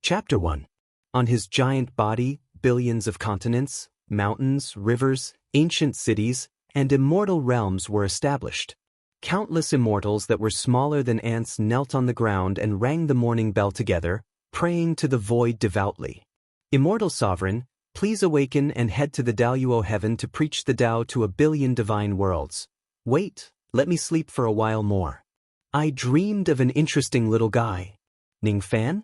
Chapter 1. On his giant body, billions of continents, mountains, rivers, ancient cities, and immortal realms were established. Countless immortals that were smaller than ants knelt on the ground and rang the morning bell together, praying to the void devoutly. Immortal sovereign, please awaken and head to the Daluo heaven to preach the Tao to a billion divine worlds. Wait, let me sleep for a while more. I dreamed of an interesting little guy. Ning Fan?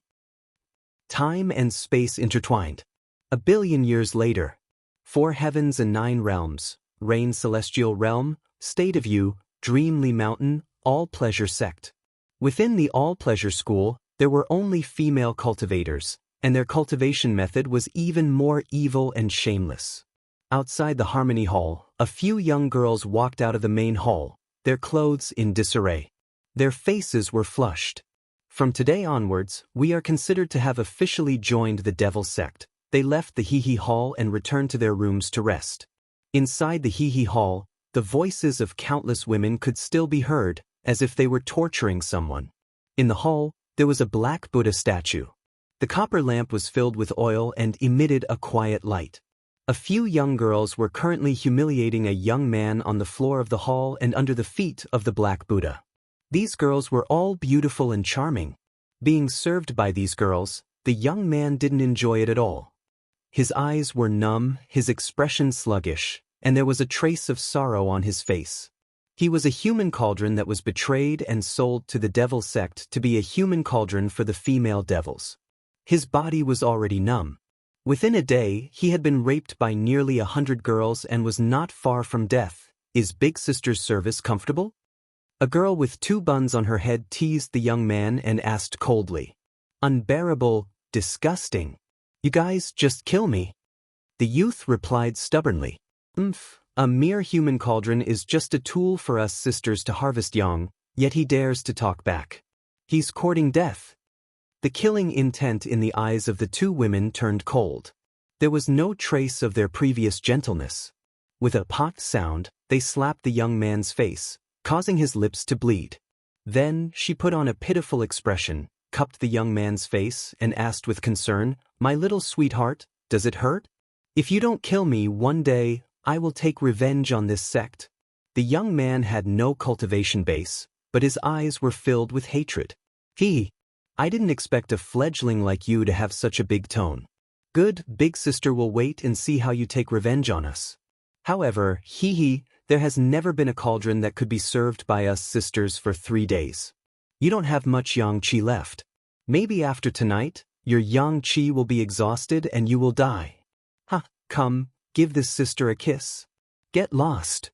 Time and space intertwined. A billion years later. 4 heavens and 9 realms, Rain Celestial Realm, State of You, Dreamly Mountain, All Pleasure Sect. Within the All Pleasure School, there were only female cultivators, and their cultivation method was even more evil and shameless. Outside the Harmony Hall, a few young girls walked out of the main hall, their clothes in disarray. Their faces were flushed. From today onwards, we are considered to have officially joined the Devil Sect. They left the Hee Hee Hall and returned to their rooms to rest. Inside the Hee Hee Hall, the voices of countless women could still be heard, as if they were torturing someone. In the hall, there was a black Buddha statue. The copper lamp was filled with oil and emitted a quiet light. A few young girls were currently humiliating a young man on the floor of the hall and under the feet of the black Buddha. These girls were all beautiful and charming. Being served by these girls, the young man didn't enjoy it at all. His eyes were numb, his expression sluggish, and there was a trace of sorrow on his face. He was a human cauldron that was betrayed and sold to the Devil Sect to be a human cauldron for the female devils. His body was already numb. Within a day, he had been raped by nearly 100 girls and was not far from death. Is Big Sister's service comfortable? A girl with 2 buns on her head teased the young man and asked coldly. Unbearable, disgusting. You guys just kill me. The youth replied stubbornly. A mere human cauldron is just a tool for us sisters to harvest yang, yet he dares to talk back. He's courting death. The killing intent in the eyes of the 2 women turned cold. There was no trace of their previous gentleness. With a pot sound, they slapped the young man's face, causing his lips to bleed. Then she put on a pitiful expression, cupped the young man's face, and asked with concern, My little sweetheart, does it hurt? If you don't kill me one day, I will take revenge on this sect. The young man had no cultivation base, but his eyes were filled with hatred. I didn't expect a fledgling like you to have such a big tone. Good, Big Sister will wait and see how you take revenge on us. However, there has never been a cauldron that could be served by us sisters for 3 days. You don't have much yang qi left. Maybe after tonight, your yang qi will be exhausted and you will die. Come, give this sister a kiss. Get lost.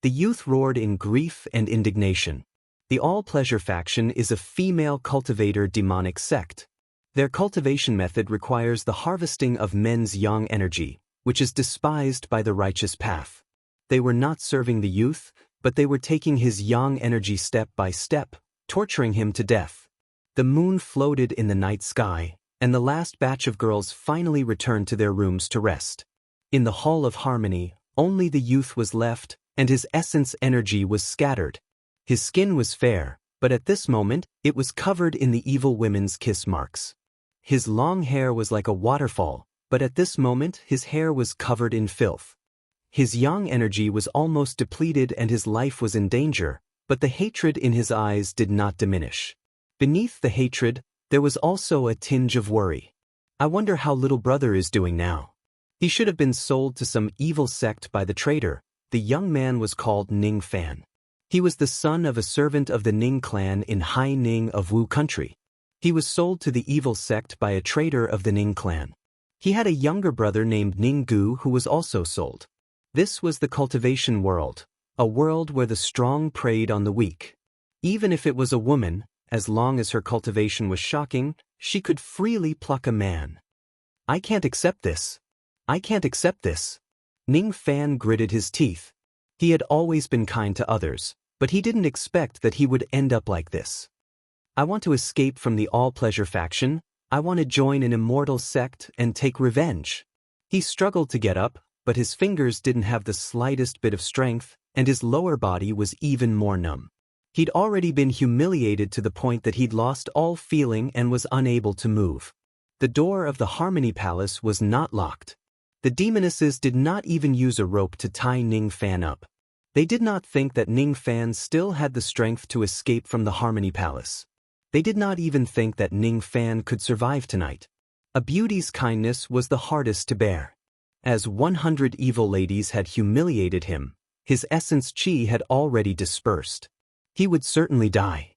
The youth roared in grief and indignation. The All Pleasure faction is a female cultivator demonic sect. Their cultivation method requires the harvesting of men's yang energy, which is despised by the righteous path. They were not serving the youth, but they were taking his yang energy step by step, torturing him to death. The moon floated in the night sky, and the last batch of girls finally returned to their rooms to rest. In the Hall of Harmony, only the youth was left, and his essence energy was scattered. His skin was fair, but at this moment, it was covered in the evil women's kiss marks. His long hair was like a waterfall, but at this moment his hair was covered in filth. His yang energy was almost depleted and his life was in danger, but the hatred in his eyes did not diminish. Beneath the hatred, there was also a tinge of worry. I wonder how little brother is doing now. He should have been sold to some evil sect by the trader. The young man was called Ning Fan. He was the son of a servant of the Ning clan in Hai Ning of Wu country. He was sold to the evil sect by a trader of the Ning clan. He had a younger brother named Ning Gu who was also sold. This was the cultivation world, a world where the strong preyed on the weak. Even if it was a woman, as long as her cultivation was shocking, she could freely pluck a man. I can't accept this. I can't accept this. Ning Fan gritted his teeth. He had always been kind to others, but he didn't expect that he would end up like this. I want to escape from the All Pleasure faction. I want to join an immortal sect and take revenge. He struggled to get up, but his fingers didn't have the slightest bit of strength, and his lower body was even more numb. He'd already been humiliated to the point that he'd lost all feeling and was unable to move. The door of the Harmony Palace was not locked. The demonesses did not even use a rope to tie Ning Fan up. They did not think that Ning Fan still had the strength to escape from the Harmony Palace. They did not even think that Ning Fan could survive tonight. A beauty's kindness was the hardest to bear. As 100 evil ladies had humiliated him, his essence chi had already dispersed. He would certainly die.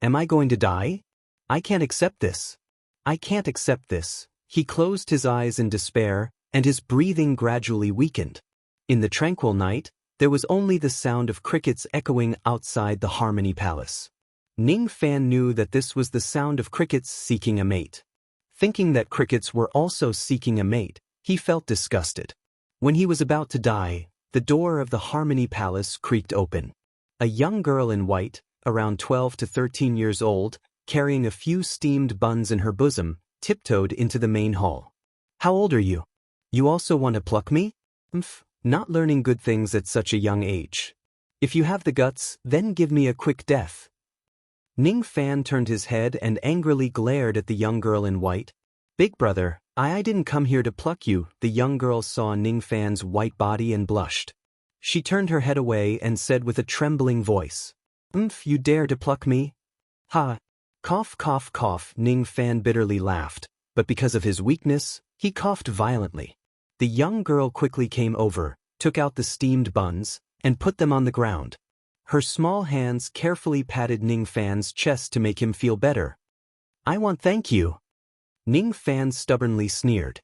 Am I going to die? I can't accept this. I can't accept this. He closed his eyes in despair, and his breathing gradually weakened. In the tranquil night, there was only the sound of crickets echoing outside the Harmony Palace. Ning Fan knew that this was the sound of crickets seeking a mate. Thinking that crickets were also seeking a mate, he felt disgusted. When he was about to die, the door of the Harmony Palace creaked open. A young girl in white, around 12 to 13 years old, carrying a few steamed buns in her bosom, tiptoed into the main hall. How old are you? You also want to pluck me? Not learning good things at such a young age. If you have the guts, then give me a quick death. Ning Fan turned his head and angrily glared at the young girl in white. Big brother, I didn't come here to pluck you. The young girl saw Ning Fan's white body and blushed. She turned her head away and said with a trembling voice, You dare to pluck me? Ha! Cough, cough, cough. Ning Fan bitterly laughed, but because of his weakness, he coughed violently. The young girl quickly came over, took out the steamed buns, and put them on the ground. Her small hands carefully patted Ning Fan's chest to make him feel better. I want thank you. Ning Fan stubbornly sneered.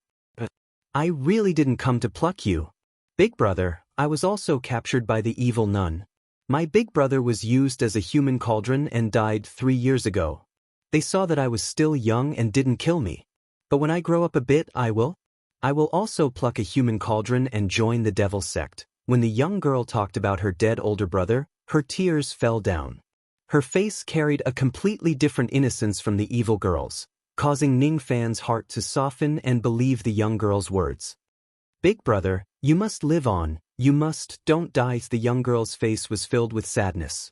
I really didn't come to pluck you. Big brother, I was also captured by the evil nun. My big brother was used as a human cauldron and died 3 years ago. They saw that I was still young and didn't kill me. But when I grow up a bit, I will also pluck a human cauldron and join the devil sect. When the young girl talked about her dead older brother, her tears fell down. Her face carried a completely different innocence from the evil girl's, causing Ning Fan's heart to soften and believe the young girl's words. Big brother, you must live on, don't die. The young girl's face was filled with sadness.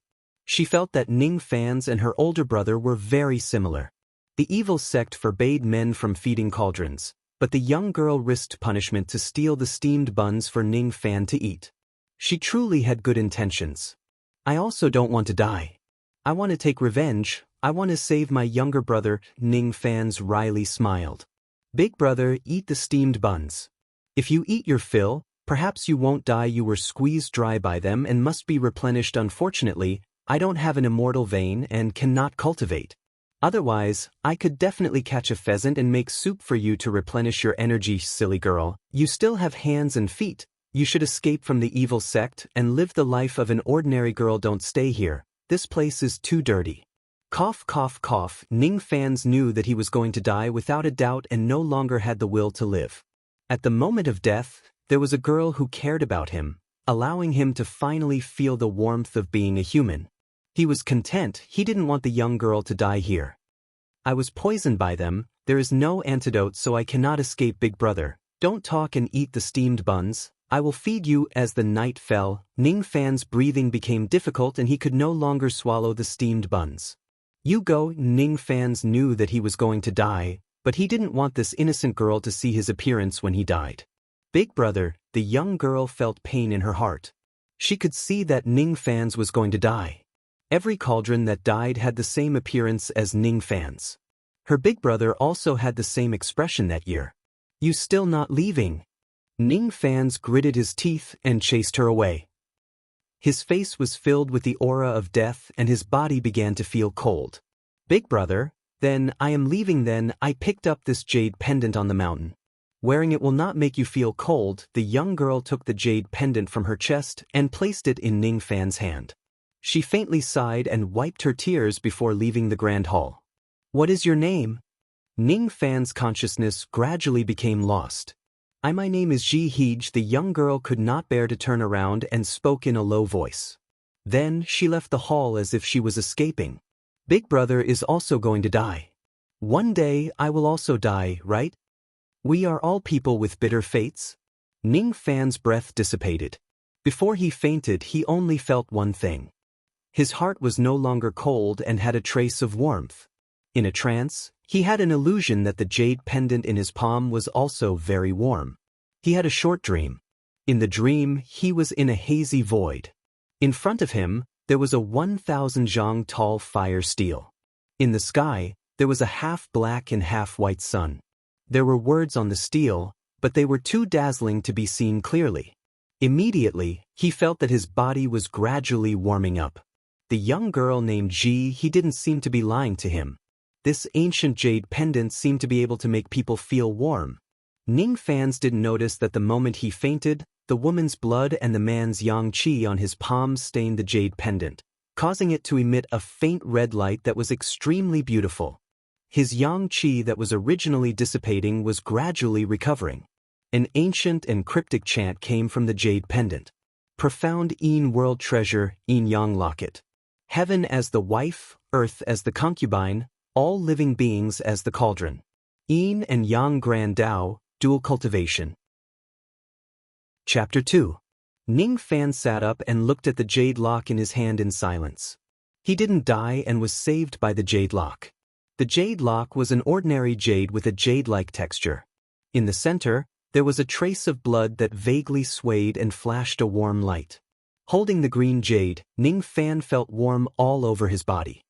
She felt that Ning Fan's and her older brother were very similar. The evil sect forbade men from feeding cauldrons, but the young girl risked punishment to steal the steamed buns for Ning Fan to eat. She truly had good intentions. I also don't want to die. I want to take revenge. I want to save my younger brother. Ning Fan's wryly smiled. Big brother, eat the steamed buns. If you eat your fill, perhaps you won't die. You were squeezed dry by them and must be replenished. Unfortunately, I don't have an immortal vein and cannot cultivate. Otherwise, I could definitely catch a pheasant and make soup for you to replenish your energy. Silly girl, you still have hands and feet. You should escape from the evil sect and live the life of an ordinary girl. Don't stay here. This place is too dirty. Cough, cough, cough. Ning Fans knew that he was going to die without a doubt and no longer had the will to live. At the moment of death, there was a girl who cared about him, allowing him to finally feel the warmth of being a human. He was content. He didn't want the young girl to die here. I was poisoned by them. There is no antidote, so I cannot escape. Big brother, don't talk and eat the steamed buns. I will feed you. As the night fell, Ning Fan's breathing became difficult and he could no longer swallow the steamed buns. You go. Ning Fans knew that he was going to die, but he didn't want this innocent girl to see his appearance when he died. Big brother, the young girl felt pain in her heart. She could see that Ning Fans was going to die. Every cauldron that died had the same appearance as Ning Fan's. Her big brother also had the same expression that year. You still not leaving? Ning Fans gritted his teeth and chased her away. His face was filled with the aura of death and his body began to feel cold. Big brother, then I am leaving. Then I picked up this jade pendant on the mountain. Wearing it will not make you feel cold. The young girl took the jade pendant from her chest and placed it in Ning Fan's hand. She faintly sighed and wiped her tears before leaving the grand hall. What is your name? Ning Fan's consciousness gradually became lost. My name is Ji Heej. The young girl could not bear to turn around and spoke in a low voice. Then she left the hall as if she was escaping. Big brother is also going to die. One day I will also die, right? We are all people with bitter fates. Ning Fan's breath dissipated. Before he fainted, he only felt one thing. His heart was no longer cold and had a trace of warmth. In a trance, He had an illusion that the jade pendant in his palm was also very warm. He had a short dream. In the dream, he was in a hazy void. In front of him, there was a 1,000 zhang tall fire steel. In the sky, there was a half-black and half-white sun. There were words on the steel, but they were too dazzling to be seen clearly. Immediately, he felt that his body was gradually warming up. The young girl named Ji, he didn't seem to be lying to him. This ancient jade pendant seemed to be able to make people feel warm. Ning fans didn't notice that the moment he fainted, the woman's blood and the man's yang qi on his palms stained the jade pendant, causing it to emit a faint red light that was extremely beautiful. His yang qi that was originally dissipating was gradually recovering. An ancient and cryptic chant came from the jade pendant. Profound Yin world treasure, Yin yang locket. Heaven as the wife, earth as the concubine, all living beings as the cauldron. Yin and Yang Grand Tao, dual cultivation. Chapter 2. Ning Fan sat up and looked at the jade lock in his hand in silence. He didn't die and was saved by the jade lock. The jade lock was an ordinary jade with a jade-like texture. In the center, there was a trace of blood that vaguely swayed and flashed a warm light. Holding the green jade, Ning Fan felt warm all over his body.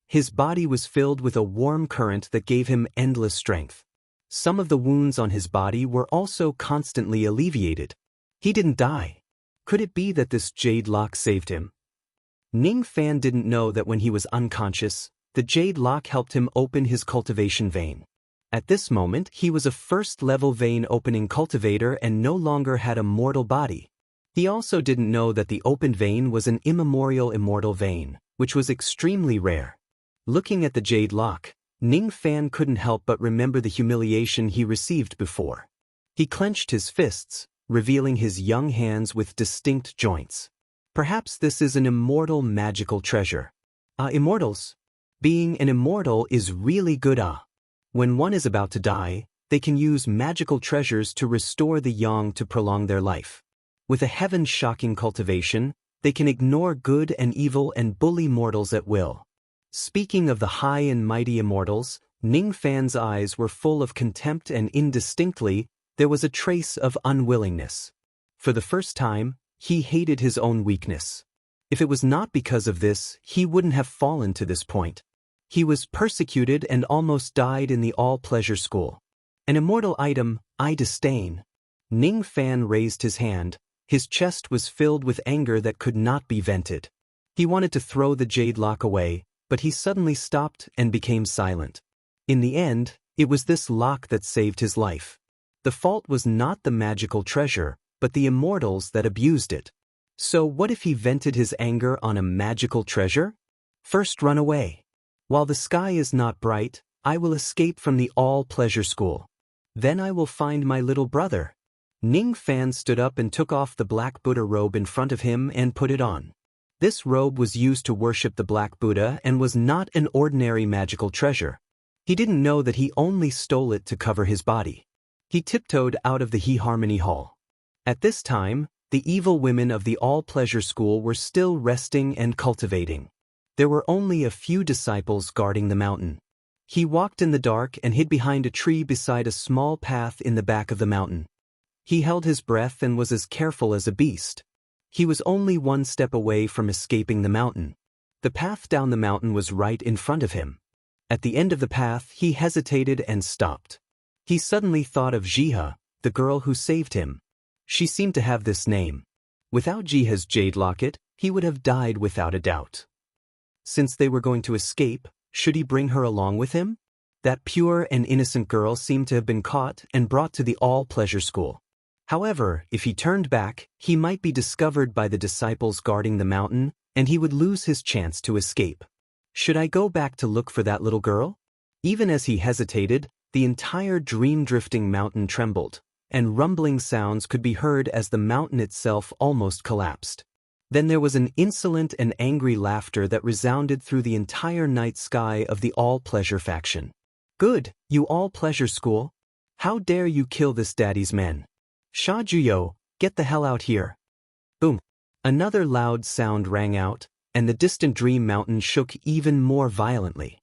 His body was filled with a warm current that gave him endless strength. Some of the wounds on his body were also constantly alleviated. He didn't die. Could it be that this jade lock saved him? Ning Fan didn't know that when he was unconscious, the jade lock helped him open his cultivation vein. At this moment, he was a first-level vein opening cultivator and no longer had a mortal body. He also didn't know that the opened vein was an immemorial immortal vein, which was extremely rare. Looking at the jade lock, Ning Fan couldn't help but remember the humiliation he received before. He clenched his fists, revealing his young hands with distinct joints. Perhaps this is an immortal magical treasure. Immortals? Being an immortal is really good. When one is about to die, they can use magical treasures to restore the yang to prolong their life. With a heaven-shocking cultivation, they can ignore good and evil and bully mortals at will. Speaking of the high and mighty immortals, Ning Fan's eyes were full of contempt and indistinctly, there was a trace of unwillingness. For the first time, he hated his own weakness. If it was not because of this, he wouldn't have fallen to this point. He was persecuted and almost died in the all-pleasure school. An immortal item, I disdain. Ning Fan raised his hand. His chest was filled with anger that could not be vented. He wanted to throw the jade lock away, but he suddenly stopped and became silent. In the end, it was this lock that saved his life. The fault was not the magical treasure, but the immortals that abused it. So what if he vented his anger on a magical treasure? First, run away. While the sky is not bright, I will escape from the all-pleasure school. Then I will find my little brother. Ning Fan stood up and took off the black Buddha robe in front of him and put it on. This robe was used to worship the Black Buddha and was not an ordinary magical treasure. He didn't know that he only stole it to cover his body. He tiptoed out of the Harmony Hall. At this time, the evil women of the all-pleasure school were still resting and cultivating. There were only a few disciples guarding the mountain. He walked in the dark and hid behind a tree beside a small path in the back of the mountain. He held his breath and was as careful as a beast. He was only one step away from escaping the mountain. The path down the mountain was right in front of him. At the end of the path, he hesitated and stopped. He suddenly thought of Jiha, the girl who saved him. She seemed to have this name. Without Jiha's jade locket, he would have died without a doubt. Since they were going to escape, should he bring her along with him? That pure and innocent girl seemed to have been caught and brought to the all-pleasure school. However, if he turned back, he might be discovered by the disciples guarding the mountain, and he would lose his chance to escape. Should I go back to look for that little girl? Even as he hesitated, the entire dream-drifting mountain trembled, and rumbling sounds could be heard as the mountain itself almost collapsed. Then there was an insolent and angry laughter that resounded through the entire night sky of the all-pleasure faction. Good, you all-pleasure school. How dare you kill this daddy's men? Sha Juyo, get the hell out here. Boom. Another loud sound rang out, and the distant dream mountain shook even more violently.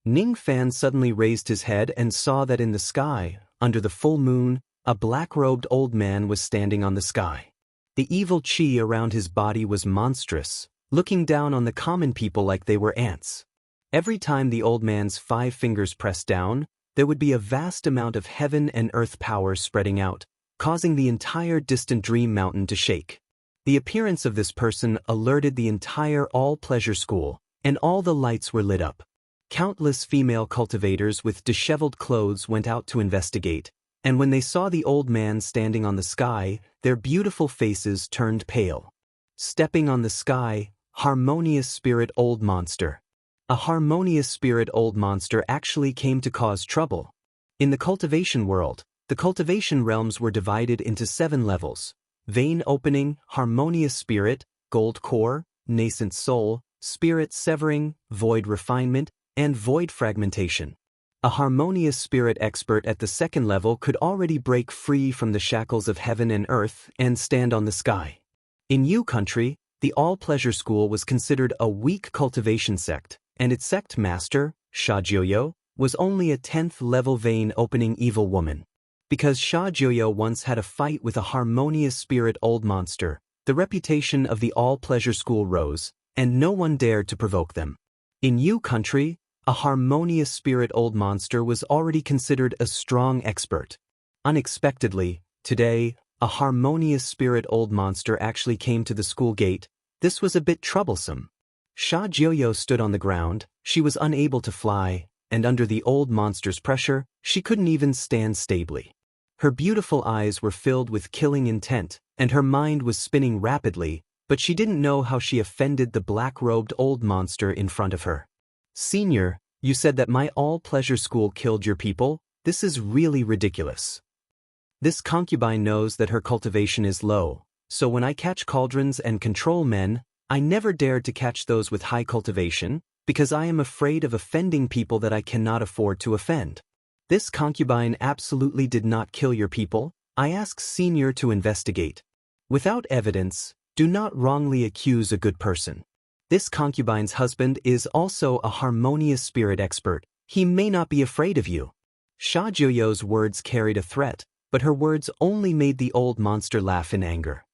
Ning Fan suddenly raised his head and saw that in the sky, under the full moon, a black-robed old man was standing on the sky. The evil chi around his body was monstrous, looking down on the common people like they were ants. Every time the old man's 5 fingers pressed down, there would be a vast amount of heaven and earth power spreading out, causing the entire distant dream mountain to shake. The appearance of this person alerted the entire all-pleasure school, and all the lights were lit up. Countless female cultivators with disheveled clothes went out to investigate, and when they saw the old man standing on the sky, their beautiful faces turned pale. Stepping on the sky, harmonious spirit old monster. A harmonious spirit old monster actually came to cause trouble. In the cultivation world, the cultivation realms were divided into 7 levels: vein opening, harmonious spirit, gold core, nascent soul, spirit severing, void refinement, and void fragmentation. A harmonious spirit expert at the 2nd level could already break free from the shackles of heaven and earth and stand on the sky. In Yu country, the all-pleasure school was considered a weak cultivation sect, and its sect master, Sha Jiuyo, was only a 10th level vein opening evil woman. Because Sha Jiuyo once had a fight with a harmonious spirit old monster, the reputation of the all-pleasure school rose, and no one dared to provoke them. In Yu country, a harmonious spirit old monster was already considered a strong expert. Unexpectedly, today, a harmonious spirit old monster actually came to the school gate. This was a bit troublesome. Sha Jiuyo stood on the ground, she was unable to fly, and under the old monster's pressure, she couldn't even stand stably. Her beautiful eyes were filled with killing intent, and her mind was spinning rapidly, but she didn't know how she offended the black-robed old monster in front of her. "Senior, you said that my all-pleasure school killed your people? This is really ridiculous. This concubine knows that her cultivation is low, so when I catch cauldrons and control men, I never dared to catch those with high cultivation, because I am afraid of offending people that I cannot afford to offend. This concubine absolutely did not kill your people. I ask Senior to investigate. Without evidence, do not wrongly accuse a good person. This concubine's husband is also a harmonious spirit expert. He may not be afraid of you." Sha Jiuyo's words carried a threat, but her words only made the old monster laugh in anger.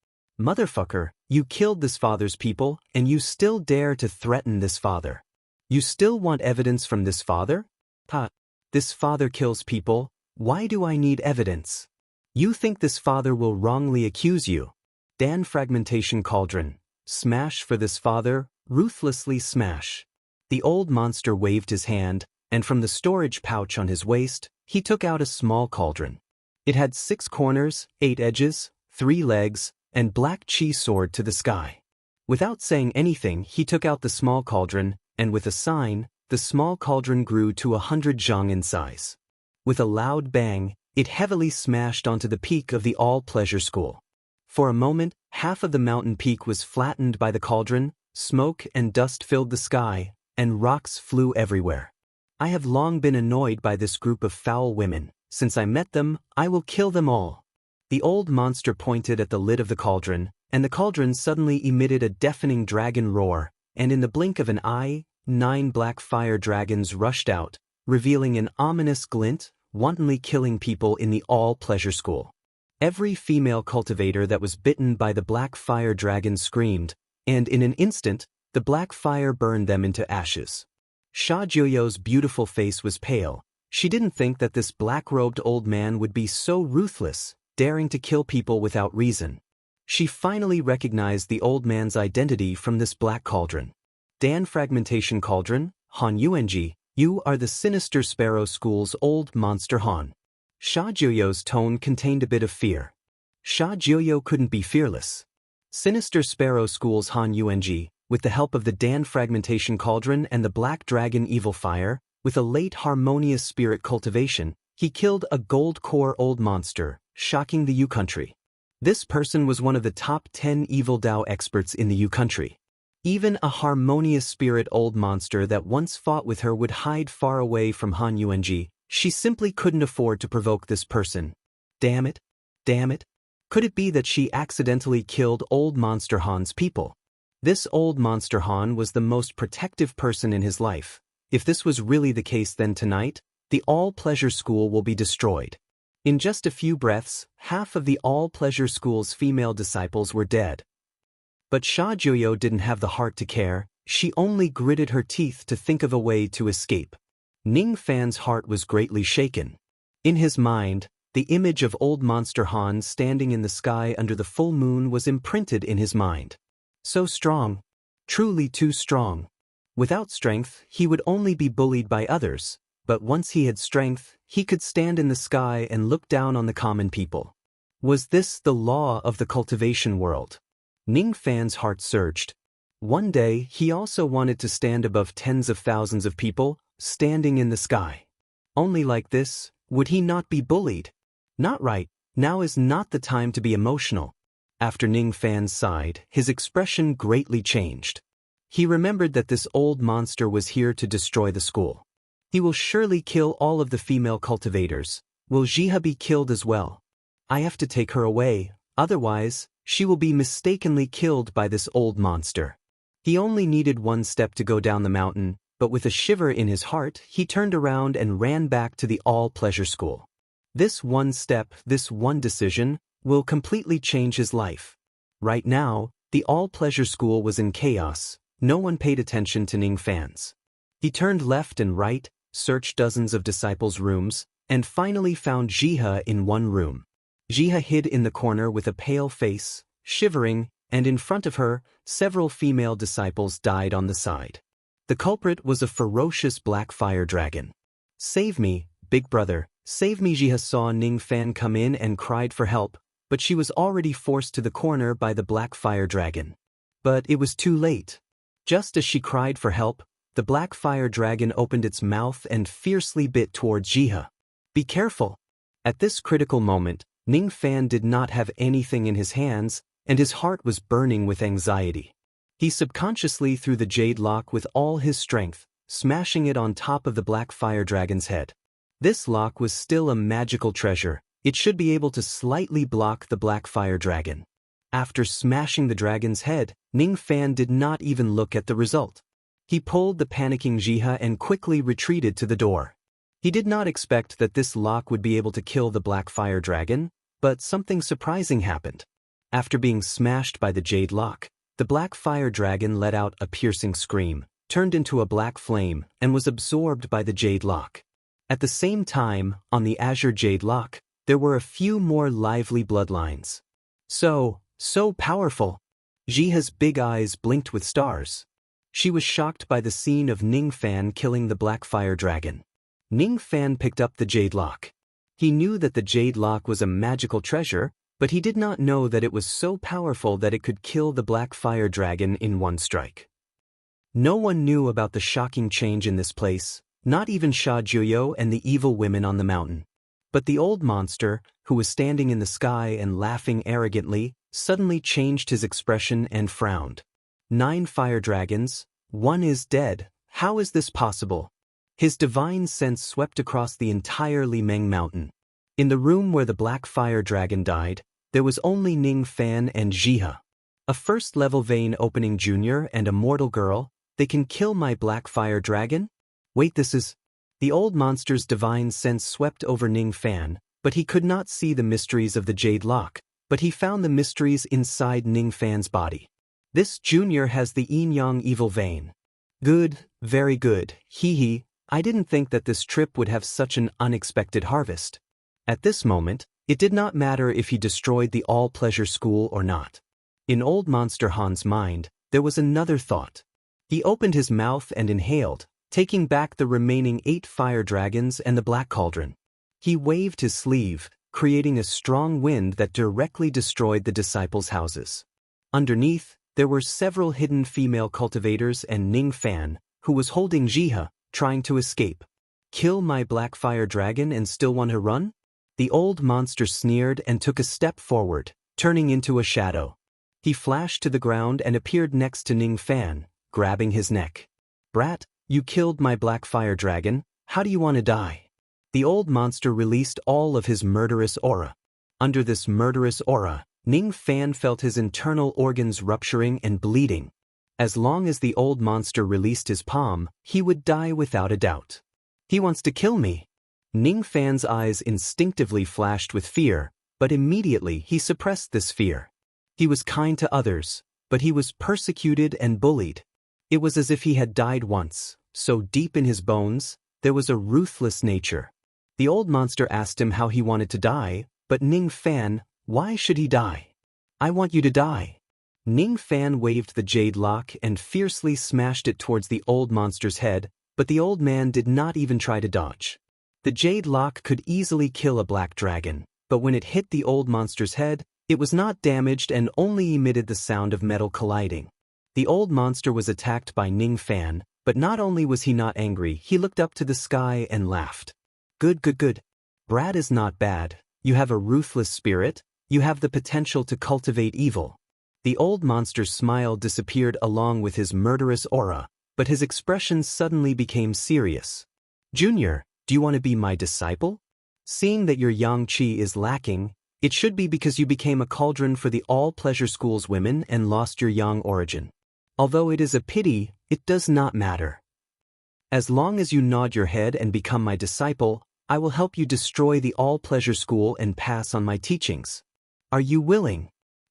"Motherfucker, you killed this father's people, and you still dare to threaten this father. You still want evidence from this father? Ha! This father kills people. Why do I need evidence? You think this father will wrongly accuse you? Dan fragmentation cauldron. Smash for this father, ruthlessly smash." The old monster waved his hand, and from the storage pouch on his waist, he took out a small cauldron. It had 6 corners, 8 edges, 3 legs, and black chi soared to the sky. Without saying anything, he took out the small cauldron, and with a sign, the small cauldron grew to 100 zhang in size. With a loud bang, it heavily smashed onto the peak of the all-pleasure school. For a moment, half of the mountain peak was flattened by the cauldron, smoke and dust filled the sky, and rocks flew everywhere. "I have long been annoyed by this group of foul women. Since I met them, I will kill them all." The old monster pointed at the lid of the cauldron, and the cauldron suddenly emitted a deafening dragon roar, and in the blink of an eye, 9 black fire dragons rushed out, revealing an ominous glint, wantonly killing people in the all-pleasure school. Every female cultivator that was bitten by the black fire dragon screamed, and in an instant, the black fire burned them into ashes. Sha Jiuyo's beautiful face was pale. She didn't think that this black-robed old man would be so ruthless, daring to kill people without reason. She finally recognized the old man's identity from this black cauldron. "Dan Fragmentation Cauldron, Han Yuanji, you are the Sinister Sparrow School's old monster Han." Sha Jiuyo's tone contained a bit of fear. Sha Jiuyo couldn't be fearless. Sinister Sparrow School's Han Yuanji, with the help of the Dan Fragmentation Cauldron and the Black Dragon Evil Fire, with a late harmonious spirit cultivation, he killed a gold core old monster, shocking the Yu country. This person was one of the top 10 evil Dao experts in the Yu country. Even a harmonious spirit old monster that once fought with her would hide far away from Han Yuanji. She simply couldn't afford to provoke this person. Damn it. Damn it. Could it be that she accidentally killed old monster Han's people? This old monster Han was the most protective person in his life, If this was really the case, then tonight, the all-pleasure school will be destroyed. In just a few breaths, half of the all-pleasure school's female disciples were dead. But Sha Juyo didn't have the heart to care. She only gritted her teeth to think of a way to escape. Ning Fan's heart was greatly shaken. In his mind, the image of old Monster Han standing in the sky under the full moon was imprinted in his mind. So strong. Truly too strong. Without strength, he would only be bullied by others, but once he had strength, he could stand in the sky and look down on the common people. Was this the law of the cultivation world? Ning Fan's heart surged. One day, he also wanted to stand above tens of thousands of people, standing in the sky. Only like this, would he not be bullied? Not right, now is not the time to be emotional. After Ning Fan sighed, his expression greatly changed. He remembered that this old monster was here to destroy the school. He will surely kill all of the female cultivators. Will Jiha be killed as well? I have to take her away, otherwise, she will be mistakenly killed by this old monster. He only needed one step to go down the mountain, but with a shiver in his heart, he turned around and ran back to the all-pleasure school. This one step, this one decision, will completely change his life. Right now, the all-pleasure school was in chaos. No one paid attention to Ning Fan's. He turned left and right, searched dozens of disciples' rooms, and finally found Jiha in one room. Jiha hid in the corner with a pale face, shivering, and in front of her, several female disciples died on the side. The culprit was a ferocious black fire dragon. "Save me, big brother, save me!" Jiha saw Ning Fan come in and cried for help, but she was already forced to the corner by the black fire dragon. But it was too late. Just as she cried for help, the black fire dragon opened its mouth and fiercely bit towards Jiha. "Be careful!" At this critical moment, Ning Fan did not have anything in his hands, and his heart was burning with anxiety. He subconsciously threw the jade lock with all his strength, smashing it on top of the black fire dragon's head. This lock was still a magical treasure. It should be able to slightly block the black fire dragon. After smashing the dragon's head, Ning Fan did not even look at the result. He pulled the panicking Jiha and quickly retreated to the door. He did not expect that this lock would be able to kill the black fire dragon, but something surprising happened. After being smashed by the jade lock, the black fire dragon let out a piercing scream, turned into a black flame, and was absorbed by the jade lock. At the same time, on the azure jade lock, there were a few more lively bloodlines. So powerful! Jiha's big eyes blinked with stars. She was shocked by the scene of Ning Fan killing the black fire dragon. Ning Fan picked up the jade lock. He knew that the jade lock was a magical treasure, but he did not know that it was so powerful that it could kill the black fire dragon in one strike. No one knew about the shocking change in this place, not even Sha Juyo and the evil women on the mountain. But the old monster, who was standing in the sky and laughing arrogantly, suddenly changed his expression and frowned. 9 fire dragons, 1 is dead. How is this possible? His divine sense swept across the entire Limeng Mountain. In the room where the black fire dragon died, there was only Ning Fan and Jiha. A first-level vein opening junior and a mortal girl. They can kill my black fire dragon? Wait, this is... The old monster's divine sense swept over Ning Fan, but he could not see the mysteries of the jade lock, but he found the mysteries inside Ning Fan's body. This junior has the yin-yang evil vein. Good, very good, hee. I didn't think that this trip would have such an unexpected harvest. At this moment, it did not matter if he destroyed the all-pleasure school or not. In old Monster Han's mind, there was another thought. He opened his mouth and inhaled, taking back the remaining 8 fire dragons and the black cauldron. He waved his sleeve, creating a strong wind that directly destroyed the disciples' houses. Underneath, there were several hidden female cultivators and Ning Fan, who was holding Jiha, trying to escape. Kill my black fire dragon and still want to run? The old monster sneered and took a step forward, turning into a shadow. He flashed to the ground and appeared next to Ning Fan, grabbing his neck. Brat, you killed my black fire dragon, how do you want to die? The old monster released all of his murderous aura. Under this murderous aura, Ning Fan felt his internal organs rupturing and bleeding. As long as the old monster released his palm, he would die without a doubt. He wants to kill me. Ning Fan's eyes instinctively flashed with fear, but immediately he suppressed this fear. He was kind to others, but he was persecuted and bullied. It was as if he had died once, so deep in his bones, there was a ruthless nature. The old monster asked him how he wanted to die, but Ning Fan, why should he die? I want you to die. Ning Fan waved the jade lock and fiercely smashed it towards the old monster's head, but the old man did not even try to dodge. The jade lock could easily kill a black dragon, but when it hit the old monster's head, it was not damaged and only emitted the sound of metal colliding. The old monster was attacked by Ning Fan, but not only was he not angry, he looked up to the sky and laughed. Good. Brad is not bad. You have a ruthless spirit. You have the potential to cultivate evil. The old monster's smile disappeared along with his murderous aura, but his expression suddenly became serious. Junior, do you want to be my disciple? Seeing that your yang qi is lacking, it should be because you became a cauldron for the all-pleasure school's women and lost your yang origin. Although it is a pity, it does not matter. As long as you nod your head and become my disciple, I will help you destroy the all-pleasure school and pass on my teachings. Are you willing?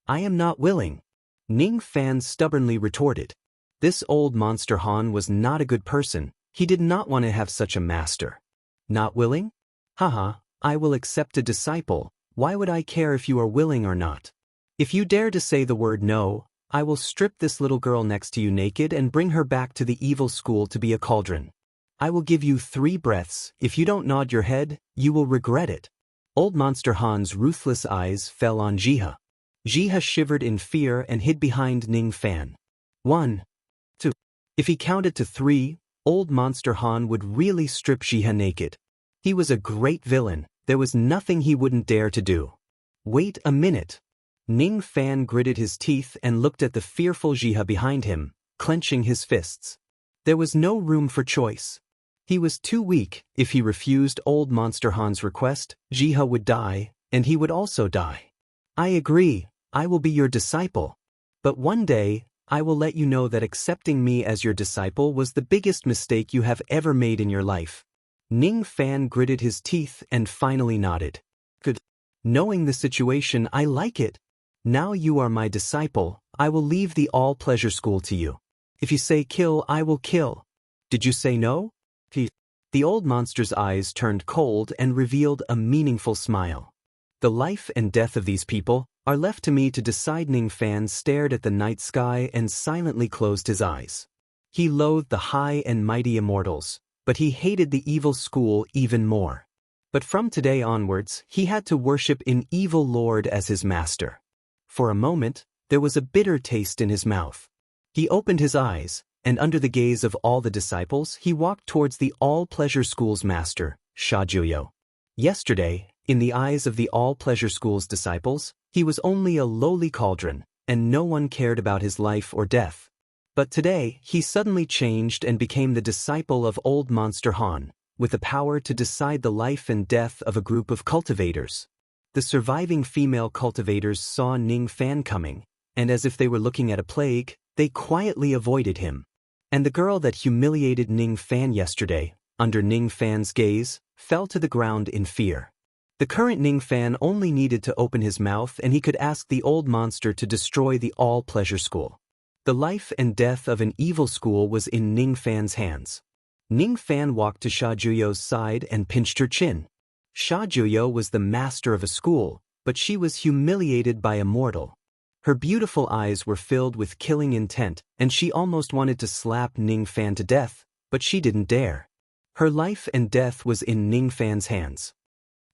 I am not willing. Ning Fan stubbornly retorted. This old monster Han was not a good person. He did not want to have such a master. Not willing? Haha, I will accept a disciple. Why would I care if you are willing or not? If you dare to say the word no, I will strip this little girl next to you naked and bring her back to the evil school to be a cauldron. I will give you 3 breaths. If you don't nod your head, you will regret it. Old Monster Han's ruthless eyes fell on Jiha. Jiha shivered in fear and hid behind Ning Fan. 1, 2. If he counted to 3, Old Monster Han would really strip Jiha naked. He was a great villain. There was nothing he wouldn't dare to do. Wait a minute. Ning Fan gritted his teeth and looked at the fearful Jiha behind him, clenching his fists. There was no room for choice. He was too weak. If he refused Old Monster Han's request, Jiha would die, and he would also die. I agree. I will be your disciple. But one day, I will let you know that accepting me as your disciple was the biggest mistake you have ever made in your life. Ning Fan gritted his teeth and finally nodded. Good. Knowing the situation, I like it. Now you are my disciple. I will leave the all-pleasure school to you. If you say kill, I will kill. Did you say no? The old monster's eyes turned cold and revealed a meaningful smile. The life and death of these people are left to me to decide. Ning Fan stared at the night sky and silently closed his eyes. He loathed the high and mighty immortals, but he hated the evil school even more. But from today onwards, he had to worship an evil lord as his master. For a moment, there was a bitter taste in his mouth. He opened his eyes, and under the gaze of all the disciples, he walked towards the all-pleasure school's master, Shajuyo. Yesterday, in the eyes of the all-pleasure school's disciples, he was only a lowly cauldron, and no one cared about his life or death. But today, he suddenly changed and became the disciple of Old Monster Han, with the power to decide the life and death of a group of cultivators. The surviving female cultivators saw Ning Fan coming, and as if they were looking at a plague, they quietly avoided him. And the girl that humiliated Ning Fan yesterday, under Ning Fan's gaze, fell to the ground in fear. The current Ning Fan only needed to open his mouth and he could ask the old monster to destroy the all-pleasure school. The life and death of an evil school was in Ning Fan's hands. Ning Fan walked to Shajuyo's side and pinched her chin. Shajuyo was the master of a school, but she was humiliated by a mortal. Her beautiful eyes were filled with killing intent, and she almost wanted to slap Ning Fan to death, but she didn't dare. Her life and death was in Ning Fan's hands.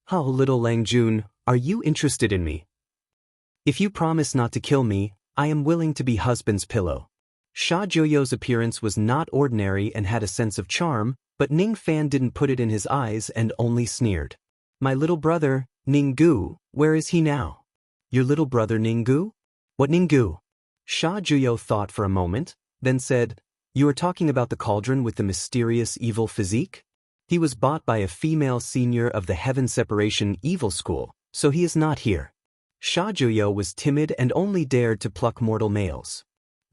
Oh, little Lang Jun, are you interested in me? If you promise not to kill me, I am willing to be husband's pillow. Shajuyo's appearance was not ordinary and had a sense of charm, but Ning Fan didn't put it in his eyes and only sneered. My little brother, Ninggu, where is he now? Your little brother Ninggu? What Ninggu? Shajuyo thought for a moment, then said, You are talking about the cauldron with the mysterious evil physique? He was bought by a female senior of the Heaven Separation Evil School, so he is not here. Shajuyo was timid and only dared to pluck mortal males.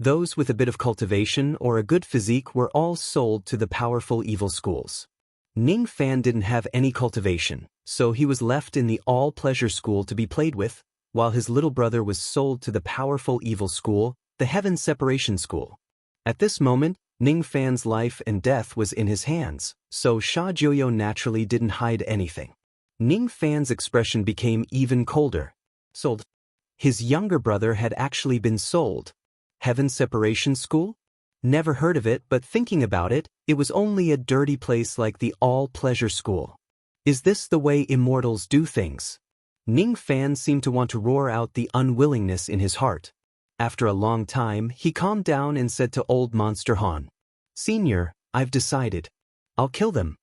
Those with a bit of cultivation or a good physique were all sold to the powerful evil schools. Ning Fan didn't have any cultivation, so he was left in the all-pleasure school to be played with, while his little brother was sold to the powerful evil school, the Heaven Separation School. At this moment, Ning Fan's life and death was in his hands, so Sha Jiuyo naturally didn't hide anything. Ning Fan's expression became even colder. Sold. His younger brother had actually been sold. Heaven Separation School? Never heard of it, but thinking about it, it was only a dirty place like the all-pleasure school. Is this the way immortals do things? Ning Fan seemed to want to roar out the unwillingness in his heart. After a long time, he calmed down and said to Old Monster Han, "Senior, I've decided. I'll kill them."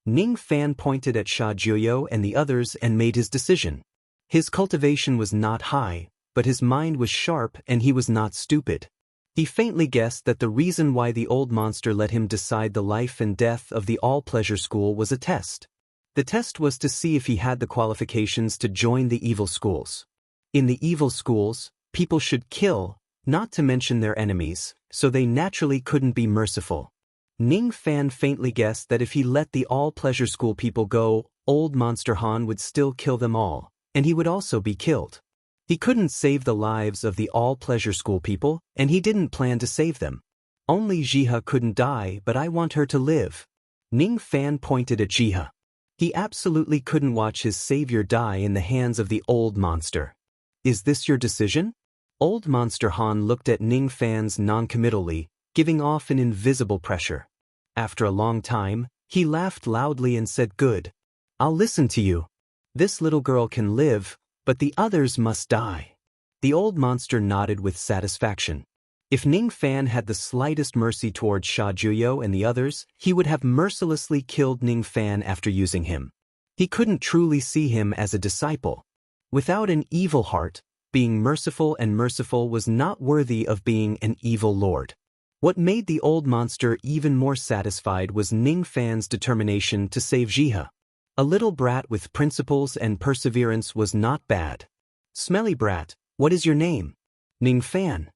Ning Fan pointed at Sha Jiuyo and the others and made his decision. His cultivation was not high, but his mind was sharp and he was not stupid. He faintly guessed that the reason why the old monster let him decide the life and death of the all-pleasure school was a test. The test was to see if he had the qualifications to join the evil schools. In the evil schools, people should kill, not to mention their enemies, so they naturally couldn't be merciful. Ning Fan faintly guessed that if he let the all-pleasure school people go, Old Monster Han would still kill them all, and he would also be killed. He couldn't save the lives of the all-pleasure school people, and he didn't plan to save them. Only Jiha couldn't die, but I want her to live. Ning Fan pointed at Jiha. He absolutely couldn't watch his savior die in the hands of the old monster. Is this your decision? Old Monster Han looked at Ning Fan's non-committally, giving off an invisible pressure. After a long time, he laughed loudly and said, "Good. I'll listen to you. This little girl can live, but the others must die." The old monster nodded with satisfaction. If Ning Fan had the slightest mercy towards Sha Jiuyo and the others, he would have mercilessly killed Ning Fan after using him. He couldn't truly see him as a disciple. Without an evil heart, being merciful and merciful was not worthy of being an evil lord. What made the old monster even more satisfied was Ning Fan's determination to save Jiha. A little brat with principles and perseverance was not bad. "Smelly brat, what is your name?" "Ning Fan."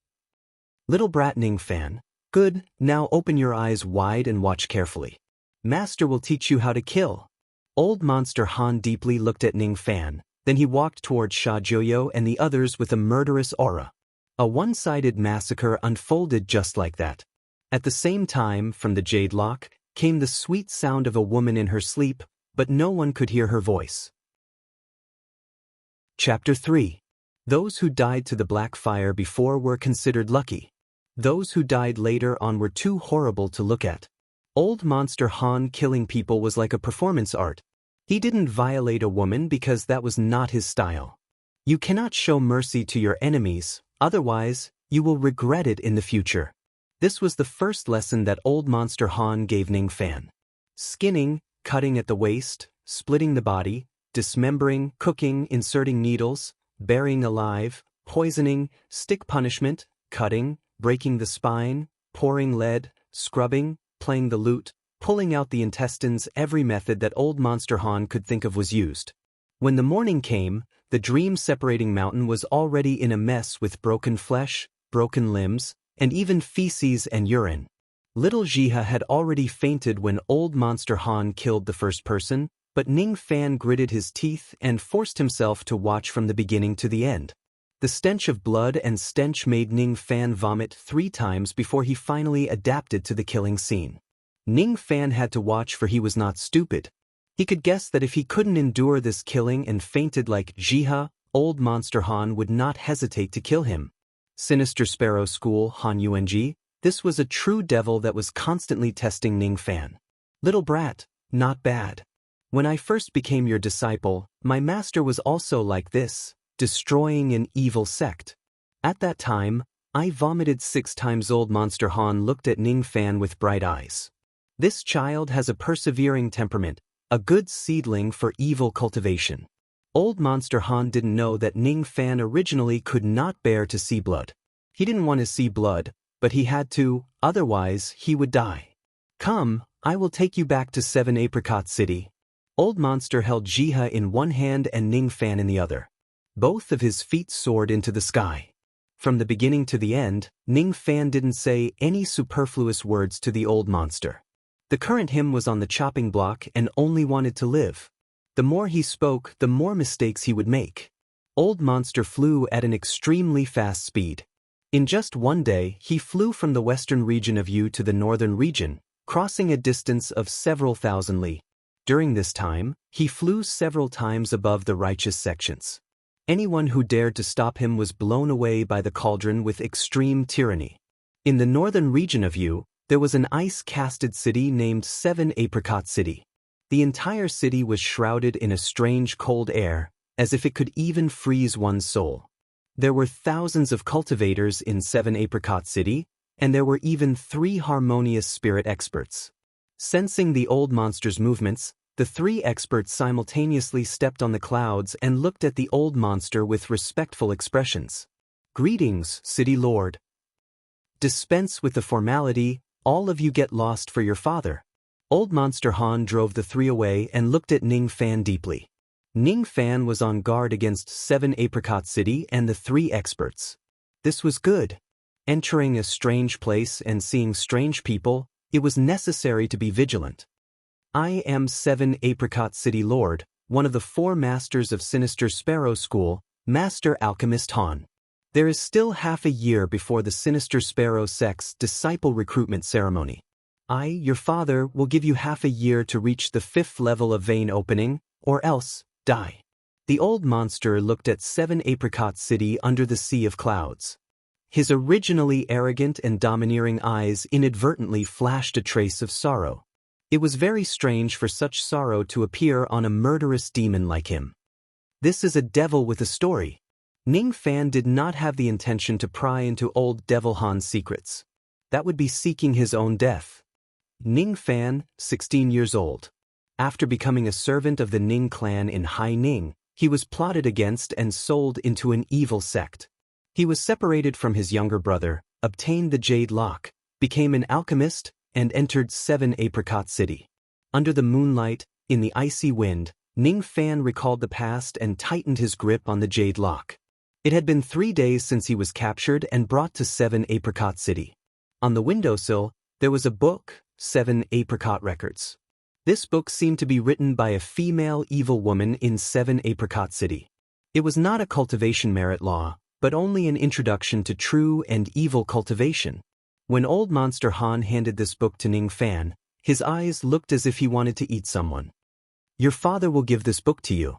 "Little brat Ning Fan. Good, now open your eyes wide and watch carefully. Master will teach you how to kill." Old Monster Han deeply looked at Ning Fan, then he walked towards Sha Jiuyo and the others with a murderous aura. A one-sided massacre unfolded just like that. At the same time, from the jade lock, came the sweet sound of a woman in her sleep, but no one could hear her voice. Chapter 3. Those who died to the black fire before were considered lucky. Those who died later on were too horrible to look at. Old Monster Han killing people was like a performance art. He didn't violate a woman because that was not his style. You cannot show mercy to your enemies, otherwise, you will regret it in the future. This was the first lesson that Old Monster Han gave Ning Fan. Skinning, cutting at the waist, splitting the body, dismembering, cooking, inserting needles, burying alive, poisoning, stick punishment, cutting, breaking the spine, pouring lead, scrubbing, playing the lute, pulling out the intestines. Every method that Old Monster Han could think of was used. When the morning came, the dream-separating mountain was already in a mess with broken flesh, broken limbs, and even feces and urine. Little Jiha had already fainted when Old Monster Han killed the first person, but Ning Fan gritted his teeth and forced himself to watch from the beginning to the end. The stench of blood and stench made Ning Fan vomit 3 times before he finally adapted to the killing scene. Ning Fan had to watch, for he was not stupid. He could guess that if he couldn't endure this killing and fainted like Jiha, Old Monster Han would not hesitate to kill him. Sinister Sparrow School Han Yuanji, this was a true devil that was constantly testing Ning Fan. "Little brat, not bad. When I first became your disciple, my master was also like this, destroying an evil sect. At that time, I vomited 6 times." Old Monster Han looked at Ning Fan with bright eyes. This child has a persevering temperament, a good seedling for evil cultivation. Old Monster Han didn't know that Ning Fan originally could not bear to see blood. He didn't want to see blood, but he had to, otherwise he would die. "Come, I will take you back to 7 Apricot City." Old Monster held Jiha in one hand and Ning Fan in the other. Both of his feet soared into the sky. From the beginning to the end, Ning Fan didn't say any superfluous words to the old monster. The current him was on the chopping block and only wanted to live. The more he spoke, the more mistakes he would make. Old monster flew at an extremely fast speed. In just one day, he flew from the western region of Yu to the northern region, crossing a distance of several thousand li. During this time, he flew several times above the righteous sections. Anyone who dared to stop him was blown away by the cauldron with extreme tyranny. In the northern region of Yu, there was an ice-casted city named Seven Apricot City. The entire city was shrouded in a strange cold air, as if it could even freeze one's soul. There were thousands of cultivators in Seven Apricot City, and there were even 3 harmonious spirit experts. Sensing the old monster's movements, the 3 experts simultaneously stepped on the clouds and looked at the old monster with respectful expressions. "Greetings, City Lord. Dispense with the formality, all of you get lost for your father." Old Monster Han drove the 3 away and looked at Ning Fan deeply. Ning Fan was on guard against 7 Apricot City and the 3 experts. This was good. Entering a strange place and seeing strange people, it was necessary to be vigilant. "I am 7 Apricot City Lord, one of the 4 masters of Sinister Sparrow School, Master Alchemist Han. There is still half a year before the Sinister Sparrow sect's disciple recruitment ceremony. I, your father, will give you half a year to reach the 5th level of vein opening, or else, die." The old monster looked at 7 Apricot City under the sea of clouds. His originally arrogant and domineering eyes inadvertently flashed a trace of sorrow. It was very strange for such sorrow to appear on a murderous demon like him. This is a devil with a story. Ning Fan did not have the intention to pry into old Devil Han's secrets. That would be seeking his own death. Ning Fan, 16 years old. After becoming a servant of the Ning clan in Hai Ning, he was plotted against and sold into an evil sect. He was separated from his younger brother, obtained the Jade Lock, became an alchemist, and entered 7 Apricot City. Under the moonlight, in the icy wind, Ning Fan recalled the past and tightened his grip on the Jade Lock. It had been 3 days since he was captured and brought to 7 Apricot City. On the windowsill, there was a book, 7 Apricot Records. This book seemed to be written by a female evil woman in 7 Apricot City. It was not a cultivation merit law, but only an introduction to true and evil cultivation. When old Monster Han handed this book to Ning Fan, his eyes looked as if he wanted to eat someone. "Your father will give this book to you.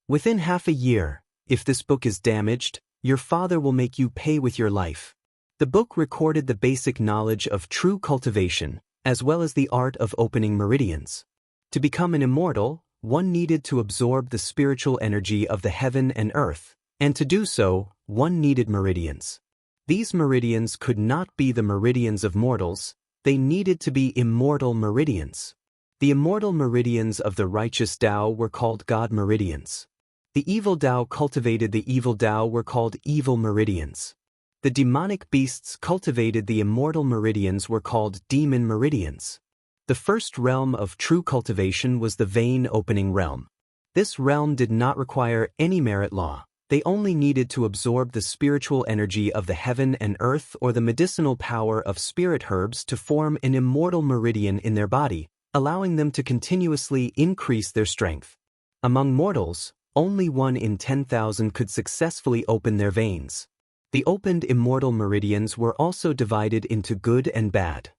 Within half a year, if this book is damaged, your father will make you pay with your life." The book recorded the basic knowledge of true cultivation, as well as the art of opening meridians. To become an immortal, one needed to absorb the spiritual energy of the heaven and earth, and to do so, one needed meridians. These meridians could not be the meridians of mortals, they needed to be immortal meridians. The immortal meridians of the righteous Tao were called God meridians. The evil Tao cultivated the evil Tao were called evil meridians. The demonic beasts cultivated the immortal meridians were called demon meridians. The first realm of true cultivation was the vein opening realm. This realm did not require any merit law. They only needed to absorb the spiritual energy of the heaven and earth or the medicinal power of spirit herbs to form an immortal meridian in their body, allowing them to continuously increase their strength. Among mortals, only 1 in 10,000 could successfully open their veins. The opened immortal meridians were also divided into good and bad.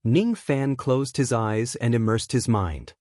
Ning Fan closed his eyes and immersed his mind.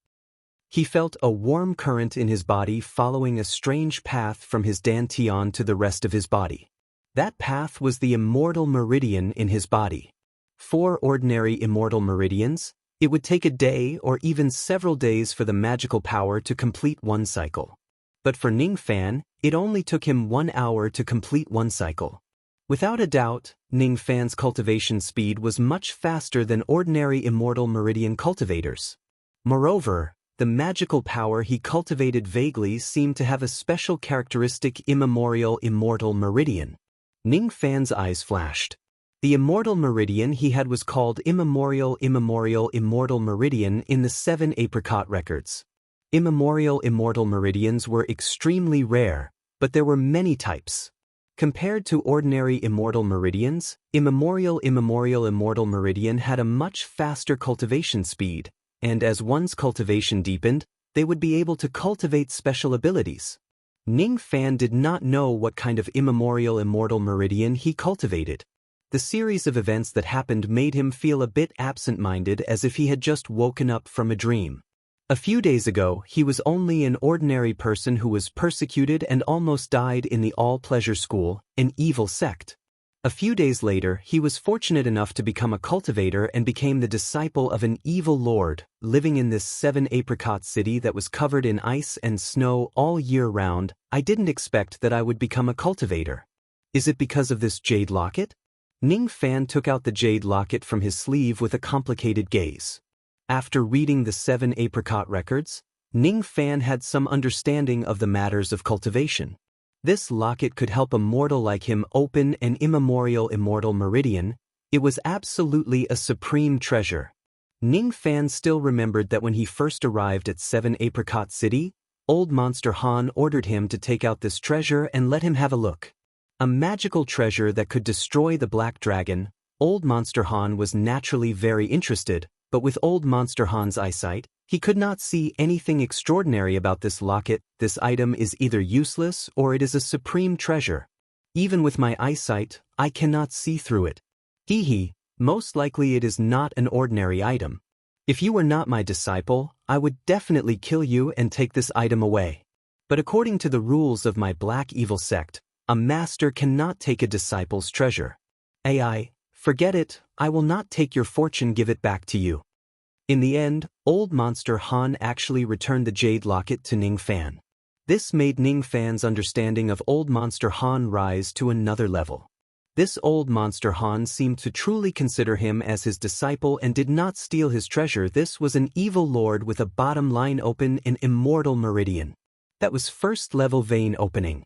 He felt a warm current in his body following a strange path from his dantian to the rest of his body. That path was the immortal meridian in his body. For ordinary immortal meridians, it would take a day or even several days for the magical power to complete one cycle. But for Ning Fan, it only took him 1 hour to complete one cycle. Without a doubt, Ning Fan's cultivation speed was much faster than ordinary immortal meridian cultivators. Moreover, the magical power he cultivated vaguely seemed to have a special characteristic immemorial immortal meridian. Ning Fan's eyes flashed. The immortal meridian he had was called immemorial immortal meridian in the 7 Apricot Records. Immemorial immortal meridians were extremely rare, but there were many types. Compared to ordinary immortal meridians, immortal meridian had a much faster cultivation speed, and as one's cultivation deepened, they would be able to cultivate special abilities. Ning Fan did not know what kind of immortal meridian he cultivated. The series of events that happened made him feel a bit absent-minded, as if he had just woken up from a dream. A few days ago, he was only an ordinary person who was persecuted and almost died in the all-pleasure school, an evil sect. A few days later, he was fortunate enough to become a cultivator and became the disciple of an evil lord, living in this 7-apricot city that was covered in ice and snow all year round. I didn't expect that I would become a cultivator. Is it because of this jade locket? Ning Fan took out the jade locket from his sleeve with a complicated gaze. After reading the 7-apricot records, Ning Fan had some understanding of the matters of cultivation. This locket could help a mortal like him open an immortal meridian. It was absolutely a supreme treasure. Ning Fan still remembered that when he first arrived at 7-apricot City, Old Monster Han ordered him to take out this treasure and let him have a look. A magical treasure that could destroy the Black Dragon. Old Monster Han was naturally very interested, but with Old Monster Han's eyesight, he could not see anything extraordinary about this locket. This item is either useless or it is a supreme treasure. Even with my eyesight, I cannot see through it. Most likely it is not an ordinary item. If you were not my disciple, I would definitely kill you and take this item away. But according to the rules of my black evil sect, a master cannot take a disciple's treasure. Forget it, I will not take your fortune, give it back to you. In the end, Old Monster Han actually returned the jade locket to Ning Fan. This made Ning Fan's understanding of Old Monster Han rise to another level. This Old Monster Han seemed to truly consider him as his disciple and did not steal his treasure. This was an evil lord with a bottom line open an immortal meridian. That was first level vein opening.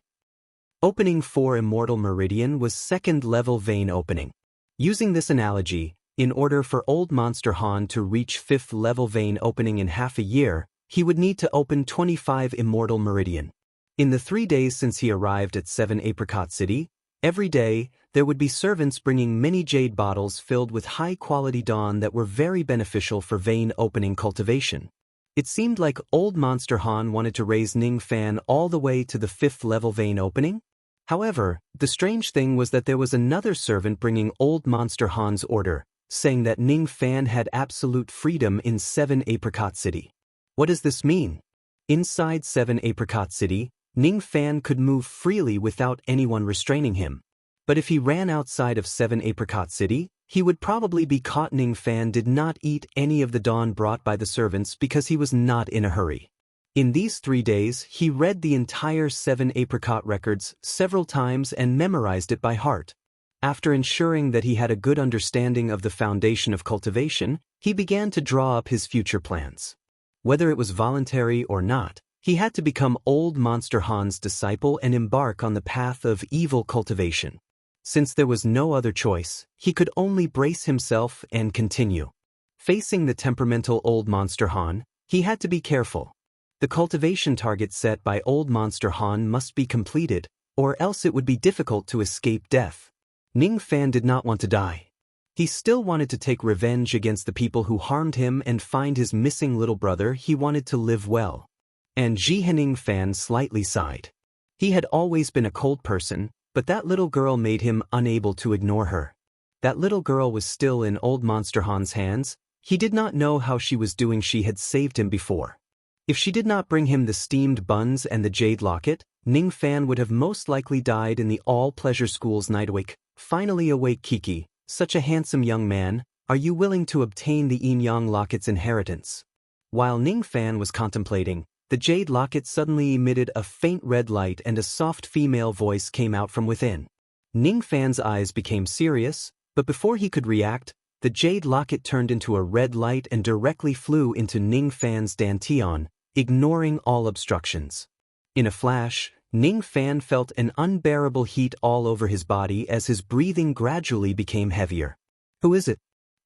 Opening for immortal meridian was second level vein opening. Using this analogy, in order for Old Monster Han to reach 5th level vein opening in half a year, he would need to open 25 immortal meridian. In the 3 days since he arrived at 7-apricot City, every day, there would be servants bringing many jade bottles filled with high-quality dawn that were very beneficial for vein opening cultivation. It seemed like Old Monster Han wanted to raise Ning Fan all the way to the 5th level vein opening. However, the strange thing was that there was another servant bringing Old Monster Han's order, saying that Ning Fan had absolute freedom in 7-apricot City. What does this mean? Inside 7-apricot City, Ning Fan could move freely without anyone restraining him. But if he ran outside of 7-apricot City, he would probably be caught. Ning Fan did not eat any of the dawn brought by the servants because he was not in a hurry. In these 3 days, he read the entire 7-apricot records several times and memorized it by heart. After ensuring that he had a good understanding of the foundation of cultivation, he began to draw up his future plans. Whether it was voluntary or not, he had to become Old Monster Han's disciple and embark on the path of evil cultivation. Since there was no other choice, he could only brace himself and continue. Facing the temperamental Old Monster Han, he had to be careful. The cultivation target set by Old Monster Han must be completed, or else it would be difficult to escape death. Ning Fan did not want to die. He still wanted to take revenge against the people who harmed him and find his missing little brother. He wanted to live well. And Ning Fan slightly sighed. He had always been a cold person, but that little girl made him unable to ignore her. That little girl was still in Old Monster Han's hands. He did not know how she was doing. She had saved him before. If she did not bring him the steamed buns and the jade locket, Ning Fan would have most likely died in the all-pleasure school's night. Finally awake, Kiki, such a handsome young man, are you willing to obtain the Yin Yang locket's inheritance? While Ning Fan was contemplating, the jade locket suddenly emitted a faint red light and a soft female voice came out from within. Ning Fan's eyes became serious, but before he could react, the jade locket turned into a red light and directly flew into Ning Fan's dantian, ignoring all obstructions. In a flash, Ning Fan felt an unbearable heat all over his body as his breathing gradually became heavier. Who is it?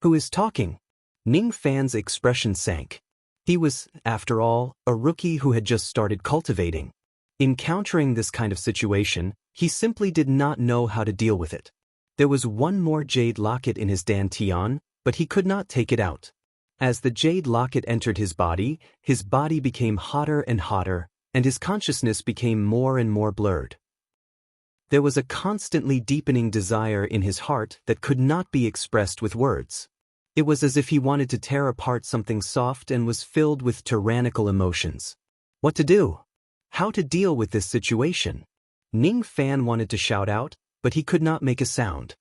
Who is talking? Ning Fan's expression sank. He was, after all, a rookie who had just started cultivating. Encountering this kind of situation, he simply did not know how to deal with it. There was one more jade locket in his dantian, but he could not take it out. As the jade locket entered his body became hotter and hotter, and his consciousness became more and more blurred. There was a constantly deepening desire in his heart that could not be expressed with words. It was as if he wanted to tear apart something soft and was filled with tyrannical emotions. What to do? How to deal with this situation? Ning Fan wanted to shout out, but he could not make a sound.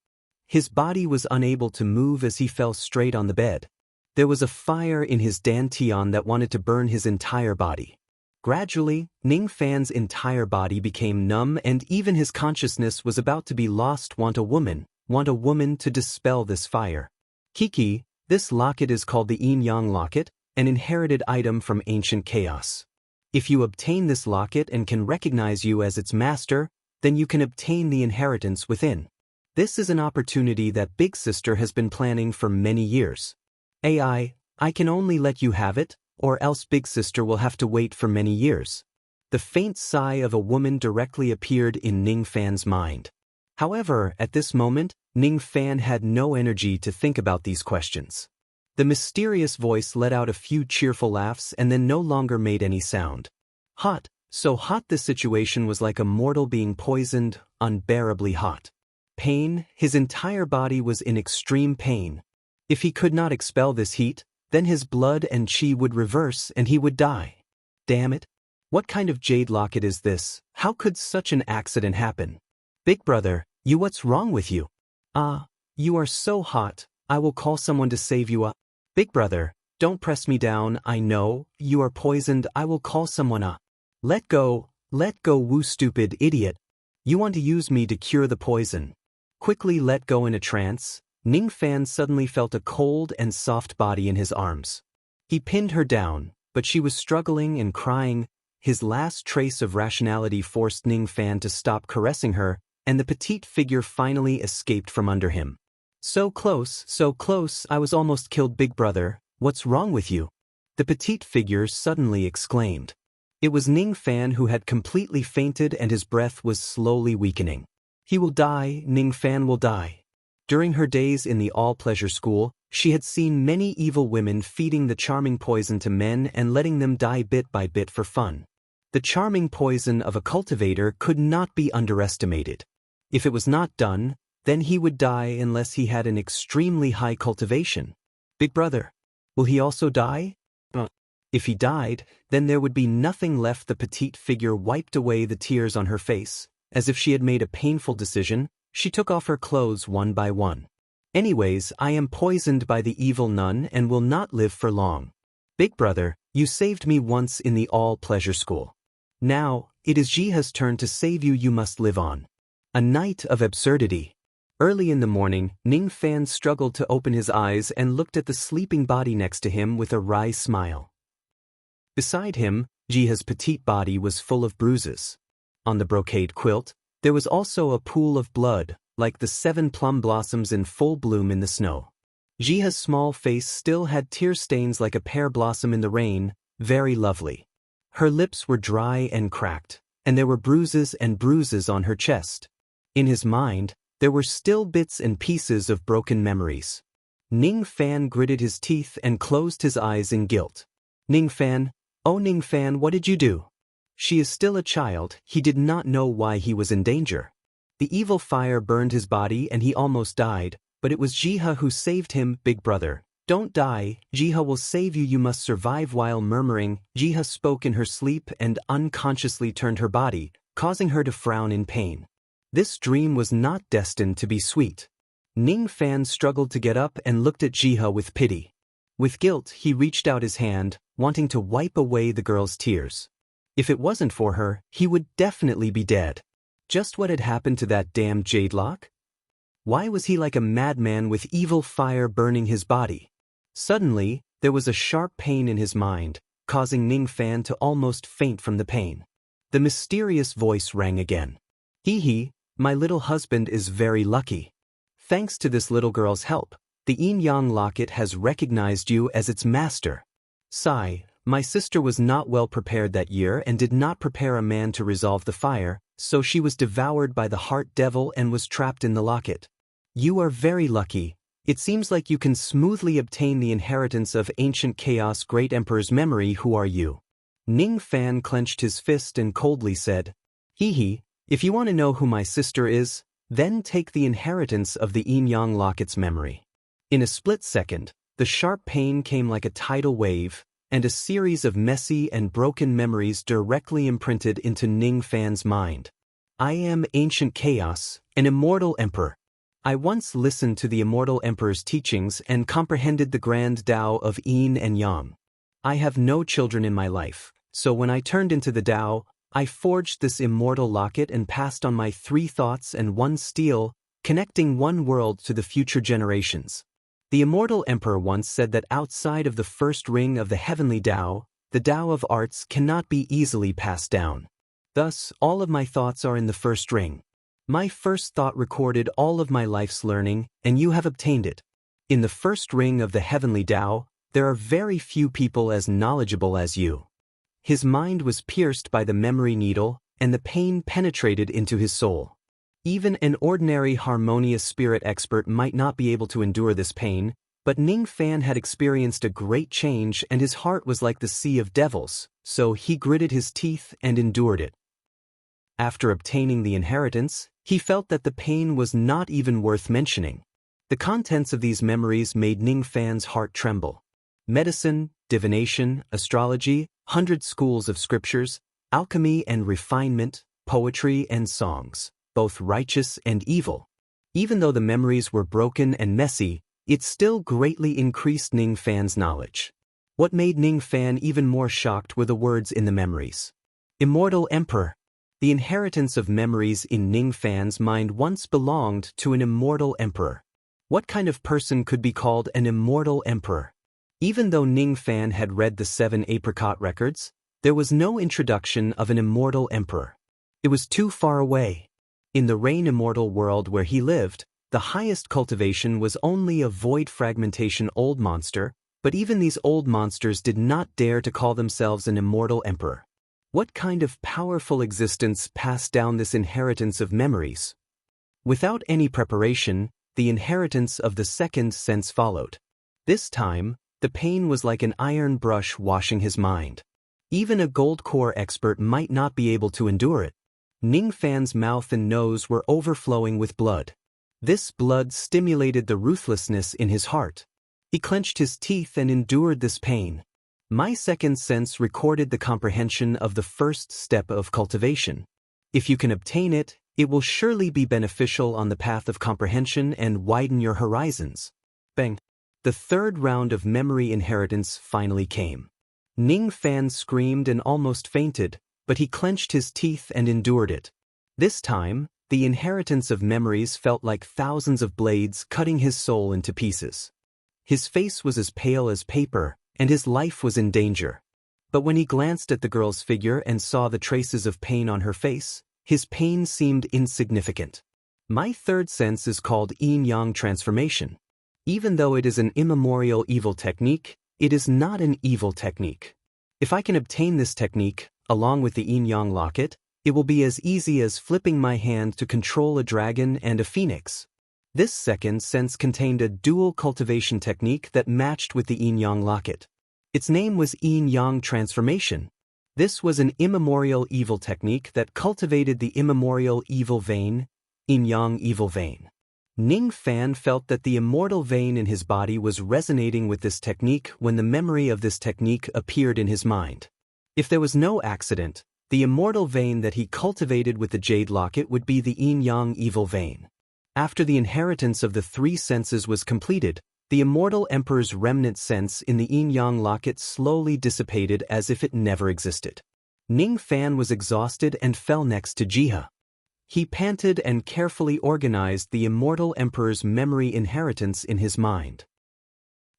His body was unable to move as he fell straight on the bed. There was a fire in his dantian that wanted to burn his entire body. Gradually, Ning Fan's entire body became numb and even his consciousness was about to be lost. Want a woman to dispel this fire. Kiki, this locket is called the Yin-Yang locket, an inherited item from ancient chaos. If you obtain this locket and can recognize you as its master, then you can obtain the inheritance within. This is an opportunity that Big Sister has been planning for many years. I can only let you have it, or else Big Sister will have to wait for many years. The faint sigh of a woman directly appeared in Ning Fan's mind. However, at this moment, Ning Fan had no energy to think about these questions. The mysterious voice let out a few cheerful laughs and then no longer made any sound. Hot, so hot this situation was like a mortal being poisoned, unbearably hot. Pain, his entire body was in extreme pain. If he could not expel this heat, then his blood and chi would reverse and he would die. Damn it! What kind of jade locket is this? How could such an accident happen? Big brother, what's wrong with you? You are so hot, I will call someone to save you. Big brother, don't press me down, I know, you are poisoned, I will call someone. Let go, woo stupid idiot. You want to use me to cure the poison. Quickly let go. In a trance, Ning Fan suddenly felt a cold and soft body in his arms. He pinned her down, but she was struggling and crying. His last trace of rationality forced Ning Fan to stop caressing her, and the petite figure finally escaped from under him. So close, I was almost killed. Big brother, what's wrong with you? The petite figure suddenly exclaimed. It was Ning Fan who had completely fainted and his breath was slowly weakening. He will die, Ning Fan will die. During her days in the all-pleasure school, she had seen many evil women feeding the charming poison to men and letting them die bit by bit for fun. The charming poison of a cultivator could not be underestimated. If it was not done, then he would die unless he had an extremely high cultivation. Big brother, will he also die? If he died, then there would be nothing left. The petite figure wiped away the tears on her face. As if she had made a painful decision, she took off her clothes one by one. Anyways, I am poisoned by the evil nun and will not live for long. Big brother, you saved me once in the all-pleasure school. Now, it is Jiha's turn to save you. You must live on. A night of absurdity. Early in the morning, Ning Fan struggled to open his eyes and looked at the sleeping body next to him with a wry smile. Beside him, Jiha's petite body was full of bruises. On the brocade quilt, there was also a pool of blood, like the 7 plum blossoms in full bloom in the snow. Jiha's small face still had tear stains like a pear blossom in the rain, very lovely. Her lips were dry and cracked, and there were bruises on her chest. In his mind, there were still bits and pieces of broken memories. Ning Fan gritted his teeth and closed his eyes in guilt. Ning Fan, oh Ning Fan, what did you do? She is still a child. He did not know why he was in danger. The evil fire burned his body and he almost died, but it was Jiha who saved him. Big brother, don't die, Jiha will save you. You must survive. While murmuring, Jiha spoke in her sleep and unconsciously turned her body, causing her to frown in pain. This dream was not destined to be sweet. Ning Fan struggled to get up and looked at Jiha with pity. With guilt, he reached out his hand, wanting to wipe away the girl's tears. If it wasn't for her, he would definitely be dead. Just what had happened to that damn jade lock? Why was he like a madman with evil fire burning his body? Suddenly, there was a sharp pain in his mind, causing Ning Fan to almost faint from the pain. The mysterious voice rang again. Hee, my little husband is very lucky. Thanks to this little girl's help, the Yin-Yang locket has recognized you as its master. Sigh, My sister was not well prepared that year and did not prepare a man to resolve the fire, so she was devoured by the heart devil and was trapped in the locket. You are very lucky. It seems like you can smoothly obtain the inheritance of ancient chaos great emperor's memory. Who are you? Ning Fan clenched his fist and coldly said, Hee, if you want to know who my sister is, then take the inheritance of the Yin Yang locket's memory. In a split second, the sharp pain came like a tidal wave, and a series of messy and broken memories directly imprinted into Ning Fan's mind. I am ancient chaos, an immortal emperor. I once listened to the immortal emperor's teachings and comprehended the grand Tao of Yin and Yang. I have no children in my life, so when I turned into the Tao, I forged this immortal locket and passed on my 3 thoughts and 1 steel, connecting one world to the future generations. The immortal emperor once said that outside of the first ring of the heavenly Tao, the Tao of arts cannot be easily passed down. Thus, all of my thoughts are in the first ring. My first thought recorded all of my life's learning, and you have obtained it. In the first ring of the heavenly Tao, there are very few people as knowledgeable as you. His mind was pierced by the memory needle, and the pain penetrated into his soul. Even an ordinary harmonious spirit expert might not be able to endure this pain, but Ning Fan had experienced a great change and his heart was like the sea of devils, so he gritted his teeth and endured it. After obtaining the inheritance, he felt that the pain was not even worth mentioning. The contents of these memories made Ning Fan's heart tremble. Medicine, divination, astrology, 100 schools of scriptures, alchemy and refinement, poetry and songs, both righteous and evil. Even though the memories were broken and messy, it still greatly increased Ning Fan's knowledge. What made Ning Fan even more shocked were the words in the memories. Immortal Emperor. The inheritance of memories in Ning Fan's mind once belonged to an immortal emperor. What kind of person could be called an immortal emperor? Even though Ning Fan had read the 7 apricot records, there was no introduction of an immortal emperor. It was too far away. In the Rain Immortal world where he lived, the highest cultivation was only a void fragmentation old monster, but even these old monsters did not dare to call themselves an immortal emperor. What kind of powerful existence passed down this inheritance of memories? Without any preparation, the inheritance of the second sense followed. This time, the pain was like an iron brush washing his mind. Even a gold core expert might not be able to endure it. Ning Fan's mouth and nose were overflowing with blood. This blood stimulated the ruthlessness in his heart. He clenched his teeth and endured this pain. My second sense recorded the comprehension of the first step of cultivation. If you can obtain it, it will surely be beneficial on the path of comprehension and widen your horizons. Bang! The third round of memory inheritance finally came. Ning Fan screamed and almost fainted, but he clenched his teeth and endured it. This time, the inheritance of memories felt like thousands of blades cutting his soul into pieces. His face was as pale as paper, and his life was in danger. But when he glanced at the girl's figure and saw the traces of pain on her face, his pain seemed insignificant. My third sense is called yin-yang transformation. Even though it is an immemorial evil technique, it is not an evil technique. If I can obtain this technique, along with the yin-yang locket, it will be as easy as flipping my hand to control a dragon and a phoenix. This second sense contained a dual cultivation technique that matched with the yin-yang locket. Its name was yin-yang transformation. This was an immemorial evil technique that cultivated the immemorial evil vein, yin-yang evil vein. Ning Fan felt that the immortal vein in his body was resonating with this technique when the memory of this technique appeared in his mind. If there was no accident, the immortal vein that he cultivated with the jade locket would be the yin-yang evil vein. After the inheritance of the 3 senses was completed, the immortal emperor's remnant sense in the yin-yang locket slowly dissipated as if it never existed. Ning Fan was exhausted and fell next to Jiha. He panted and carefully organized the immortal emperor's memory inheritance in his mind.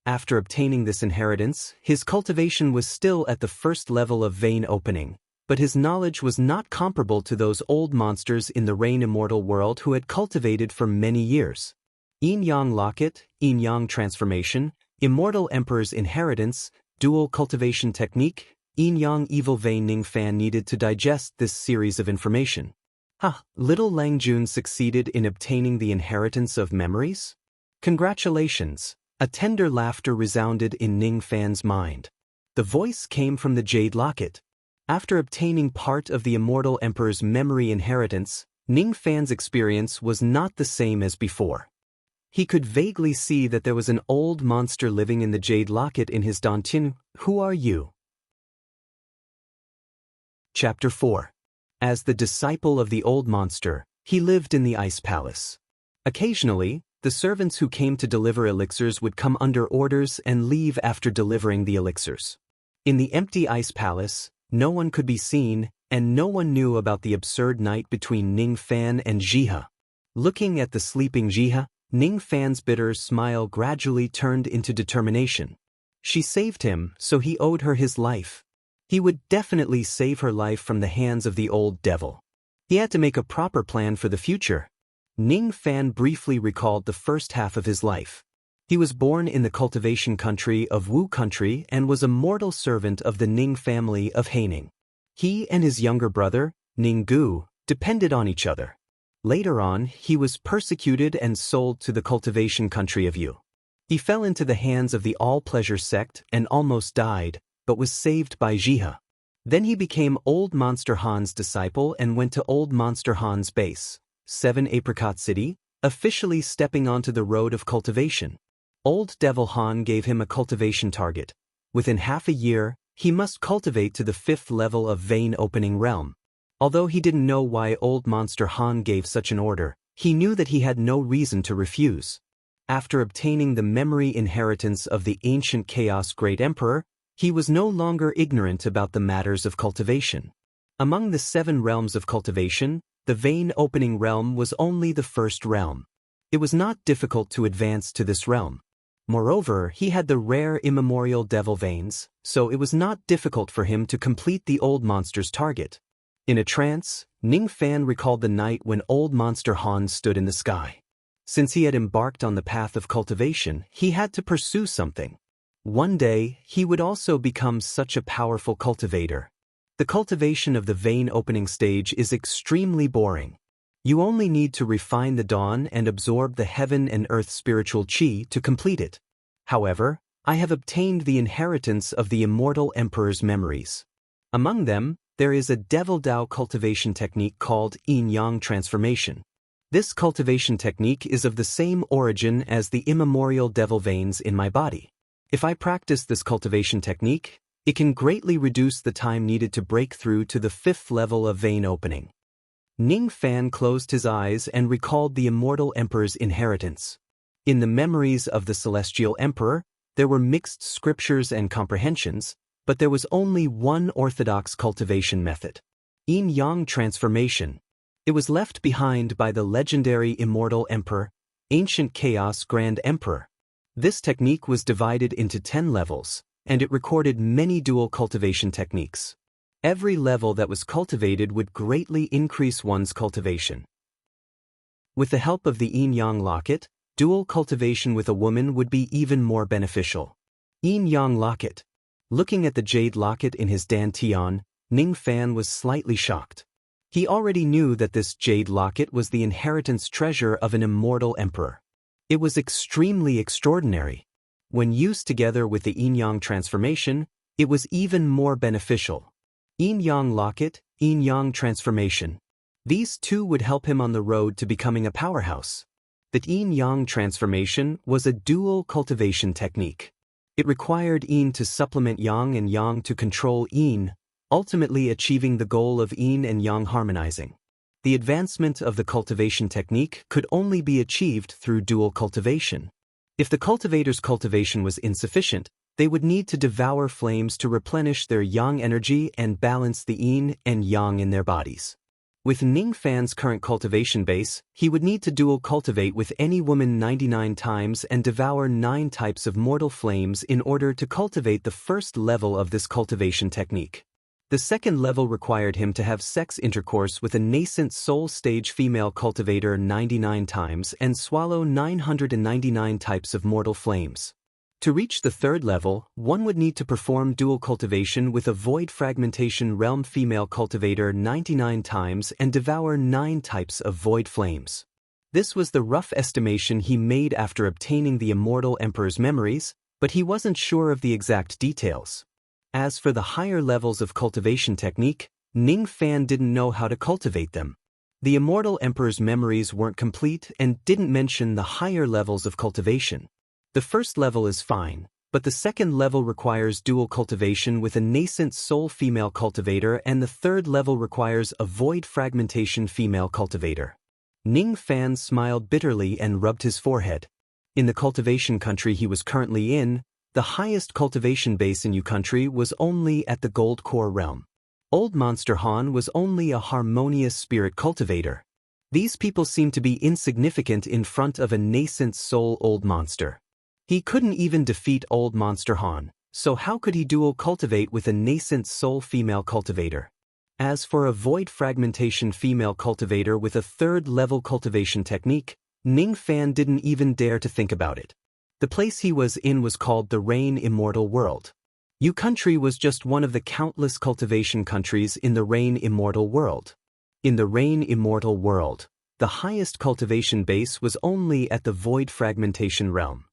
After obtaining this inheritance, his cultivation was still at the first level of vein opening, but his knowledge was not comparable to those old monsters in the Rain Immortal world who had cultivated for many years. Yin-yang locket, yin-yang transformation, immortal emperor's inheritance, dual cultivation technique, yin-yang evil vein Ning Fan needed to digest this series of information. Little Lang Jun succeeded in obtaining the inheritance of memories? Congratulations! A tender laughter resounded in Ning Fan's mind. The voice came from the jade locket. After obtaining part of the immortal emperor's memory inheritance, Ning Fan's experience was not the same as before. He could vaguely see that there was an old monster living in the jade locket in his dantian. Who are you? Chapter 4. As the disciple of the old monster, he lived in the ice palace. Occasionally, the servants who came to deliver elixirs would come under orders and leave after delivering the elixirs. In the empty ice palace, no one could be seen, and no one knew about the absurd night between Ning Fan and Jihe. Looking at the sleeping Jihe, Ning Fan's bitter smile gradually turned into determination. She saved him, so he owed her his life. He would definitely save her life from the hands of the old devil. He had to make a proper plan for the future. Ning Fan briefly recalled the first half of his life. He was born in the cultivation country of Wu country and was a mortal servant of the Ning family of Haining. He and his younger brother, Ning Gu, depended on each other. Later on, he was persecuted and sold to the cultivation country of Yu. He fell into the hands of the all-pleasure sect and almost died, but was saved by Jihe. Then he became Old Monster Han's disciple and went to Old Monster Han's base, 7 Apricot City, officially stepping onto the road of cultivation. Old Devil Han gave him a cultivation target. Within half a year, he must cultivate to the 5th level of Vein Opening Realm. Although he didn't know why Old Monster Han gave such an order, he knew that he had no reason to refuse. After obtaining the memory inheritance of the ancient Chaos Great Emperor, he was no longer ignorant about the matters of cultivation. Among the 7 realms of cultivation, the Vein Opening Realm was only the first realm. It was not difficult to advance to this realm. Moreover, he had the rare immemorial devil veins, so it was not difficult for him to complete the old monster's target. In a trance, Ning Fan recalled the night when Old Monster Han stood in the sky. Since he had embarked on the path of cultivation, he had to pursue something. One day, he would also become such a powerful cultivator. The cultivation of the vein opening stage is extremely boring. You only need to refine the dawn and absorb the heaven and earth spiritual chi to complete it. However, I have obtained the inheritance of the immortal emperor's memories. Among them, there is a Devil Dao cultivation technique called yin-yang transformation. This cultivation technique is of the same origin as the immemorial devil veins in my body. If I practice this cultivation technique, it can greatly reduce the time needed to break through to the 5th level of vein opening. Ning Fan closed his eyes and recalled the immortal emperor's inheritance. In the memories of the celestial emperor, there were mixed scriptures and comprehensions, but there was only one orthodox cultivation method: yin-yang transformation. It was left behind by the legendary immortal emperor, ancient chaos grand emperor. This technique was divided into 10 levels, and it recorded many dual cultivation techniques. Every level that was cultivated would greatly increase one's cultivation. With the help of the yin-yang locket, dual cultivation with a woman would be even more beneficial. Yin-yang locket. Looking at the jade locket in his dantian, Ning Fan was slightly shocked. He already knew that this jade locket was the inheritance treasure of an immortal emperor. It was extremely extraordinary. When used together with the yin-yang transformation, it was even more beneficial. Yin-yang locket, yin-yang transformation. These two would help him on the road to becoming a powerhouse. The yin-yang transformation was a dual cultivation technique. It required yin to supplement yang and yang to control yin, ultimately achieving the goal of yin and yang harmonizing. The advancement of the cultivation technique could only be achieved through dual cultivation. If the cultivator's cultivation was insufficient, they would need to devour flames to replenish their yang energy and balance the yin and yang in their bodies. With Ning Fan's current cultivation base, he would need to dual cultivate with any woman 99 times and devour 9 types of mortal flames in order to cultivate the first level of this cultivation technique. The second level required him to have sex intercourse with a nascent soul stage female cultivator 99 times and swallow 999 types of mortal flames. To reach the third level, one would need to perform dual cultivation with a void fragmentation realm female cultivator 99 times and devour 9 types of void flames. This was the rough estimation he made after obtaining the immortal emperor's memories, but he wasn't sure of the exact details. As for the higher levels of cultivation technique, Ning Fan didn't know how to cultivate them. The immortal emperor's memories weren't complete and didn't mention the higher levels of cultivation. The first level is fine, but the second level requires dual cultivation with a nascent soul female cultivator, and the third level requires a void fragmentation female cultivator. Ning Fan smiled bitterly and rubbed his forehead. In the cultivation country he was currently in, the highest cultivation base in U country was only at the Gold Core realm. Old Monster Han was only a harmonious spirit cultivator. These people seemed to be insignificant in front of a nascent soul old monster. He couldn't even defeat Old Monster Han, so how could he dual cultivate with a nascent soul female cultivator? As for a void fragmentation female cultivator with a third level cultivation technique, Ning Fan didn't even dare to think about it. The place he was in was called the Rain Immortal World. U country was just one of the countless cultivation countries in the Rain Immortal World. In the Rain Immortal World, the highest cultivation base was only at the void fragmentation realm.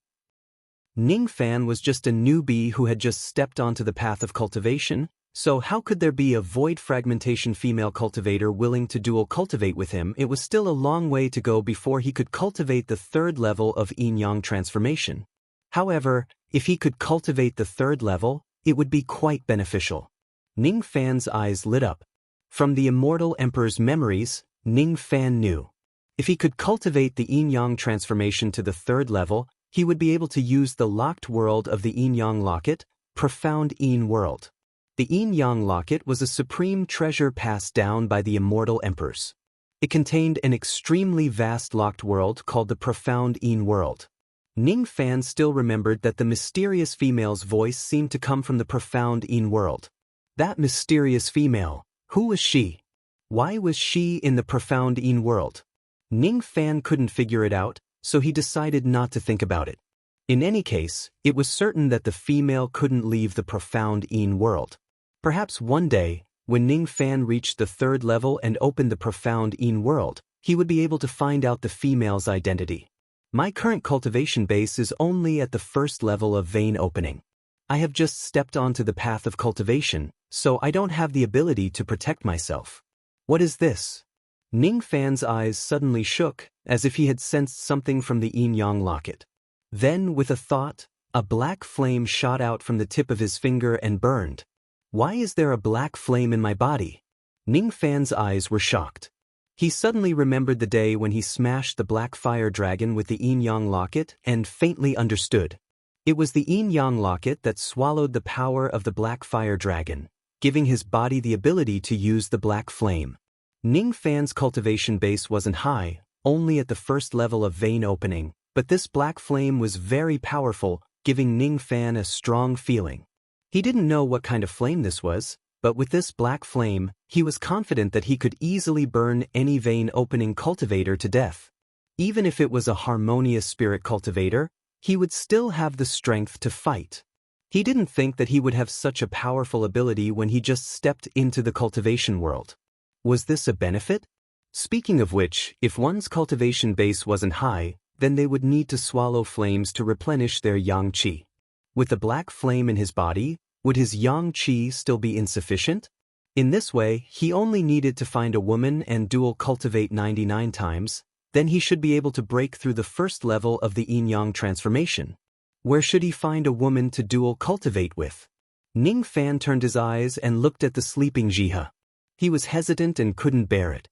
Ning Fan was just a newbie who had just stepped onto the path of cultivation, so how could there be a void fragmentation female cultivator willing to dual cultivate with him? It was still a long way to go before he could cultivate the third level of yin-yang transformation. However, if he could cultivate the third level, it would be quite beneficial. Ning Fan's eyes lit up. From the immortal emperor's memories, Ning Fan knew. If he could cultivate the yin-yang transformation to the third level, he would be able to use the locked world of the yin-yang locket, Profound Yin World. The yin-yang locket was a supreme treasure passed down by the immortal emperors. It contained an extremely vast locked world called the Profound Yin World. Ning Fan still remembered that the mysterious female's voice seemed to come from the Profound Yin World. That mysterious female, who was she? Why was she in the Profound Yin World? Ning Fan couldn't figure it out, so he decided not to think about it. In any case, it was certain that the female couldn't leave the Profound Yin World. Perhaps one day, when Ning Fan reached the third level and opened the Profound Yin World, he would be able to find out the female's identity. My current cultivation base is only at the first level of vein opening. I have just stepped onto the path of cultivation, so I don't have the ability to protect myself. What is this? Ning Fan's eyes suddenly shook, as if he had sensed something from the yin-yang locket. Then, with a thought, a black flame shot out from the tip of his finger and burned. Why is there a black flame in my body? Ning Fan's eyes were shocked. He suddenly remembered the day when he smashed the black fire dragon with the yin-yang locket and faintly understood. It was the yin-yang locket that swallowed the power of the black fire dragon, giving his body the ability to use the black flame. Ning Fan's cultivation base wasn't high, only at the first level of vein opening, but this black flame was very powerful, giving Ning Fan a strong feeling. He didn't know what kind of flame this was, but with this black flame, he was confident that he could easily burn any vein opening cultivator to death. Even if it was a harmonious spirit cultivator, he would still have the strength to fight. He didn't think that he would have such a powerful ability when he just stepped into the cultivation world. Was this a benefit? Speaking of which, if one's cultivation base wasn't high, then they would need to swallow flames to replenish their yang qi. With the black flame in his body, would his yang qi still be insufficient? In this way, he only needed to find a woman and dual cultivate 99 times, then he should be able to break through the first level of the yin-yang transformation. Where should he find a woman to dual cultivate with? Ning Fan turned his eyes and looked at the sleeping Jiha. He was hesitant and couldn't bear it.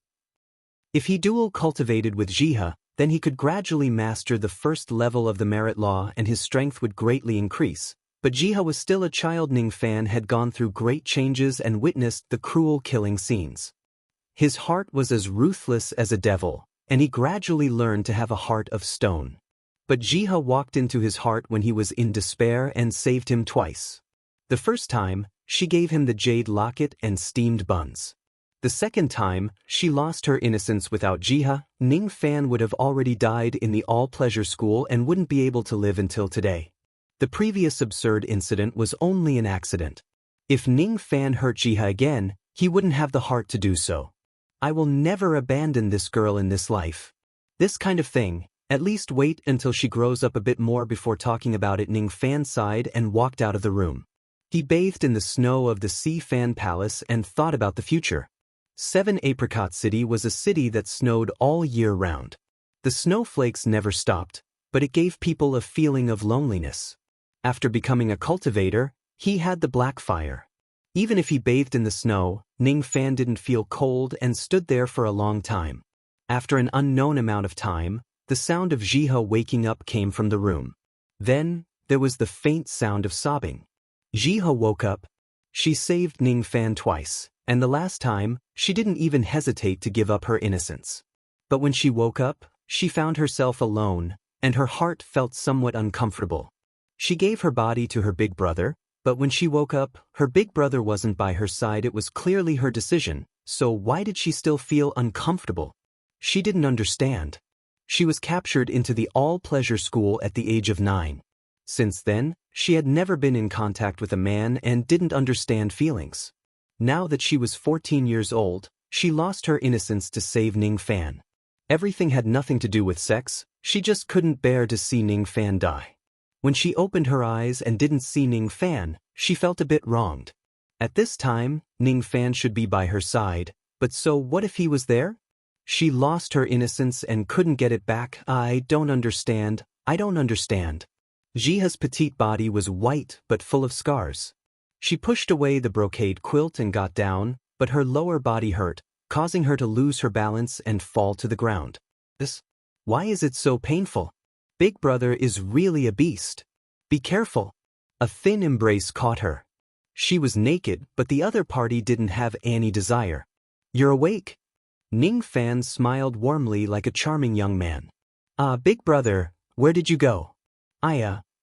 If he dual cultivated with Jiha, then he could gradually master the first level of the merit law and his strength would greatly increase. But Jiha was still a child. Ning Fan had gone through great changes and witnessed the cruel killing scenes. His heart was as ruthless as a devil, and he gradually learned to have a heart of stone. But Jiha walked into his heart when he was in despair and saved him twice. The first time, she gave him the jade locket and steamed buns. The second time, she lost her innocence. Without Jiha, Ning Fan would have already died in the all-pleasure school and wouldn't be able to live until today. The previous absurd incident was only an accident. If Ning Fan hurt Jiha again, he wouldn't have the heart to do so. I will never abandon this girl in this life. This kind of thing, at least wait until she grows up a bit more before talking about it. Ning Fan sighed and walked out of the room. He bathed in the snow of the Sea Fan Palace and thought about the future. 7 Apricot City was a city that snowed all year round. The snowflakes never stopped, but it gave people a feeling of loneliness. After becoming a cultivator, he had the black fire. Even if he bathed in the snow, Ning Fan didn't feel cold and stood there for a long time. After an unknown amount of time, the sound of Jiha waking up came from the room. Then, there was the faint sound of sobbing. Jiha woke up. She saved Ning Fan twice, and the last time, she didn't even hesitate to give up her innocence. But when she woke up, she found herself alone, and her heart felt somewhat uncomfortable. She gave her body to her big brother, but when she woke up, her big brother wasn't by her side. It was clearly her decision, so why did she still feel uncomfortable? She didn't understand. She was captured into the all-pleasure school at the age of 9. Since then, she had never been in contact with a man and didn't understand feelings. Now that she was 14 years old, she lost her innocence to save Ning Fan. Everything had nothing to do with sex, she just couldn't bear to see Ning Fan die. When she opened her eyes and didn't see Ning Fan, she felt a bit wronged. At this time, Ning Fan should be by her side, but so what if he was there? She lost her innocence and couldn't get it back. I don't understand. Jiha's petite body was white but full of scars. She pushed away the brocade quilt and got down, but her lower body hurt, causing her to lose her balance and fall to the ground. Why is it so painful? Big brother is really a beast. Be careful. A thin embrace caught her. She was naked, but the other party didn't have any desire. You're awake? Ning Fan smiled warmly like a charming young man. Big brother, where did you go?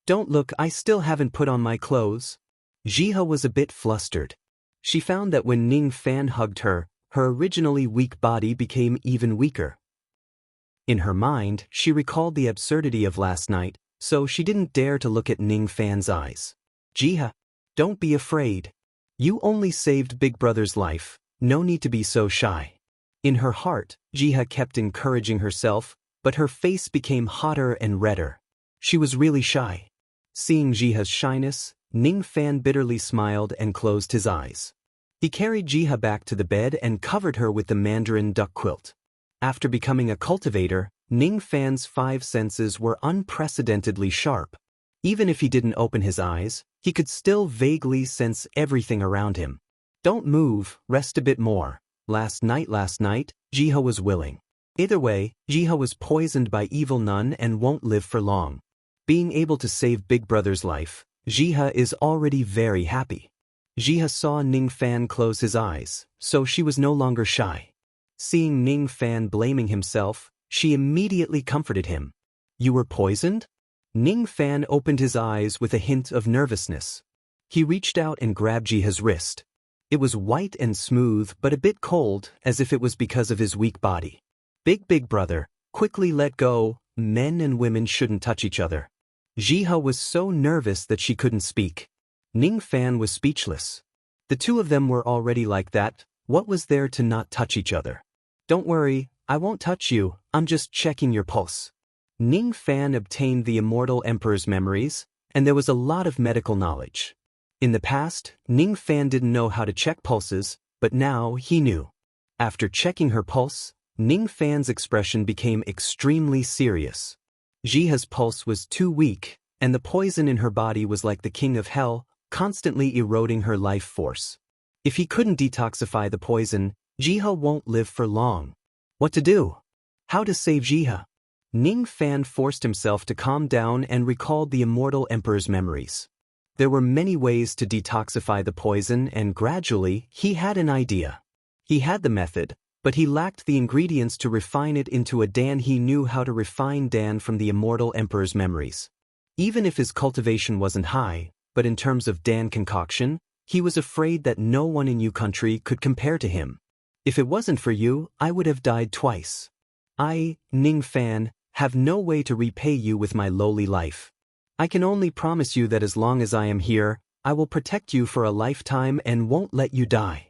Don't look, I still haven't put on my clothes. Jiha was a bit flustered. She found that when Ning Fan hugged her, her originally weak body became even weaker. In her mind, she recalled the absurdity of last night, so she didn't dare to look at Ning Fan's eyes. Jiha, don't be afraid. You only saved Big Brother's life, no need to be so shy. In her heart, Jiha kept encouraging herself, but her face became hotter and redder. She was really shy. Seeing Jiha's shyness, Ning Fan bitterly smiled and closed his eyes. He carried Jiha back to the bed and covered her with the mandarin duck quilt. After becoming a cultivator, Ning Fan's 5 senses were unprecedentedly sharp. Even if he didn't open his eyes, he could still vaguely sense everything around him. Don't move, rest a bit more. Last night, Jiha was willing. Either way, Jiha was poisoned by evil nun and won't live for long. Being able to save Big Brother's life, Jiha is already very happy. Jiha saw Ning Fan close his eyes, so she was no longer shy. Seeing Ning Fan blaming himself, she immediately comforted him. You were poisoned? Ning Fan opened his eyes with a hint of nervousness. He reached out and grabbed Jiha's wrist. It was white and smooth but a bit cold, as if it was because of his weak body. Big brother, quickly let go, men and women shouldn't touch each other. Jiha was so nervous that she couldn't speak. Ning Fan was speechless. The two of them were already like that, what was there to not touch each other? Don't worry, I won't touch you, I'm just checking your pulse. Ning Fan obtained the immortal emperor's memories, and there was a lot of medical knowledge. In the past, Ning Fan didn't know how to check pulses, but now he knew. After checking her pulse, Ning Fan's expression became extremely serious. Jiha's pulse was too weak, and the poison in her body was like the king of hell, constantly eroding her life force. If he couldn't detoxify the poison, Jiha won't live for long. What to do? How to save Jiha? Ning Fan forced himself to calm down and recalled the immortal emperor's memories. There were many ways to detoxify the poison, and gradually, he had an idea. He had the method, but he lacked the ingredients to refine it into a Dan. He knew how to refine Dan from the immortal emperor's memories. Even if his cultivation wasn't high, but in terms of Dan concoction, he was afraid that no one in Yu country could compare to him. If it wasn't for you, I would have died twice. I, Ning Fan, have no way to repay you with my lowly life. I can only promise you that as long as I am here, I will protect you for a lifetime and won't let you die.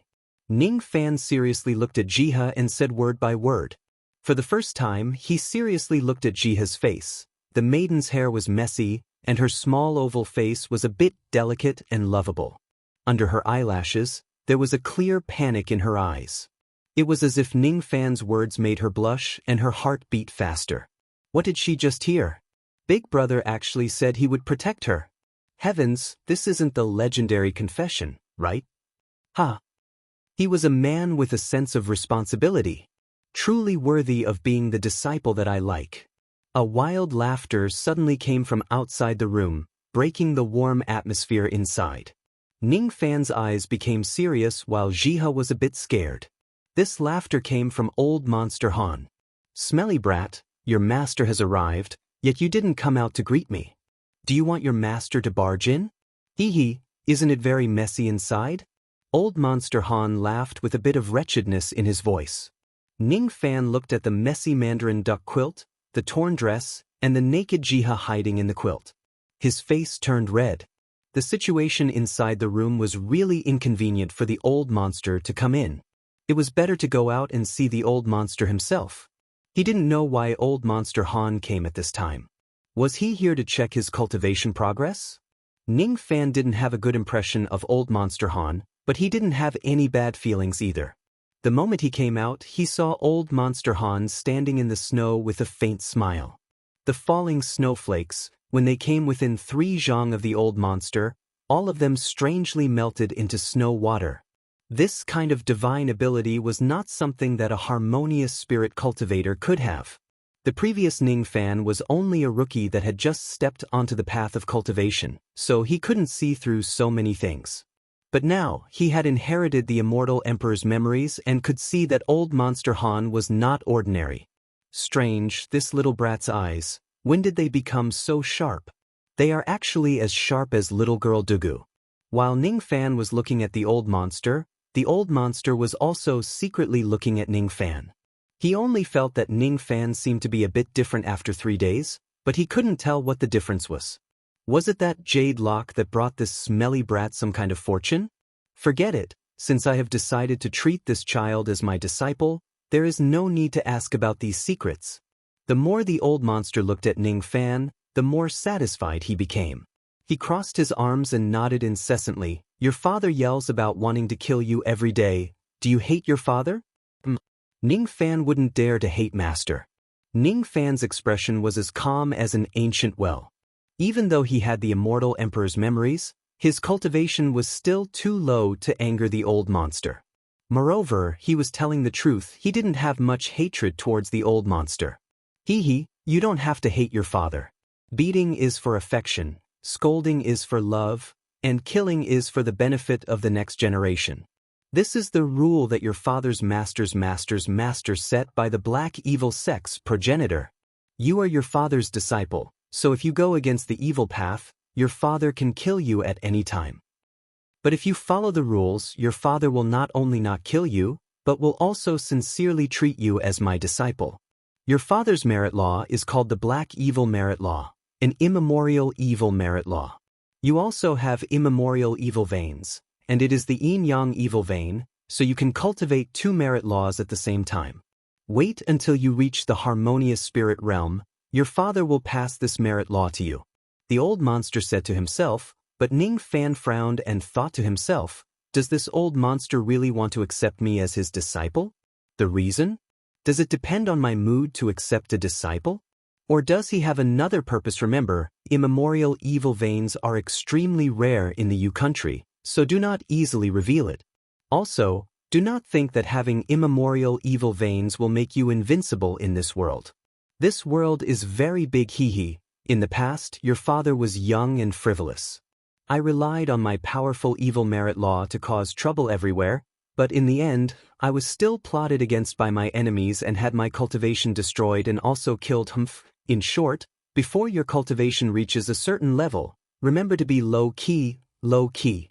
Ning Fan seriously looked at Jiha and said word by word. For the first time, he seriously looked at Jiha's face. The maiden's hair was messy, and her small oval face was a bit delicate and lovable. Under her eyelashes, there was a clear panic in her eyes. It was as if Ning Fan's words made her blush and her heart beat faster. What did she just hear? Big Brother actually said he would protect her. Heavens, this isn't the legendary confession, right? Ha! He was a man with a sense of responsibility. Truly worthy of being the disciple that I like. A wild laughter suddenly came from outside the room, breaking the warm atmosphere inside. Ning Fan's eyes became serious while Jiha was a bit scared. This laughter came from old Monster Han. Smelly brat, your master has arrived, yet you didn't come out to greet me. Do you want your master to barge in? Hee hee, isn't it very messy inside? Old Monster Han laughed with a bit of wretchedness in his voice. Ning Fan looked at the messy mandarin duck quilt, the torn dress, and the naked Jiha hiding in the quilt. His face turned red. The situation inside the room was really inconvenient for the old monster to come in. It was better to go out and see the old monster himself. He didn't know why old Monster Han came at this time. Was he here to check his cultivation progress? Ning Fan didn't have a good impression of old Monster Han, but he didn't have any bad feelings either. The moment he came out, he saw old Monster Han standing in the snow with a faint smile. The falling snowflakes, when they came within 3 zhang of the old monster, all of them strangely melted into snow water. This kind of divine ability was not something that a harmonious spirit cultivator could have. The previous Ning Fan was only a rookie that had just stepped onto the path of cultivation, so he couldn't see through so many things. But now, he had inherited the immortal emperor's memories and could see that old Monster Han was not ordinary. Strange, this little brat's eyes, when did they become so sharp? They are actually as sharp as little girl Dugu. While Ning Fan was looking at the old monster was also secretly looking at Ning Fan. He only felt that Ning Fan seemed to be a bit different after 3 days, but he couldn't tell what the difference was. Was it that jade lock that brought this smelly brat some kind of fortune? Forget it, since I have decided to treat this child as my disciple, there is no need to ask about these secrets. The more the old monster looked at Ning Fan, the more satisfied he became. He crossed his arms and nodded incessantly. Your father yells about wanting to kill you every day. Do you hate your father? Ning Fan wouldn't dare to hate master. Ning Fan's expression was as calm as an ancient well. Even though he had the immortal emperor's memories, his cultivation was still too low to anger the old monster. Moreover, he was telling the truth, he didn't have much hatred towards the old monster. Hee hee, you don't have to hate your father. Beating is for affection, scolding is for love, and killing is for the benefit of the next generation. This is the rule that your father's master's master set by the black evil sex progenitor. You are your father's disciple, so if you go against the evil path, your father can kill you at any time. But if you follow the rules, your father will not only not kill you, but will also sincerely treat you as my disciple. Your father's merit law is called the Black Evil Merit Law, an immemorial evil merit law. You also have immemorial evil veins, and it is the yin-yang evil vein, so you can cultivate 2 merit laws at the same time. Wait until you reach the harmonious spirit realm, your father will pass this merit law to you. The old monster said to himself, but Ning Fan frowned and thought to himself, does this old monster really want to accept me as his disciple? The reason? Does it depend on my mood to accept a disciple? Or does he have another purpose? Remember, immemorial evil veins are extremely rare in the U country, so do not easily reveal it. Also, do not think that having immemorial evil veins will make you invincible in this world. This world is very big, hee hee. In the past, your father was young and frivolous. I relied on my powerful evil merit law to cause trouble everywhere, but in the end, I was still plotted against by my enemies and had my cultivation destroyed and also killed. In short, before your cultivation reaches a certain level, remember to be low-key, low-key.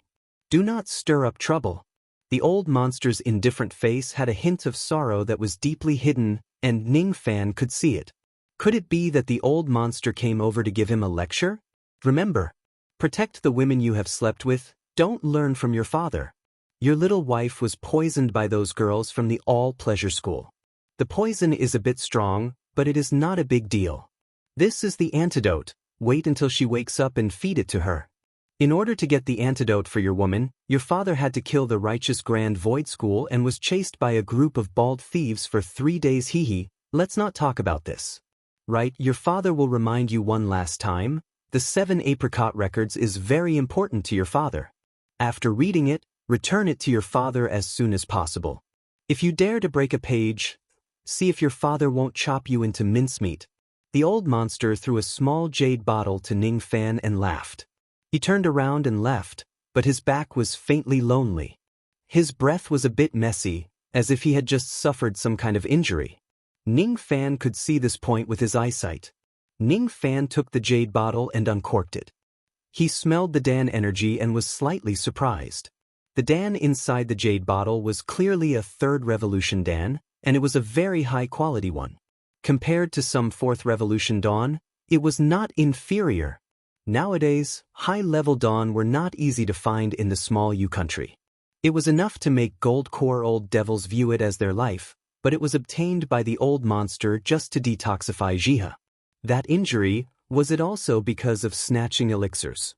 Do not stir up trouble. The old monster's indifferent face had a hint of sorrow that was deeply hidden, and Ning Fan could see it. Could it be that the old monster came over to give him a lecture? Remember, protect the women you have slept with, don't learn from your father. Your little wife was poisoned by those girls from the all-pleasure school. The poison is a bit strong, but it is not a big deal. This is the antidote, wait until she wakes up and feed it to her. In order to get the antidote for your woman, your father had to kill the righteous Grand Void School and was chased by a group of bald thieves for 3 days. Hee, let's not talk about this. Right, your father will remind you one last time, the 7 apricot records is very important to your father. After reading it, return it to your father as soon as possible. If you dare to break a page, see if your father won't chop you into mincemeat. The old monster threw a small jade bottle to Ning Fan and laughed. He turned around and left, but his back was faintly lonely. His breath was a bit messy, as if he had just suffered some kind of injury. Ning Fan could see this point with his eyesight. Ning Fan took the jade bottle and uncorked it. He smelled the Dan energy and was slightly surprised. The Dan inside the jade bottle was clearly a 3rd revolution Dan, and it was a very high-quality one. Compared to some 4th revolution Dawn, it was not inferior. Nowadays, high-level Dawn were not easy to find in the small U country. It was enough to make gold-core old devils view it as their life, but it was obtained by the old monster just to detoxify Jiha. That injury, was it also because of snatching elixirs?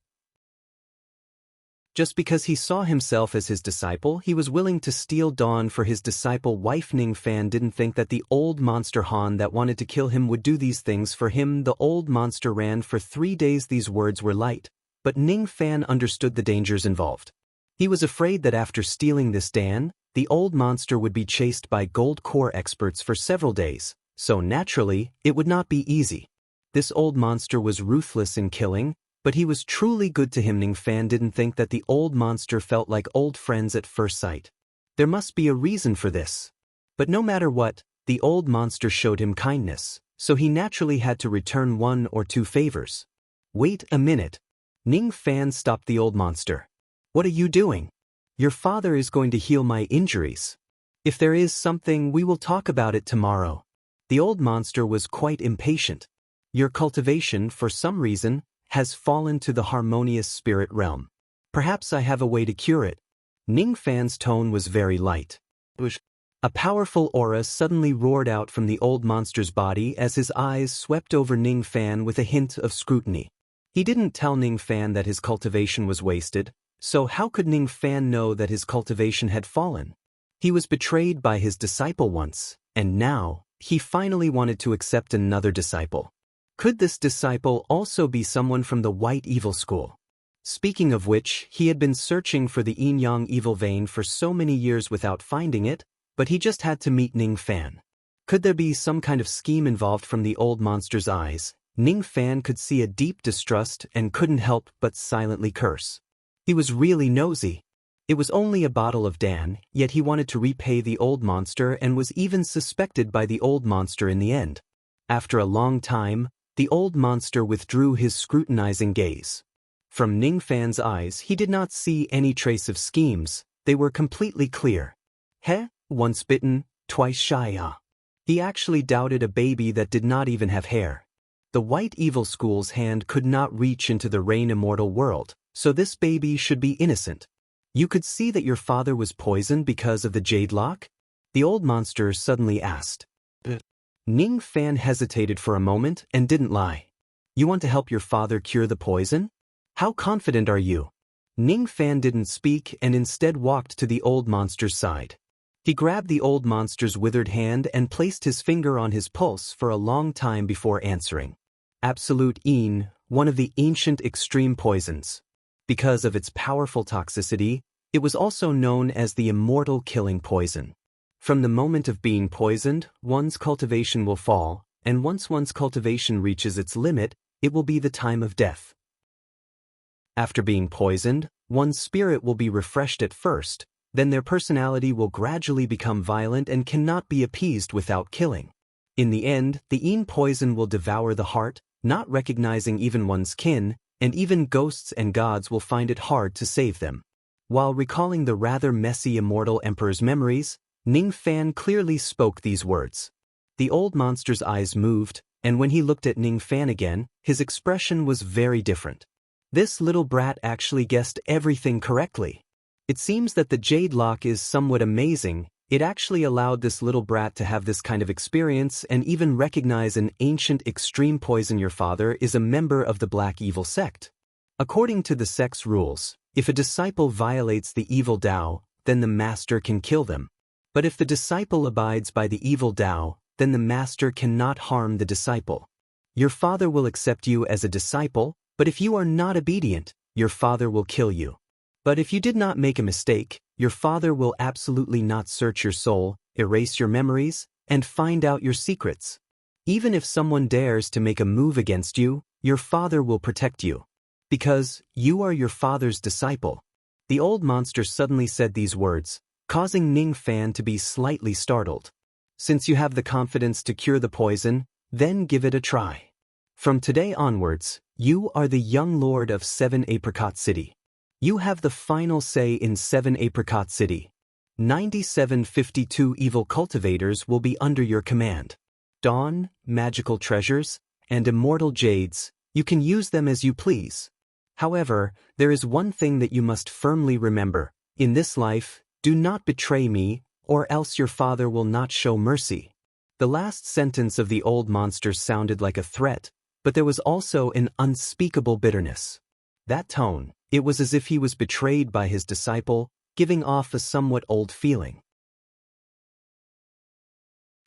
Just because he saw himself as his disciple, he was willing to steal Dawn for his disciple wife. Ning Fan didn't think that the old monster Han that wanted to kill him would do these things for him. The old monster ran for 3 days. These words were light, but Ning Fan understood the dangers involved. He was afraid that after stealing this Dan, the old monster would be chased by gold core experts for several days, so naturally, it would not be easy. This old monster was ruthless in killing, but he was truly good to him. Ning Fan didn't think that the old monster felt like old friends at first sight. There must be a reason for this. But no matter what, the old monster showed him kindness, so he naturally had to return 1 or 2 favors. Wait a minute. Ning Fan stopped the old monster. What are you doing? Your father is going to heal my injuries. If there is something, we will talk about it tomorrow. The old monster was quite impatient. Your cultivation, for some reason, has fallen to the harmonious spirit realm. Perhaps I have a way to cure it. Ning Fan's tone was very light. A powerful aura suddenly roared out from the old monster's body as his eyes swept over Ning Fan with a hint of scrutiny. He didn't tell Ning Fan that his cultivation was wasted, so how could Ning Fan know that his cultivation had fallen? He was betrayed by his disciple once, and now, he finally wanted to accept another disciple. Could this disciple also be someone from the White Evil School? Speaking of which, he had been searching for the Yin-Yang Evil Vein for so many years without finding it, but he just had to meet Ning Fan. Could there be some kind of scheme involved? From the old monster's eyes, Ning Fan could see a deep distrust and couldn't help but silently curse. He was really nosy. It was only a bottle of Dan, yet he wanted to repay the old monster and was even suspected by the old monster in the end. After a long time, the old monster withdrew his scrutinizing gaze. From Ning Fan's eyes he did not see any trace of schemes, they were completely clear. Once bitten, twice shy. He actually doubted a baby that did not even have hair. The White Evil School's hand could not reach into the Rain Immortal world, so this baby should be innocent. You could see that your father was poisoned because of the jade lock? The old monster suddenly asked. Ning Fan hesitated for a moment and didn't lie. You want to help your father cure the poison? How confident are you? Ning Fan didn't speak and instead walked to the old monster's side. He grabbed the old monster's withered hand and placed his finger on his pulse for a long time before answering. Absolute Yin, one of the ancient extreme poisons. Because of its powerful toxicity, it was also known as the immortal killing poison. From the moment of being poisoned, one's cultivation will fall, and once one's cultivation reaches its limit, it will be the time of death. After being poisoned, one's spirit will be refreshed at first, then their personality will gradually become violent and cannot be appeased without killing. In the end, the Yin poison will devour the heart, not recognizing even one's kin, and even ghosts and gods will find it hard to save them. While recalling the rather messy immortal emperor's memories, Ning Fan clearly spoke these words. The old monster's eyes moved, and when he looked at Ning Fan again, his expression was very different. This little brat actually guessed everything correctly. It seems that the jade lock is somewhat amazing. It actually allowed this little brat to have this kind of experience and even recognize an ancient extreme poison. Your father is a member of the Black Evil sect. According to the sect's rules, if a disciple violates the evil Tao, then the master can kill them. But if the disciple abides by the evil Tao, then the master cannot harm the disciple. Your father will accept you as a disciple, but if you are not obedient, your father will kill you. But if you did not make a mistake, your father will absolutely not search your soul, erase your memories, and find out your secrets. Even if someone dares to make a move against you, your father will protect you. Because you are your father's disciple. The old monster suddenly said these words, causing Ning Fan to be slightly startled. Since you have the confidence to cure the poison, then give it a try. From today onwards, you are the young lord of 7 Apricot City. You have the final say in 7 Apricot City. 9752 evil cultivators will be under your command. Dawn, magical treasures, and immortal jades, you can use them as you please. However, there is one thing that you must firmly remember. In this life, do not betray me, or else your father will not show mercy. The last sentence of the old monster sounded like a threat, but there was also an unspeakable bitterness. That tone, it was as if he was betrayed by his disciple, giving off a somewhat old feeling.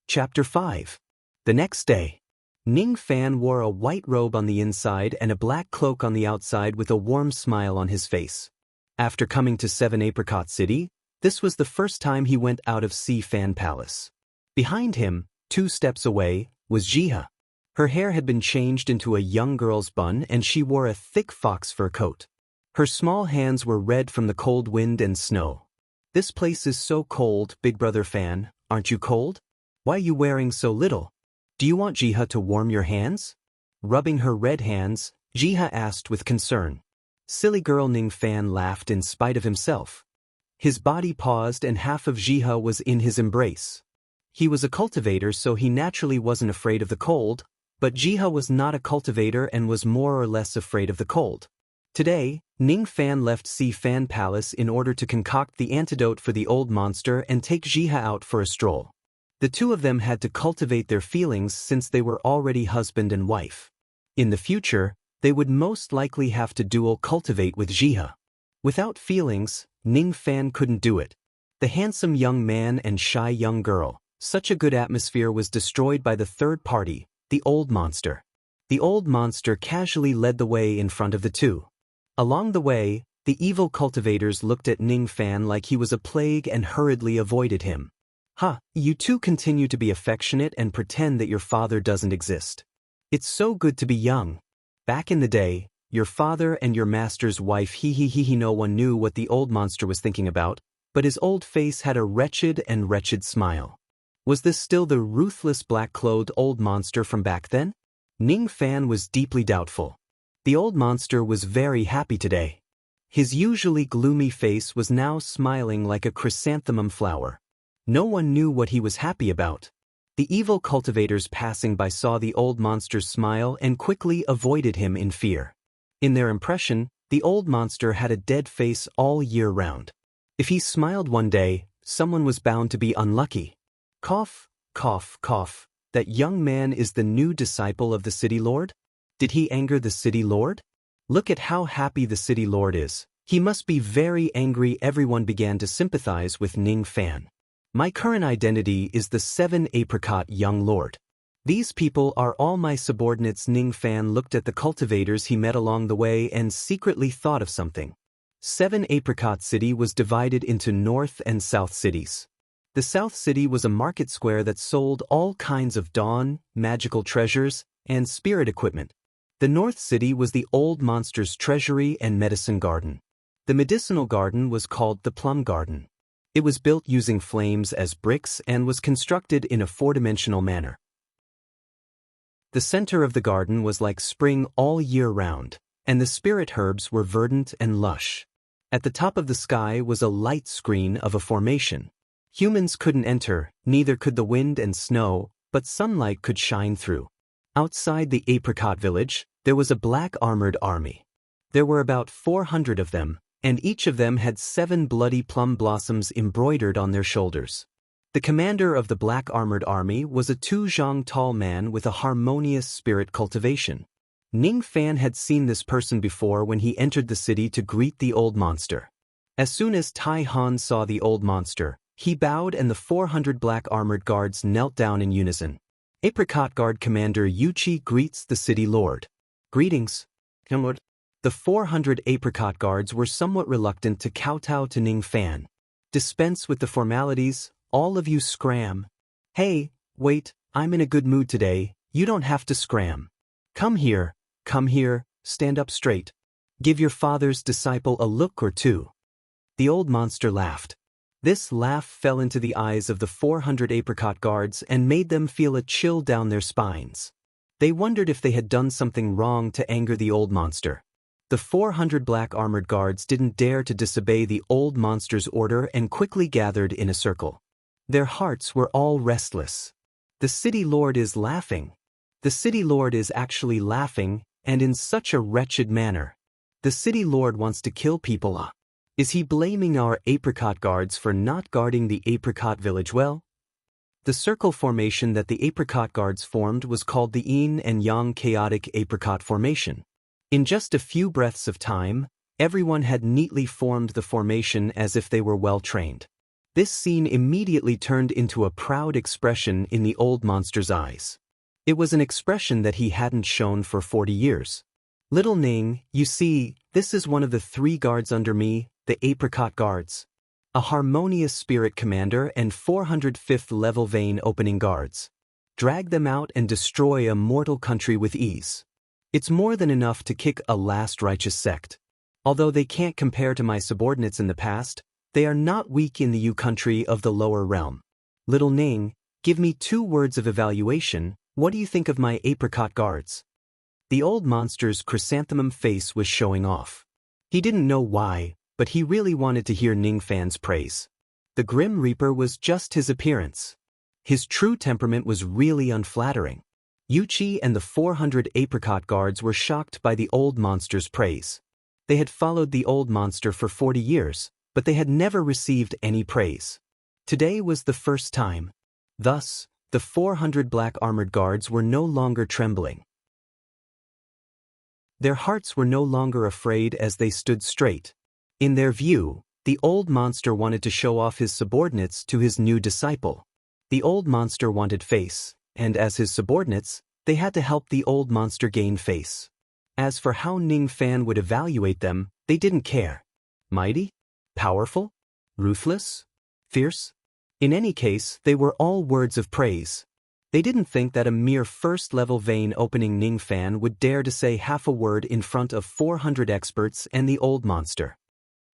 Chapter 5. The next day. Ning Fan wore a white robe on the inside and a black cloak on the outside with a warm smile on his face. After coming to 7 Apricot City, this was the first time he went out of Si Fan Palace. Behind him, 2 steps away, was Jiha. Her hair had been changed into a young girl's bun and she wore a thick fox fur coat. Her small hands were red from the cold wind and snow. This place is so cold, Big Brother Fan, aren't you cold? Why are you wearing so little? Do you want Jiha to warm your hands? Rubbing her red hands, Jiha asked with concern. Silly girl. Ning Fan laughed in spite of himself. His body paused and half of Jiha was in his embrace. He was a cultivator, so he naturally wasn't afraid of the cold, but Jiha was not a cultivator and was more or less afraid of the cold. Today, Ning Fan left Si Fan Palace in order to concoct the antidote for the old monster and take Jiha out for a stroll. The two of them had to cultivate their feelings since they were already husband and wife. In the future, they would most likely have to dual cultivate with Jiha. Without feelings, Ning Fan couldn't do it. The handsome young man and shy young girl, such a good atmosphere was destroyed by the third party, the old monster. The old monster casually led the way in front of the two. Along the way, the evil cultivators looked at Ning Fan like he was a plague and hurriedly avoided him. You two continue to be affectionate and pretend that your father doesn't exist. It's so good to be young. Back in the day, your father and your master's wife no one knew what the old monster was thinking about, but his old face had a wretched smile. Was this still the ruthless black-clothed old monster from back then? Ning Fan was deeply doubtful. The old monster was very happy today. His usually gloomy face was now smiling like a chrysanthemum flower. No one knew what he was happy about. The evil cultivators passing by saw the old monster's smile and quickly avoided him in fear. In their impression, the old monster had a dead face all year round. If he smiled one day, someone was bound to be unlucky. Cough, cough, cough. That young man is the new disciple of the city lord? Did he anger the city lord? Look at how happy the city lord is. He must be very angry. Everyone began to sympathize with Ning Fan. My current identity is the 7 Apricot young lord. These people are all my subordinates. Ning Fan looked at the cultivators he met along the way and secretly thought of something. 7 Apricot City was divided into North and South cities. The South City was a market square that sold all kinds of dawn, magical treasures, and spirit equipment. The North City was the old monster's treasury and medicine garden. The medicinal garden was called the Plum Garden. It was built using flames as bricks and was constructed in a four-dimensional manner. The center of the garden was like spring all year round, and the spirit herbs were verdant and lush. At the top of the sky was a light screen of a formation. Humans couldn't enter, neither could the wind and snow, but sunlight could shine through. Outside the Apricot village, there was a black armored army. There were about 400 of them, and each of them had 7 bloody plum blossoms embroidered on their shoulders. The commander of the black armored army was a 2 zhang tall man with a harmonious spirit cultivation. Ning Fan had seen this person before when he entered the city to greet the old monster. As soon as Tai Han saw the old monster, he bowed and the 400 black armored guards knelt down in unison. Apricot Guard Commander Yuchi greets the city lord. Greetings, Lord. The 400 apricot guards were somewhat reluctant to kowtow to Ning Fan. Dispense with the formalities, all of you scram. Hey, wait, I'm in a good mood today, you don't have to scram. Come here, stand up straight. Give your father's disciple a look or two. The old monster laughed. This laugh fell into the eyes of the 400 apricot guards and made them feel a chill down their spines. They wondered if they had done something wrong to anger the old monster. The 400 black armored guards didn't dare to disobey the old monster's order and quickly gathered in a circle. Their hearts were all restless. The city lord is laughing. The city lord is actually laughing, and in such a wretched manner. The city lord wants to kill people. Is he blaming our apricot guards for not guarding the apricot village well? The circle formation that the apricot guards formed was called the yin and yang chaotic apricot formation. In just a few breaths of time, everyone had neatly formed the formation as if they were well trained. This scene immediately turned into a proud expression in the old monster's eyes. It was an expression that he hadn't shown for 40 years. Little Ning, you see, this is one of the 3 guards under me, the apricot guards. A harmonious spirit commander and 405th level vein opening guards. Drag them out and destroy a mortal country with ease. It's more than enough to kick a last righteous sect. Although they can't compare to my subordinates in the past, they are not weak in the U country of the lower realm. Little Ning, give me 2 words of evaluation. What do you think of my apricot guards? The old monster's chrysanthemum face was showing off. He didn't know why, but he really wanted to hear Ning Fan's praise. The Grim Reaper was just his appearance. His true temperament was really unflattering. Yuchi and the 400 apricot guards were shocked by the old monster's praise. They had followed the old monster for 40 years, but they had never received any praise. Today was the first time. Thus, the 400 black armored guards were no longer trembling. Their hearts were no longer afraid as they stood straight. In their view, the old monster wanted to show off his subordinates to his new disciple. The old monster wanted face, and as his subordinates, they had to help the old monster gain face. As for how Ning Fan would evaluate them, they didn't care. Mighty? Powerful? Ruthless? Fierce? In any case, they were all words of praise. They didn't think that a mere first-level vein opening Ning Fan would dare to say half a word in front of 400 experts and the old monster.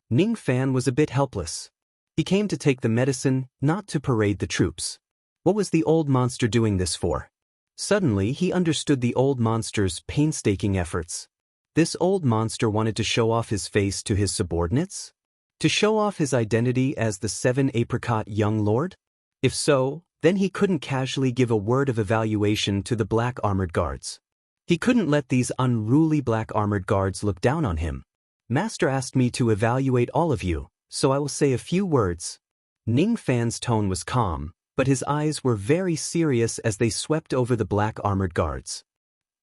Ning Fan was a bit helpless. He came to take the medicine, not to parade the troops. What was the old monster doing this for? Suddenly he understood the old monster's painstaking efforts. This old monster wanted to show off his face to his subordinates? To show off his identity as the 7 apricot young lord? If so, then he couldn't casually give a word of evaluation to the black armored guards. He couldn't let these unruly black armored guards look down on him. Master asked me to evaluate all of you, so I will say a few words. Ning Fan's tone was calm, but his eyes were very serious as they swept over the black armored guards.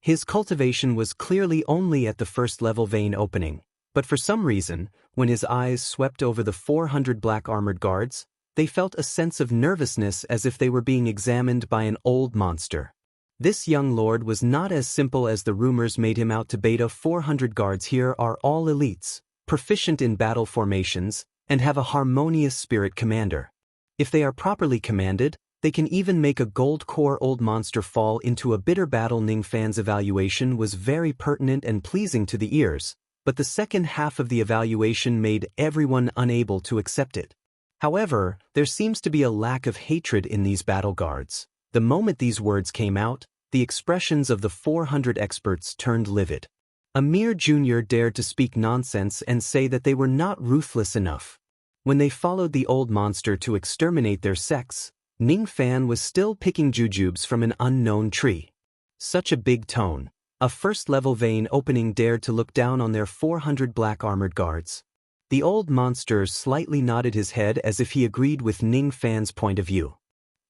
His cultivation was clearly only at the first-level vein opening, but for some reason, when his eyes swept over the 400 black armored guards, they felt a sense of nervousness as if they were being examined by an old monster. This young lord was not as simple as the rumors made him out to be. 400 guards here are all elites, proficient in battle formations, and have a harmonious spirit commander. If they are properly commanded, they can even make a gold core old monster fall into a bitter battle. Ning Fan's evaluation was very pertinent and pleasing to the ears, but the second half of the evaluation made everyone unable to accept it. However, there seems to be a lack of hatred in these battle guards. The moment these words came out, the expressions of the 400 experts turned livid. A mere junior dared to speak nonsense and say that they were not ruthless enough. When they followed the old monster to exterminate their sects, Ning Fan was still picking jujubes from an unknown tree. Such a big tone. A first-level vein opening dared to look down on their 400 black armored guards. The old monster slightly nodded his head as if he agreed with Ning Fan's point of view.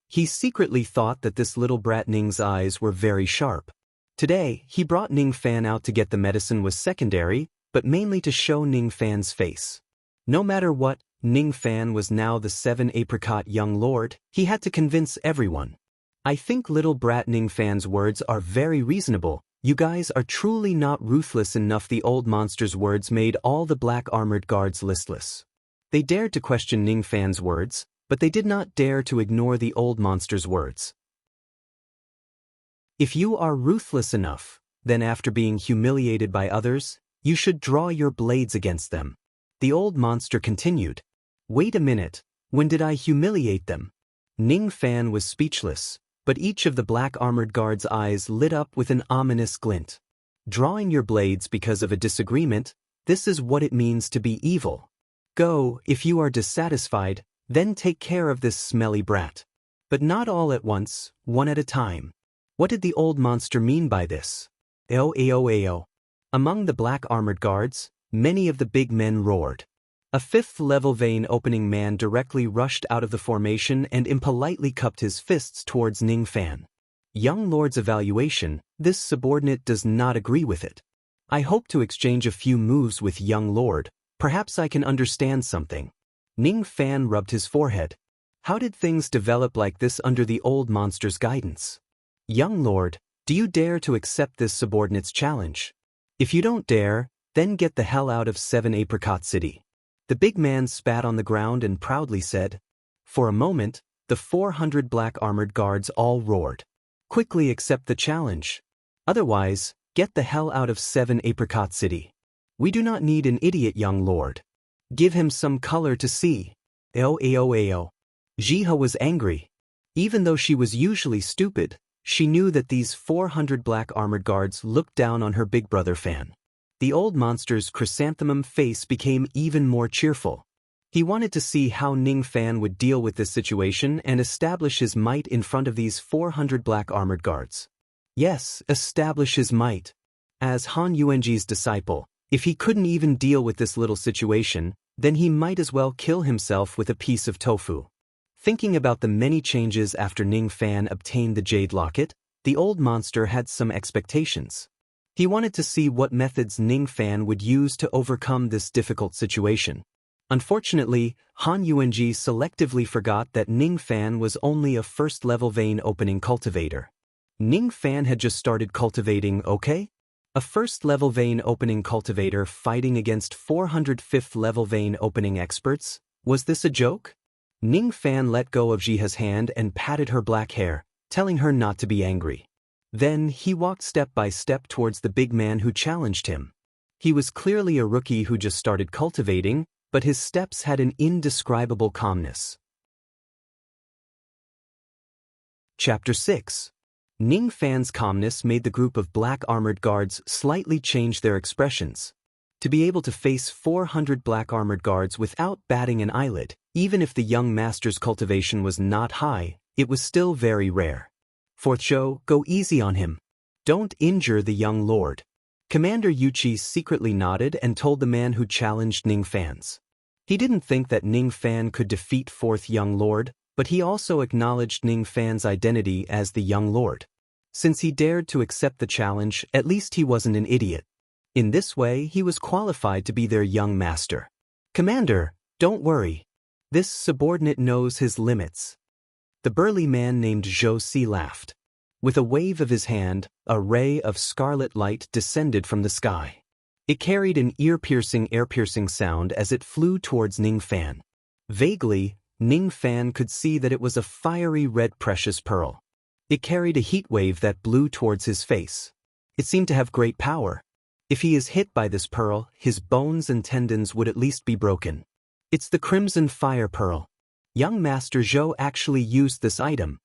He secretly thought that this little brat Ning's eyes were very sharp. Today, he brought Ning Fan out to get the medicine was secondary, but mainly to show Ning Fan's face. No matter what, Ning Fan was now the 7-apricot young lord. He had to convince everyone. I think little brat Ning Fan's words are very reasonable. You guys are truly not ruthless enough. The old monster's words made all the black armored guards listless. They dared to question Ning Fan's words, but they did not dare to ignore the old monster's words. If you are ruthless enough, then after being humiliated by others, you should draw your blades against them. The old monster continued. Wait a minute, when did I humiliate them? Ning Fan was speechless, but each of the black armored guards' eyes lit up with an ominous glint. Drawing your blades because of a disagreement, this is what it means to be evil. Go, if you are dissatisfied, then take care of this smelly brat. But not all at once, one at a time. What did the old monster mean by this? Ao. Among the black armored guards, many of the big men roared. A fifth-level vein opening man directly rushed out of the formation and impolitely cupped his fists towards Ning Fan. Young Lord's evaluation, this subordinate does not agree with it. I hope to exchange a few moves with young Lord, perhaps I can understand something. Ning Fan rubbed his forehead. How did things develop like this under the old monster's guidance? Young Lord, do you dare to accept this subordinate's challenge? If you don't dare, then get the hell out of 7-Apricot City. The big man spat on the ground and proudly said. For a moment, the 400 black armored guards all roared. Quickly accept the challenge. Otherwise, get the hell out of 7-Apricot City. We do not need an idiot, young lord. Give him some color to see. Ao. Jiha was angry. Even though she was usually stupid, she knew that these 400 black armored guards looked down on her big brother Fan. The old monster's chrysanthemum face became even more cheerful. He wanted to see how Ning Fan would deal with this situation and establish his might in front of these 400 black armored guards. Yes, establish his might. As Han Yuanji's disciple, if he couldn't even deal with this little situation, then he might as well kill himself with a piece of tofu. Thinking about the many changes after Ning Fan obtained the jade locket, the old monster had some expectations. He wanted to see what methods Ning Fan would use to overcome this difficult situation. Unfortunately, Han Yuanji selectively forgot that Ning Fan was only a first-level vein opening cultivator. Ning Fan had just started cultivating, okay? A first-level vein opening cultivator fighting against 400 fifth-level vein opening experts? Was this a joke? Ning Fan let go of Jiha's hand and patted her black hair, telling her not to be angry. Then he walked step by step towards the big man who challenged him. He was clearly a rookie who just started cultivating, but his steps had an indescribable calmness. Chapter 6. Ning Fan's calmness made the group of black armored guards slightly change their expressions. To be able to face 400 black armored guards without batting an eyelid, even if the young master's cultivation was not high, it was still very rare. Fourth Show, go easy on him. Don't injure the young lord. Commander Yuchi secretly nodded and told the man who challenged Ning Fan's. He didn't think that Ning Fan could defeat fourth young lord, but he also acknowledged Ning Fan's identity as the young lord. Since he dared to accept the challenge, at least he wasn't an idiot. In this way, he was qualified to be their young master. Commander, don't worry. This subordinate knows his limits. The burly man named Zhou Si laughed. With a wave of his hand, a ray of scarlet light descended from the sky. It carried an ear-piercing sound as it flew towards Ning Fan. Vaguely, Ning Fan could see that it was a fiery red precious pearl. It carried a heat wave that blew towards his face. It seemed to have great power. If he is hit by this pearl, his bones and tendons would at least be broken. It's the Crimson Fire Pearl. Young Master Zhou actually used this item.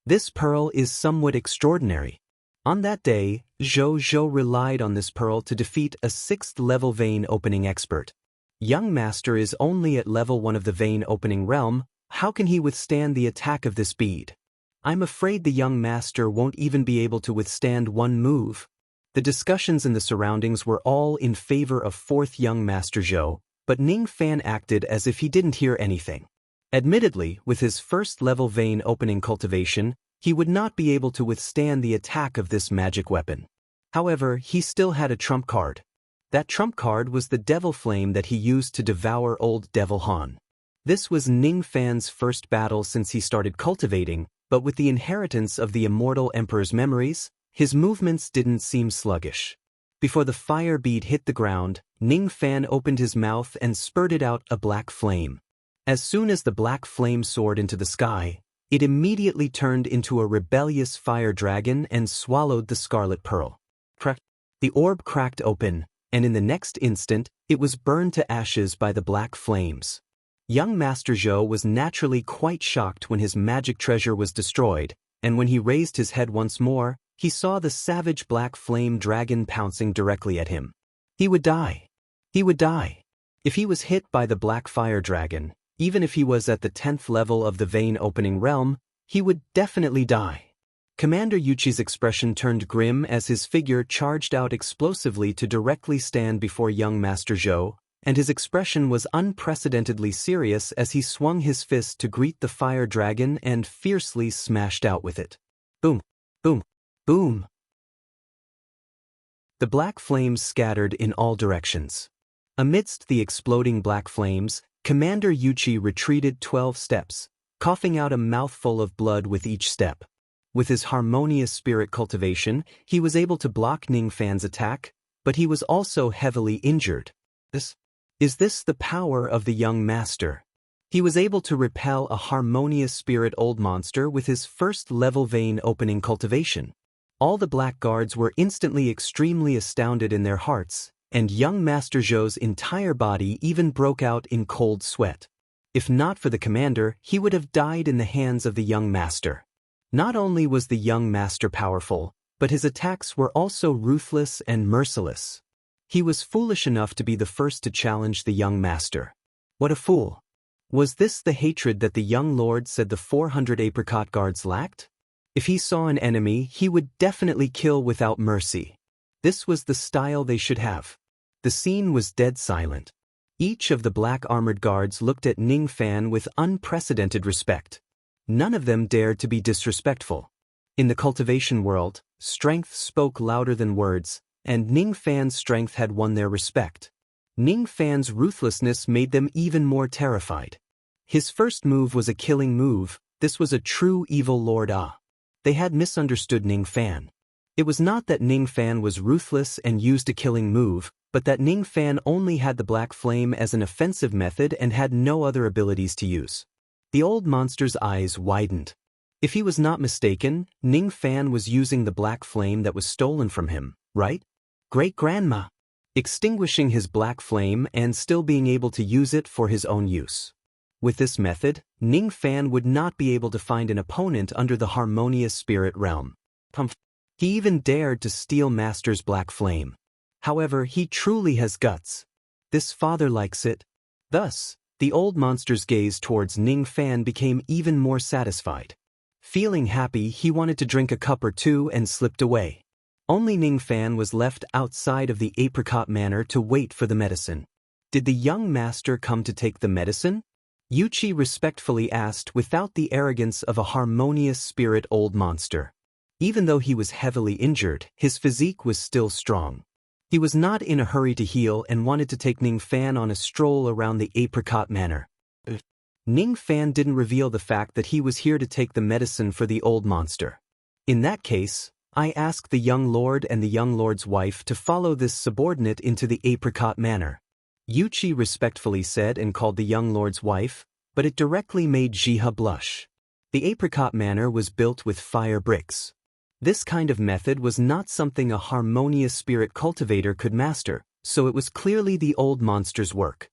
This pearl is somewhat extraordinary. On that day, Zhou relied on this pearl to defeat a 6th-level vein opening expert. Young Master is only at level 1 of the vein opening realm. How can he withstand the attack of this bead? I'm afraid the young master won't even be able to withstand one move. The discussions in the surroundings were all in favor of fourth young Master Zhou, but Ning Fan acted as if he didn't hear anything. Admittedly, with his first-level vein opening cultivation, he would not be able to withstand the attack of this magic weapon. However, he still had a trump card. That trump card was the Devil Flame that he used to devour old Devil Han. This was Ning Fan's first battle since he started cultivating, but with the inheritance of the immortal Emperor's memories, his movements didn't seem sluggish. Before the fire bead hit the ground, Ning Fan opened his mouth and spurted out a black flame. As soon as the black flame soared into the sky, it immediately turned into a rebellious fire dragon and swallowed the scarlet pearl. The orb cracked open, and in the next instant, it was burned to ashes by the black flames. Young Master Zhou was naturally quite shocked when his magic treasure was destroyed, and when he raised his head once more, he saw the savage black flame dragon pouncing directly at him. He would die. He would die. If he was hit by the black fire dragon, even if he was at the 10th level of the vein-opening realm, he would definitely die. Commander Yuchi's expression turned grim as his figure charged out explosively to directly stand before young Master Zhou, and his expression was unprecedentedly serious as he swung his fist to greet the fire dragon and fiercely smashed out with it. Boom! Boom! Boom! The black flames scattered in all directions. Amidst the exploding black flames, Commander Yuchi retreated 12 steps, coughing out a mouthful of blood with each step. With his harmonious spirit cultivation, he was able to block Ning Fan's attack, but he was also heavily injured. Is this the power of the young master? He was able to repel a harmonious spirit old monster with his first-level vein opening cultivation. All the black guards were instantly extremely astounded in their hearts, and young Master Zhou's entire body even broke out in cold sweat. If not for the commander, he would have died in the hands of the young master. Not only was the young master powerful, but his attacks were also ruthless and merciless. He was foolish enough to be the first to challenge the young master. What a fool! Was this the hatred that the young lord said the 400 apricot guards lacked? If he saw an enemy, he would definitely kill without mercy. This was the style they should have. The scene was dead silent. Each of the black-armored guards looked at Ning Fan with unprecedented respect. None of them dared to be disrespectful. In the cultivation world, strength spoke louder than words, and Ning Fan's strength had won their respect. Ning Fan's ruthlessness made them even more terrified. His first move was a killing move. This was a true evil Lord Ah. They had misunderstood Ning Fan. It was not that Ning Fan was ruthless and used a killing move, but that Ning Fan only had the black flame as an offensive method and had no other abilities to use. The old monster's eyes widened. If he was not mistaken, Ning Fan was using the black flame that was stolen from him, right? Great-grandma! Extinguishing his black flame and still being able to use it for his own use. With this method, Ning Fan would not be able to find an opponent under the harmonious spirit realm. He even dared to steal Master's black flame. However, he truly has guts. This father likes it. Thus, the old monster's gaze towards Ning Fan became even more satisfied. Feeling happy, he wanted to drink a cup or two and slipped away. Only Ning Fan was left outside of the apricot manor to wait for the medicine. Did the young master come to take the medicine? Yuchi respectfully asked without the arrogance of a harmonious spirit old monster. Even though he was heavily injured, his physique was still strong. He was not in a hurry to heal and wanted to take Ning Fan on a stroll around the apricot manor. Ning Fan didn't reveal the fact that he was here to take the medicine for the old monster. In that case, I ask the young lord and the young lord's wife to follow this subordinate into the apricot manor. Yuchi respectfully said and called the young lord's wife, but it directly made Jiha blush. The apricot manor was built with fire bricks. This kind of method was not something a harmonious spirit cultivator could master, so it was clearly the old monster's work.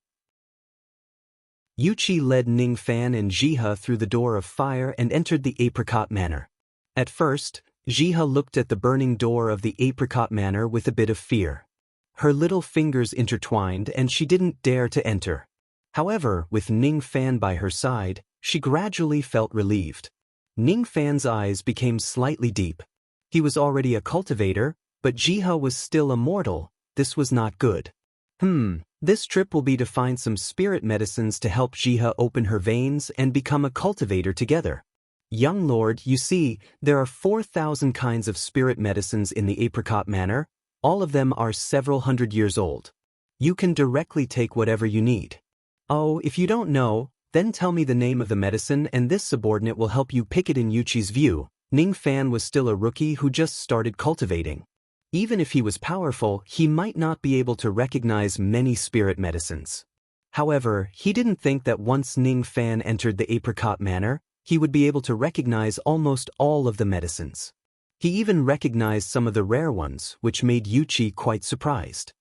Yuchi led Ning Fan and Jiha through the door of fire and entered the apricot manor. At first, Jiha looked at the burning door of the apricot manor with a bit of fear. Her little fingers intertwined and she didn't dare to enter. However, with Ning Fan by her side, she gradually felt relieved. Ning Fan's eyes became slightly deep. He was already a cultivator, But Jiha was still immortal. This was not good. This trip will be to find some spirit medicines to help Jiha open her veins and become a cultivator together. Young lord, you see, there are 4,000 kinds of spirit medicines in the apricot manor. All of them are several hundred years old. You can directly take whatever you need. Oh, if you don't know, then tell me the name of the medicine and this subordinate will help you pick it. In Yuchi's view, Ning Fan was still a rookie who just started cultivating. Even if he was powerful, he might not be able to recognize many spirit medicines. However, he didn't think that once Ning Fan entered the apricot manor, he would be able to recognize almost all of the medicines. He even recognized some of the rare ones, which made Yuchi quite surprised.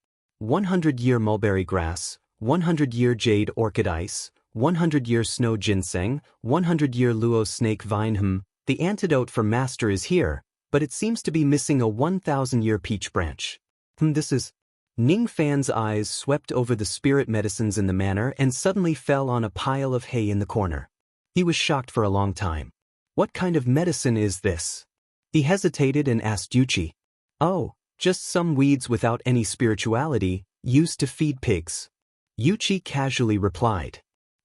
100-year mulberry grass, 100-year jade orchid ice, 100-year snow ginseng, 100-year luo snake vine. The antidote for master is here, but it seems to be missing a 1,000-year peach branch. This is... Ning Fan's eyes swept over the spirit medicines in the manor and suddenly fell on a pile of hay in the corner. He was shocked for a long time. What kind of medicine is this? He hesitated and asked Yuchi. Oh, just some weeds without any spirituality, used to feed pigs. Yuchi casually replied.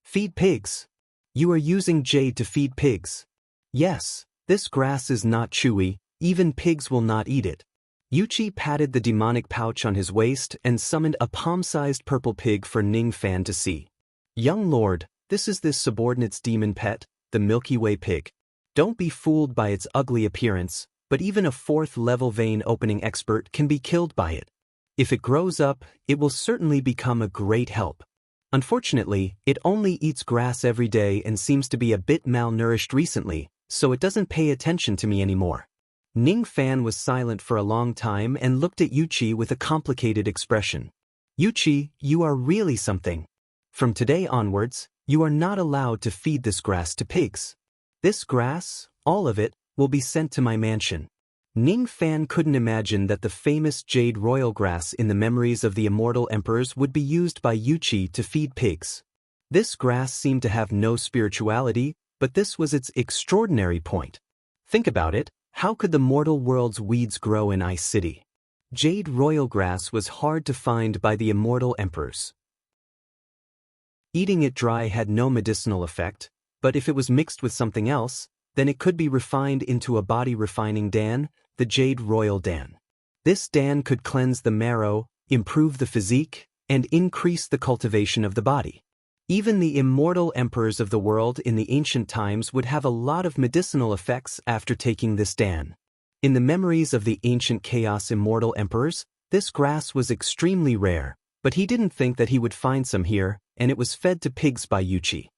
Feed pigs? You are using jade to feed pigs? Yes, this grass is not chewy, even pigs will not eat it. Yuchi patted the demonic pouch on his waist and summoned a palm-sized purple pig for Ning Fan to see. Young lord, this is this subordinate's demon pet, the Milky Way pig. Don't be fooled by its ugly appearance, but even a 4th-level vein opening expert can be killed by it. If it grows up, it will certainly become a great help. Unfortunately, it only eats grass every day and seems to be a bit malnourished recently, so it doesn't pay attention to me anymore. Ning Fan was silent for a long time and looked at Yuchi with a complicated expression. Yuchi, you are really something. From today onwards, you are not allowed to feed this grass to pigs. This grass, all of it, will be sent to my mansion. Ning Fan couldn't imagine that the famous jade royal grass in the memories of the immortal emperors would be used by Yuchi to feed pigs. This grass seemed to have no spirituality, but this was its extraordinary point. Think about it, how could the mortal world's weeds grow in Ice City? Jade royal grass was hard to find by the immortal emperors. Eating it dry had no medicinal effect, but if it was mixed with something else, then it could be refined into a body-refining dan, the Jade Royal Dan. This dan could cleanse the marrow, improve the physique, and increase the cultivation of the body. Even the immortal emperors of the world in the ancient times would have a lot of medicinal effects after taking this dan. In the memories of the ancient chaos immortal emperors, this grass was extremely rare, but he didn't think that he would find some here, and it was fed to pigs by Yuchi.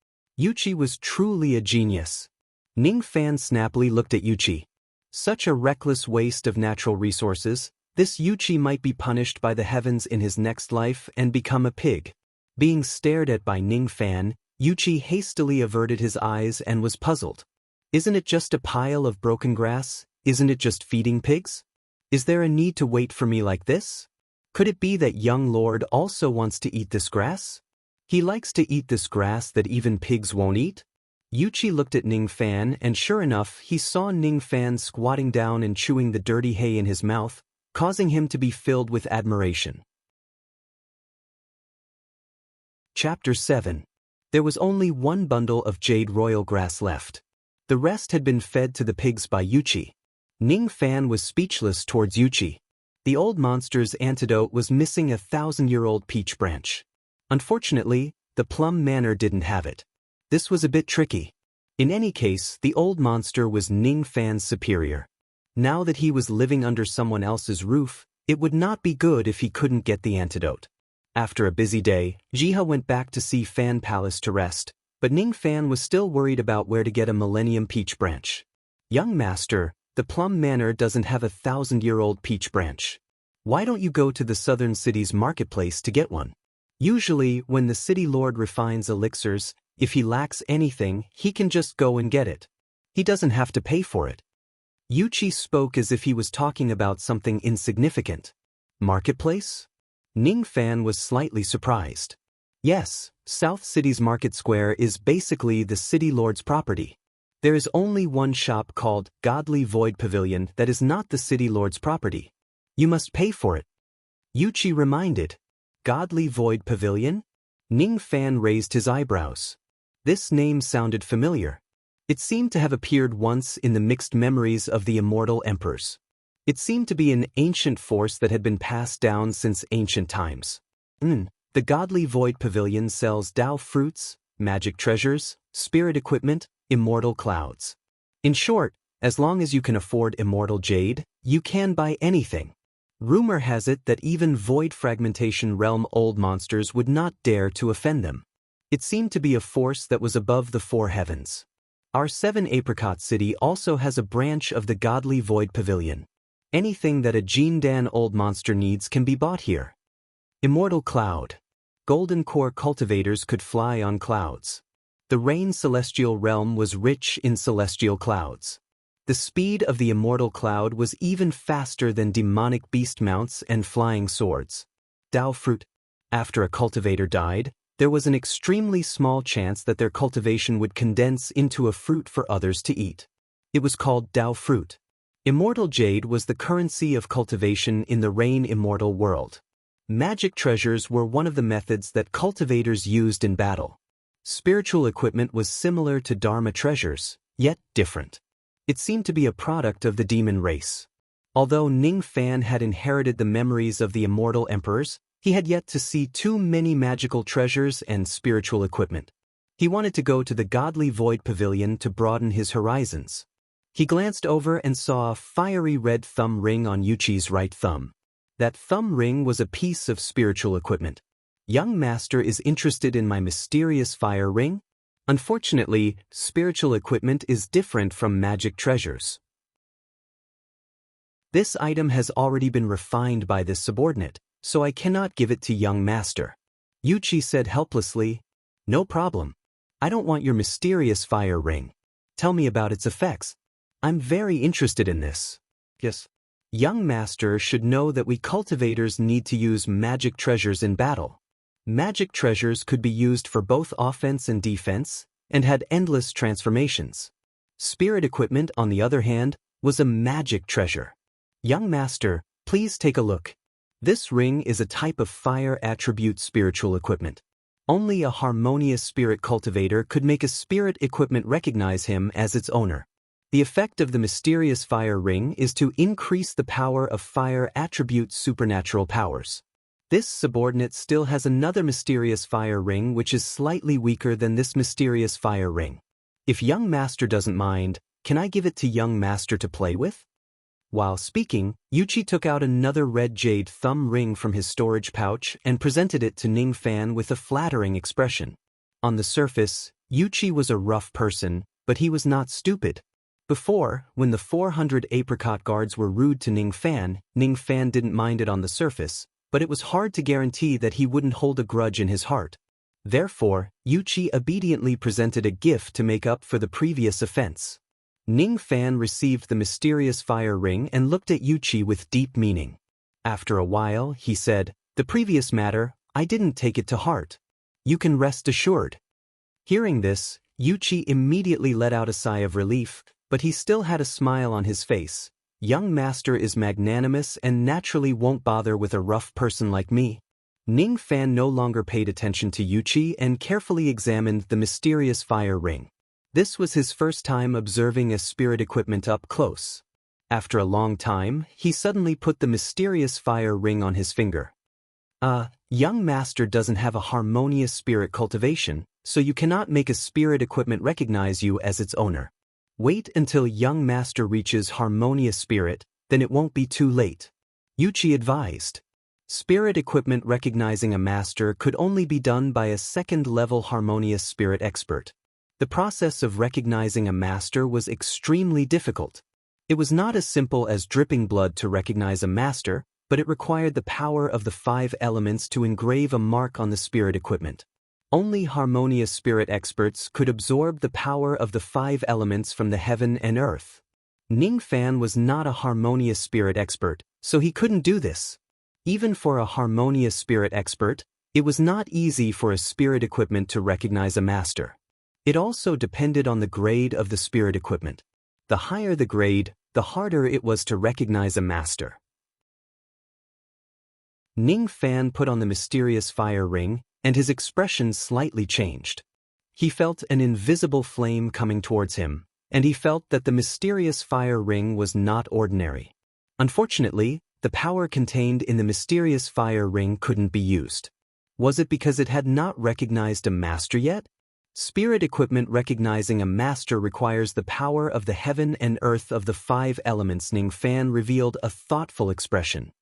Yuchi was truly a genius. Ning Fan snappily looked at Yuchi. Such a reckless waste of natural resources, this Yuchi might be punished by the heavens in his next life and become a pig. Being stared at by Ning Fan, Yuchi hastily averted his eyes and was puzzled. Isn't it just a pile of broken grass? Isn't it just feeding pigs? Is there a need to wait for me like this? Could it be that young lord also wants to eat this grass? He likes to eat this grass that even pigs won't eat? Yuchi looked at Ning Fan and sure enough he saw Ning Fan squatting down and chewing the dirty hay in his mouth, causing him to be filled with admiration. Chapter 7. There was only one bundle of jade royal grass left. The rest had been fed to the pigs by Yuchi. Ning Fan was speechless towards Yuchi. The old monster's antidote was missing a 1,000-year-old peach branch. Unfortunately, the Plum Manor didn't have it. This was a bit tricky. In any case, the old monster was Ning Fan's superior. Now that he was living under someone else's roof, it would not be good if he couldn't get the antidote. After a busy day, Jiha went back to see Fan Palace to rest, but Ning Fan was still worried about where to get a Millennium Peach branch. Young master, the Plum Manor doesn't have a 1,000-year-old peach branch. Why don't you go to the southern city's marketplace to get one? Usually, when the city lord refines elixirs, if he lacks anything, he can just go and get it. He doesn't have to pay for it. Yuchi spoke as if he was talking about something insignificant. Marketplace? Ning Fan was slightly surprised. Yes, South City's market square is basically the city lord's property. There is only one shop called Godly Void Pavilion that is not the city lord's property. You must pay for it. Yuchi reminded. Godly Void Pavilion? Ning Fan raised his eyebrows. This name sounded familiar. It seemed to have appeared once in the mixed memories of the immortal emperors. It seemed to be an ancient force that had been passed down since ancient times. The Godly Void Pavilion sells Dao fruits, magic treasures, spirit equipment, immortal clouds. In short, as long as you can afford immortal jade, you can buy anything. Rumor has it that even Void Fragmentation Realm old monsters would not dare to offend them. It seemed to be a force that was above the four heavens. Our 7 Apricot City also has a branch of the Godly Void Pavilion. Anything that a Jindan old monster needs can be bought here. Immortal Cloud. Golden Core cultivators could fly on clouds. The Rain Celestial Realm was rich in celestial clouds. The speed of the Immortal Cloud was even faster than demonic beast mounts and flying swords. Dao Fruit. After a cultivator died, there was an extremely small chance that their cultivation would condense into a fruit for others to eat. It was called Dao Fruit. Immortal Jade was the currency of cultivation in the Rain Immortal world. Magic treasures were one of the methods that cultivators used in battle. Spiritual equipment was similar to Dharma treasures, yet different. It seemed to be a product of the demon race. Although Ning Fan had inherited the memories of the immortal emperors, he had yet to see too many magical treasures and spiritual equipment. He wanted to go to the Godly Void Pavilion to broaden his horizons. He glanced over and saw a fiery red thumb ring on Yuchi's right thumb. That thumb ring was a piece of spiritual equipment. Young Master is interested in my mysterious fire ring? Unfortunately, spiritual equipment is different from magic treasures. This item has already been refined by this subordinate, so I cannot give it to young master. Yuchi said helplessly, No problem. I don't want your mysterious fire ring. Tell me about its effects. I'm very interested in this. Yes. Young master should know that we cultivators need to use magic treasures in battle. Magic treasures could be used for both offense and defense, and had endless transformations. Spirit equipment, on the other hand, was a magic treasure. Young master, please take a look. This ring is a type of fire attribute spiritual equipment. Only a harmonious spirit cultivator could make a spirit equipment recognize him as its owner. The effect of the mysterious fire ring is to increase the power of fire attribute supernatural powers. This subordinate still has another mysterious fire ring which is slightly weaker than this mysterious fire ring. If young master doesn't mind, can I give it to young master to play with? While speaking, Yuchi took out another red jade thumb ring from his storage pouch and presented it to Ning Fan with a flattering expression. On the surface, Yuchi was a rough person, but he was not stupid. Before, when the 400 apricot guards were rude to Ning Fan didn't mind it on the surface, but it was hard to guarantee that he wouldn't hold a grudge in his heart. Therefore, Yuchi obediently presented a gift to make up for the previous offense. Ning Fan received the mysterious fire ring and looked at Yuchi with deep meaning. After a while, he said, The previous matter, I didn't take it to heart. You can rest assured. Hearing this, Yuchi immediately let out a sigh of relief, but he still had a smile on his face. Young master is magnanimous and naturally won't bother with a rough person like me. Ning Fan no longer paid attention to Yuchi and carefully examined the mysterious fire ring. This was his first time observing a spirit equipment up close. After a long time, he suddenly put the mysterious fire ring on his finger. Young master doesn't have a harmonious spirit cultivation, so you cannot make a spirit equipment recognize you as its owner. Wait until young master reaches harmonious spirit, then it won't be too late. Yuchi advised. Spirit equipment recognizing a master could only be done by a second-level harmonious spirit expert. The process of recognizing a master was extremely difficult. It was not as simple as dripping blood to recognize a master, but it required the power of the 5 elements to engrave a mark on the spirit equipment. Only harmonious spirit experts could absorb the power of the 5 elements from the heaven and earth. Ning Fan was not a harmonious spirit expert, so he couldn't do this. Even for a harmonious spirit expert, it was not easy for a spirit equipment to recognize a master. It also depended on the grade of the spirit equipment. The higher the grade, the harder it was to recognize a master. Ning Fan put on the mysterious fire ring, and his expression slightly changed. He felt an invisible flame coming towards him, and he felt that the mysterious fire ring was not ordinary. Unfortunately, the power contained in the mysterious fire ring couldn't be used. Was it because it had not recognized a master yet? Spirit equipment recognizing a master requires the power of the heaven and earth of the 5 elements. Ning Fan revealed a thoughtful expression.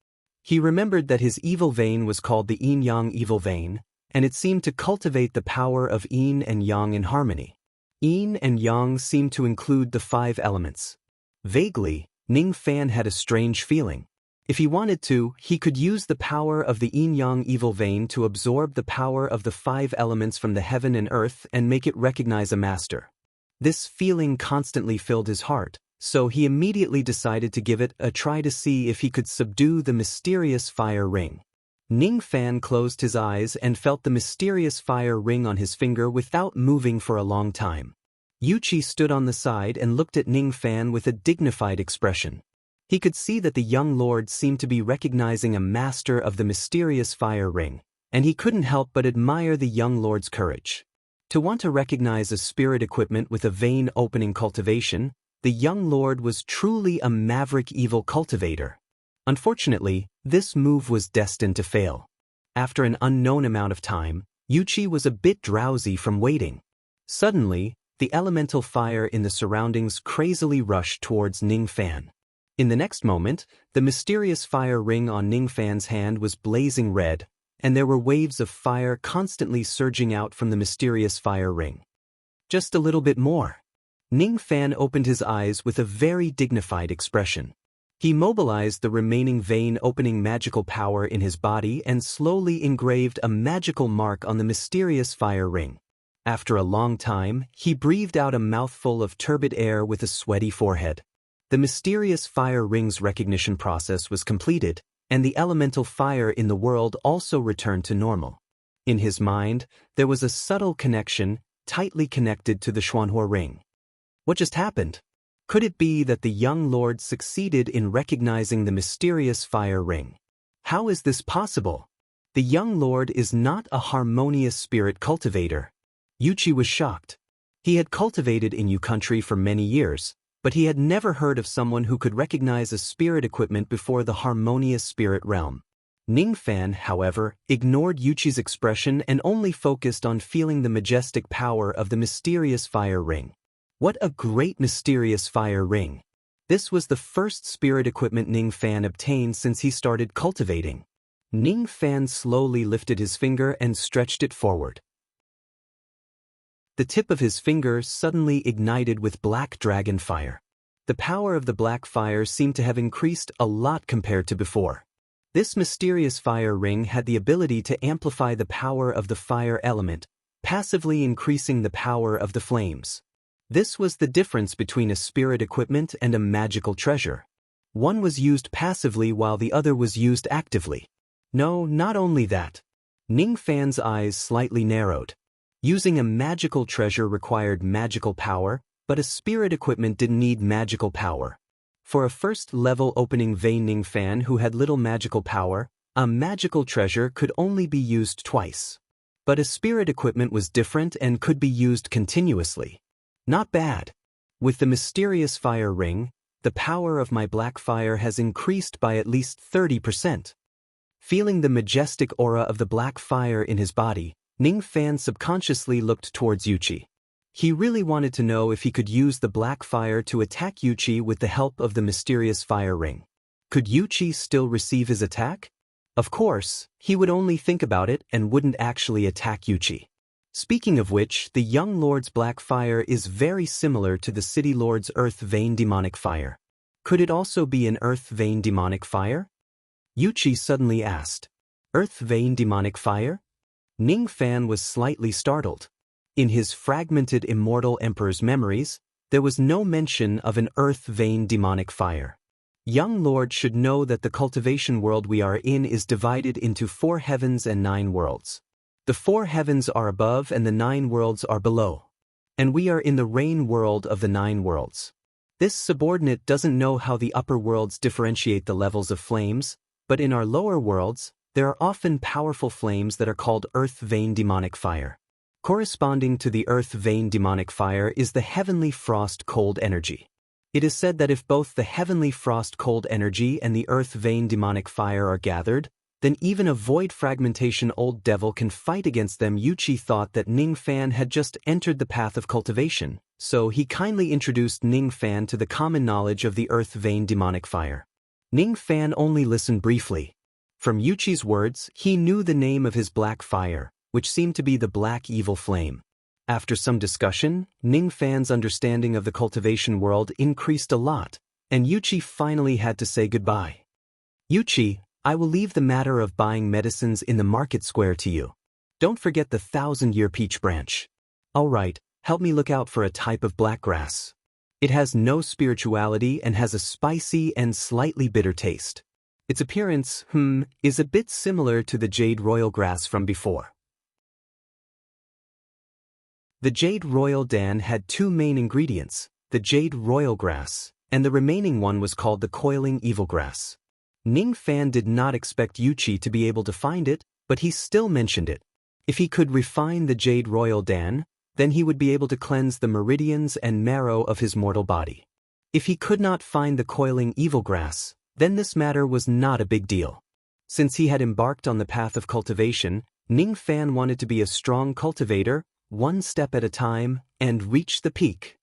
He remembered that his evil vein was called the yin-yang evil vein, and it seemed to cultivate the power of yin and yang in harmony. Yin and yang seemed to include the 5 elements. Vaguely, Ning Fan had a strange feeling. If he wanted to, he could use the power of the yin-yang evil vein to absorb the power of the 5 elements from the heaven and earth and make it recognize a master. This feeling constantly filled his heart, so he immediately decided to give it a try to see if he could subdue the mysterious fire ring. Ning Fan closed his eyes and felt the mysterious fire ring on his finger without moving for a long time. Yuchi stood on the side and looked at Ning Fan with a dignified expression. He could see that the young lord seemed to be recognizing a master of the mysterious fire ring, and he couldn't help but admire the young lord's courage. To want to recognize a spirit equipment with a vein-opening cultivation, the young lord was truly a maverick evil cultivator. Unfortunately, this move was destined to fail. After an unknown amount of time, Yuchi was a bit drowsy from waiting. Suddenly, the elemental fire in the surroundings crazily rushed towards Ning Fan. In the next moment, the mysterious fire ring on Ning Fan's hand was blazing red, and there were waves of fire constantly surging out from the mysterious fire ring. Just a little bit more. Ning Fan opened his eyes with a very dignified expression. He mobilized the remaining vein-opening magical power in his body and slowly engraved a magical mark on the mysterious fire ring. After a long time, he breathed out a mouthful of turbid air with a sweaty forehead. The mysterious fire ring's recognition process was completed, and the elemental fire in the world also returned to normal. In his mind, there was a subtle connection, tightly connected to the Xuanhua ring. What just happened? Could it be that the young lord succeeded in recognizing the mysterious fire ring? How is this possible? The young lord is not a harmonious spirit cultivator. Yuchi was shocked. He had cultivated in Yu country for many years, but he had never heard of someone who could recognize a spirit equipment before the harmonious spirit realm. Ning Fan, however, ignored Yuchi's expression and only focused on feeling the majestic power of the mysterious fire ring. What a great mysterious fire ring! This was the first spirit equipment Ning Fan obtained since he started cultivating. Ning Fan slowly lifted his finger and stretched it forward. The tip of his finger suddenly ignited with black dragon fire. The power of the black fire seemed to have increased a lot compared to before. This mysterious fire ring had the ability to amplify the power of the fire element, passively increasing the power of the flames. This was the difference between a spirit equipment and a magical treasure. One was used passively while the other was used actively. No, not only that. Ning Fan's eyes slightly narrowed. Using a magical treasure required magical power, but a spirit equipment didn't need magical power. For a first-level opening vein Ning Fan who had little magical power, a magical treasure could only be used twice. But a spirit equipment was different and could be used continuously. Not bad. With the mysterious fire ring, the power of my black fire has increased by at least 30%. Feeling the majestic aura of the black fire in his body, Ning Fan subconsciously looked towards Yuchi. He really wanted to know if he could use the black fire to attack Yuchi with the help of the mysterious fire ring. Could Yuchi still receive his attack? Of course, he would only think about it and wouldn't actually attack Yuchi. Speaking of which, the young lord's black fire is very similar to the city lord's earth vein demonic fire. Could it also be an earth vein demonic fire? Yuchi suddenly asked. Earth vein demonic fire? Ning Fan was slightly startled. In his fragmented immortal emperor's memories, there was no mention of an earth vein demonic fire. Young lord should know that the cultivation world we are in is divided into 4 heavens and 9 worlds. The 4 heavens are above and the 9 worlds are below. And we are in the rain world of the 9 worlds. This subordinate doesn't know how the upper worlds differentiate the levels of flames, but in our lower worlds, there are often powerful flames that are called earth vein demonic fire. Corresponding to the earth vein demonic fire is the heavenly frost cold energy. It is said that if both the heavenly frost cold energy and the earth vein demonic fire are gathered, then even a void fragmentation old devil can fight against them. Yuchi thought that Ning Fan had just entered the path of cultivation, so he kindly introduced Ning Fan to the common knowledge of the earth vein demonic fire. Ning Fan only listened briefly. From Yuchi's words, he knew the name of his black fire, which seemed to be the black evil flame. After some discussion, Ning Fan's understanding of the cultivation world increased a lot, and Yuchi finally had to say goodbye. Yuchi, I will leave the matter of buying medicines in the market square to you. Don't forget the 1,000-year peach branch. All right, help me look out for a type of black grass. It has no spirituality and has a spicy and slightly bitter taste. Its appearance, is a bit similar to the jade royal grass from before. The jade royal dan had two main ingredients, the jade royal grass, and the remaining one was called the coiling evil grass. Ning Fan did not expect Yuchi to be able to find it, but he still mentioned it. If he could refine the jade royal dan, then he would be able to cleanse the meridians and marrow of his mortal body. If he could not find the coiling evil grass, then this matter was not a big deal. Since he had embarked on the path of cultivation, Ning Fan wanted to be a strong cultivator, one step at a time, and reach the peak.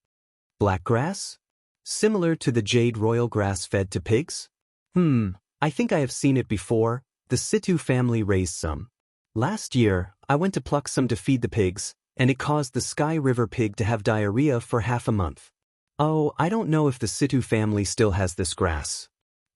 Black grass? Similar to the jade royal grass fed to pigs? I think I have seen it before. The Situ family raised some. Last year, I went to pluck some to feed the pigs, and it caused the Sky River pig to have diarrhea for half a month. Oh, I don't know if the Situ family still has this grass.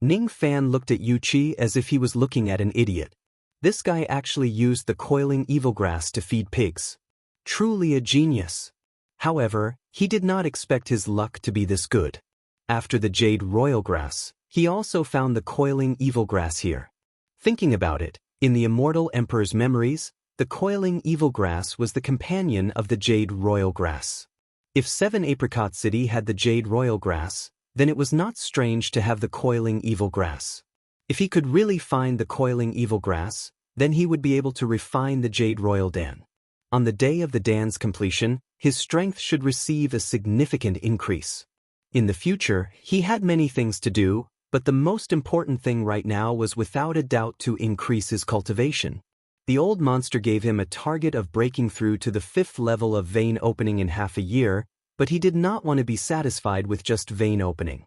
Ning Fan looked at Yuchi as if he was looking at an idiot. This guy actually used the coiling evil grass to feed pigs. Truly a genius. However, he did not expect his luck to be this good. After the jade royal grass, he also found the coiling evil grass here. Thinking about it, in the immortal emperor's memories, the coiling evil grass was the companion of the jade royal grass. If 7 Apricot City had the jade royal grass, then it was not strange to have the coiling evil grass. If he could really find the coiling evil grass, then he would be able to refine the jade royal dan. On the day of the dan's completion, his strength should receive a significant increase. In the future, he had many things to do, but the most important thing right now was without a doubt to increase his cultivation. The old monster gave him a target of breaking through to the 5th level of vein opening in half a year, but he did not want to be satisfied with just vein opening.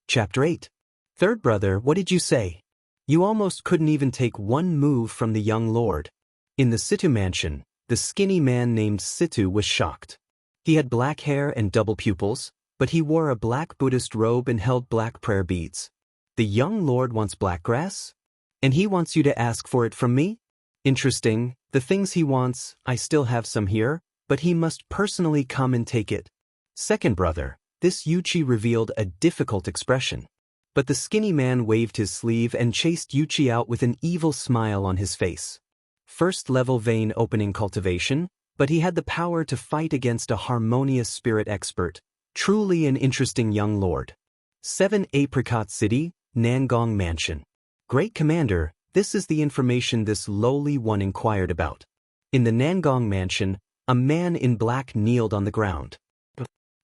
Chapter 8. Third brother, what did you say? You almost couldn't even take one move from the young lord. In the Situ mansion, the skinny man named Situ was shocked. He had black hair and double pupils, but he wore a black Buddhist robe and held black prayer beads. The young lord wants black grass? And he wants you to ask for it from me? Interesting, the things he wants, I still have some here, but he must personally come and take it. Second brother, this Yuchi revealed a difficult expression. But the skinny man waved his sleeve and chased Yuchi out with an evil smile on his face. First level vein opening cultivation, but he had the power to fight against a harmonious spirit expert. Truly an interesting young lord. 7 Apricot City, Nangong Mansion. Great Commander, this is the information this lowly one inquired about. In the Nangong Mansion, a man in black kneeled on the ground.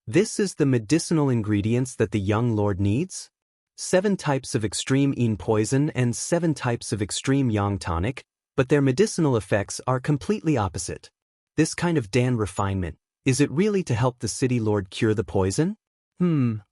This is the medicinal ingredients that the young lord needs? 7 types of extreme yin poison and 7 types of extreme yang tonic, but their medicinal effects are completely opposite. This kind of dan refinement, is it really to help the city lord cure the poison?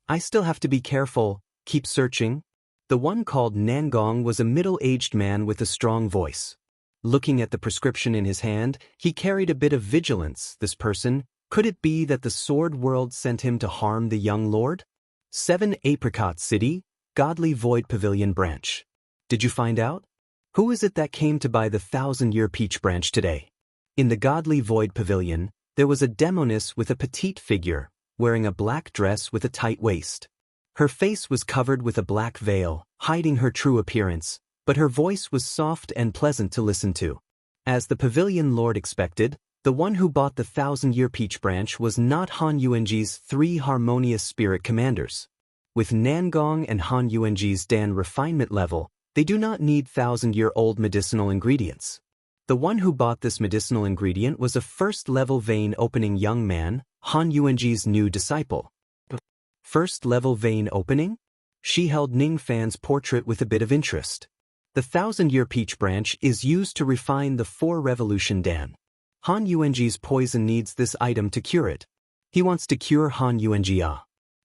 I still have to be careful, keep searching. The one called Nangong was a middle-aged man with a strong voice. Looking at the prescription in his hand, he carried a bit of vigilance. This person, could it be that the sword world sent him to harm the young lord? 7 Apricot City, Godly Void Pavilion Branch. Did you find out? Who is it that came to buy the 1,000-year peach branch today? In the Godly Void Pavilion, there was a demoness with a petite figure, wearing a black dress with a tight waist. Her face was covered with a black veil, hiding her true appearance, but her voice was soft and pleasant to listen to. As the pavilion lord expected, the one who bought the 1,000-year peach branch was not Han Yuanji's 3 harmonious spirit commanders. With Nangong and Han Yuanji's Dan refinement level, they do not need thousand-year-old medicinal ingredients. The one who bought this medicinal ingredient was a first-level vein-opening young man, Han Yuanji's new disciple. First-level vein opening? She held Ning Fan's portrait with a bit of interest. The thousand-year peach branch is used to refine the 4-revolution Dan. Han Yuanji's poison needs this item to cure it. He wants to cure Han Yuanji.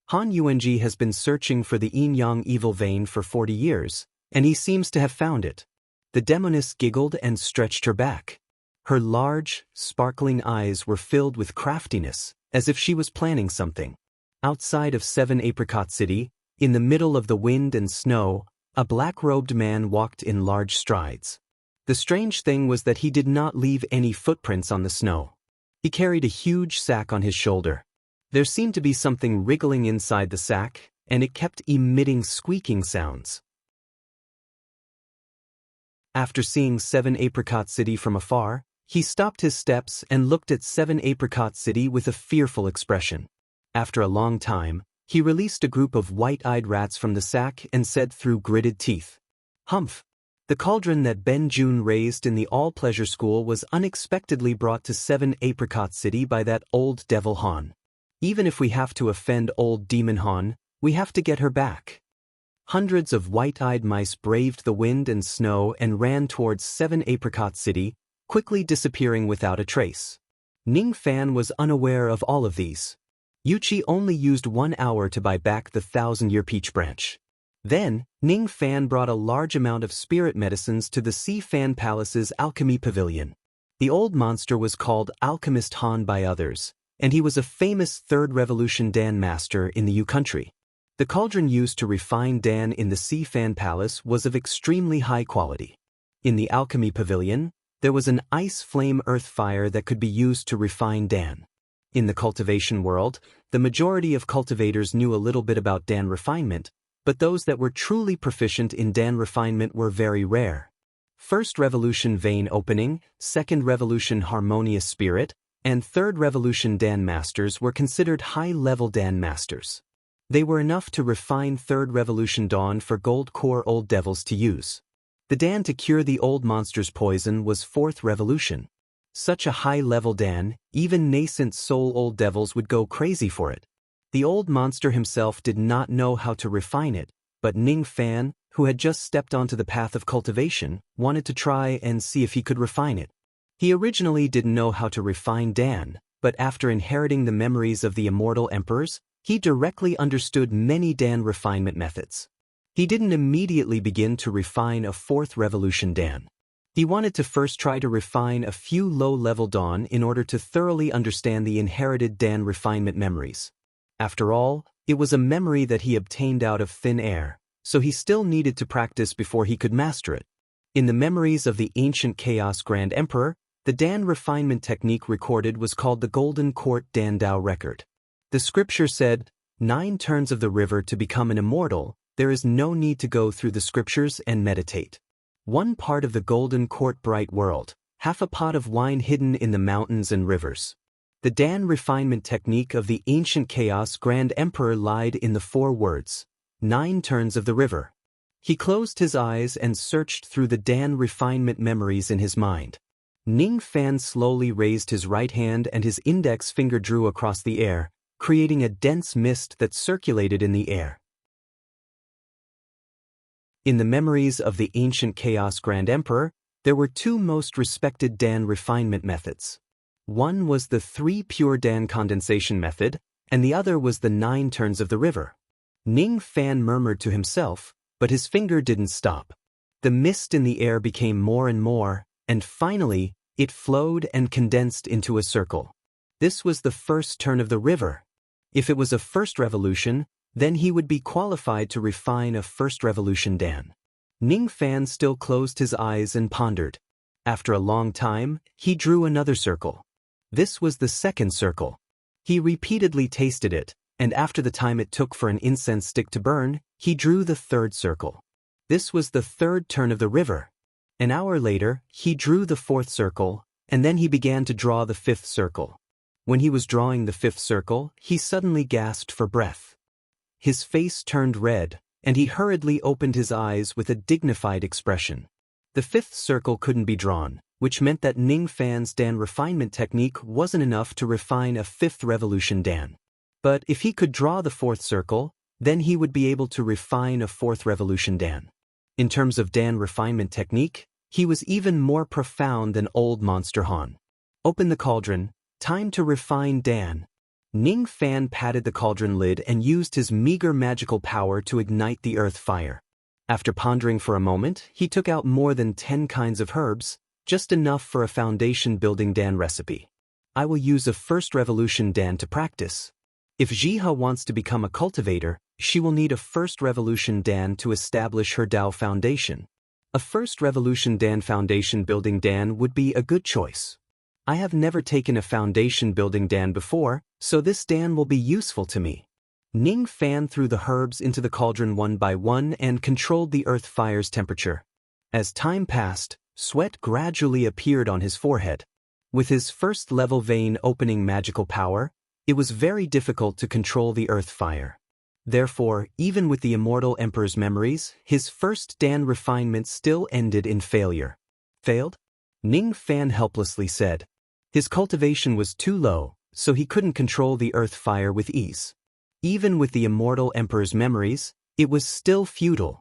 Han Yuanji has been searching for the yin-yang evil vein for 40 years, and he seems to have found it. The demoness giggled and stretched her back. Her large, sparkling eyes were filled with craftiness, as if she was planning something. Outside of 7 Apricot City, in the middle of the wind and snow, a black-robed man walked in large strides. The strange thing was that he did not leave any footprints on the snow. He carried a huge sack on his shoulder. There seemed to be something wriggling inside the sack, and it kept emitting squeaking sounds. After seeing 7 Apricot City from afar, he stopped his steps and looked at 7 Apricot City with a fearful expression. After a long time, he released a group of white-eyed rats from the sack and said through gritted teeth, "Humph! The cauldron that Ben Jun raised in the all-pleasure school was unexpectedly brought to 7 Apricot City by that old devil Han. Even if we have to offend old demon Han, we have to get her back." Hundreds of white-eyed mice braved the wind and snow and ran towards 7 Apricot City, quickly disappearing without a trace. Ning Fan was unaware of all of these. Yuchi only used 1 hour to buy back the thousand-year peach branch. Then, Ning Fan brought a large amount of spirit medicines to the Si Fan Palace's alchemy pavilion. The old monster was called Alchemist Han by others, and he was a famous 3rd Revolution Dan master in the Yu country. The cauldron used to refine Dan in the Si Fan Palace was of extremely high quality. In the alchemy pavilion, there was an ice flame earth fire that could be used to refine Dan. In the cultivation world, the majority of cultivators knew a little bit about Dan refinement, but those that were truly proficient in Dan refinement were very rare. 1st Revolution Vein Opening, 2nd Revolution Harmonious Spirit, and 3rd Revolution Dan Masters were considered high-level Dan Masters. They were enough to refine 3rd Revolution Dawn for Gold Core Old Devils to use. The Dan to cure the old monster's poison was 4th Revolution. Such a high-level Dan, even nascent soul Old Devils would go crazy for it. The old monster himself did not know how to refine it, but Ning Fan, who had just stepped onto the path of cultivation, wanted to try and see if he could refine it. He originally didn't know how to refine Dan, but after inheriting the memories of the immortal emperors, he directly understood many Dan refinement methods. He didn't immediately begin to refine a 4th Revolution Dan. He wanted to first try to refine a few low-level Dan in order to thoroughly understand the inherited Dan refinement memories. After all, it was a memory that he obtained out of thin air, so he still needed to practice before he could master it. In the memories of the ancient Chaos Grand Emperor, the Dan refinement technique recorded was called the Golden Court Dan Dao Record. The scripture said, 9 turns of the river to become an immortal, there is no need to go through the scriptures and meditate. 1 part of the Golden Court bright world, half a pot of wine hidden in the mountains and rivers. The Dan refinement technique of the ancient Chaos Grand Emperor lied in the 4 words, 9 turns of the river. He closed his eyes and searched through the Dan refinement memories in his mind. Ning Fan slowly raised his right hand and his index finger drew across the air, creating a dense mist that circulated in the air. In the memories of the ancient Chaos Grand Emperor, there were 2 most respected Dan refinement methods. One was the 3 pure Dan condensation method, and the other was the 9 turns of the river. Ning Fan murmured to himself, but his finger didn't stop. The mist in the air became more and more, and finally, it flowed and condensed into a circle. This was the 1st turn of the river. If it was a 1st revolution, then he would be qualified to refine a 1st revolution Dan. Ning Fan still closed his eyes and pondered. After a long time, he drew another circle. This was the 2nd circle. He repeatedly tasted it, and after the time it took for an incense stick to burn, he drew the 3rd circle. This was the 3rd turn of the river. An hour later, he drew the 4th circle, and then he began to draw the 5th circle. When he was drawing the 5th circle, he suddenly gasped for breath. His face turned red, and he hurriedly opened his eyes with a dignified expression. The fifth circle couldn't be drawn, which meant that Ning Fan's Dan refinement technique wasn't enough to refine a fifth revolution Dan. But if he could draw the fourth circle, then he would be able to refine a fourth revolution Dan. In terms of Dan refinement technique, he was even more profound than old Monster Han. Open the cauldron, time to refine Dan. Ning Fan patted the cauldron lid and used his meager magical power to ignite the earth fire. After pondering for a moment, he took out more than 10 kinds of herbs, just enough for a foundation-building Dan recipe. I will use a first revolution Dan to practice. If Jiha wants to become a cultivator, she will need a first revolution Dan to establish her Dao foundation. A first revolution Dan foundation-building Dan would be a good choice. I have never taken a foundation-building Dan before, so this Dan will be useful to me. Ning Fan threw the herbs into the cauldron one by one and controlled the earth fire's temperature. As time passed, sweat gradually appeared on his forehead. With his first-level vein opening magical power, it was very difficult to control the earth fire. Therefore, even with the immortal emperor's memories, his first Dan refinement still ended in failure. Failed? Ning Fan helplessly said. His cultivation was too low, so he couldn't control the earth fire with ease. Even with the immortal emperor's memories, it was still futile.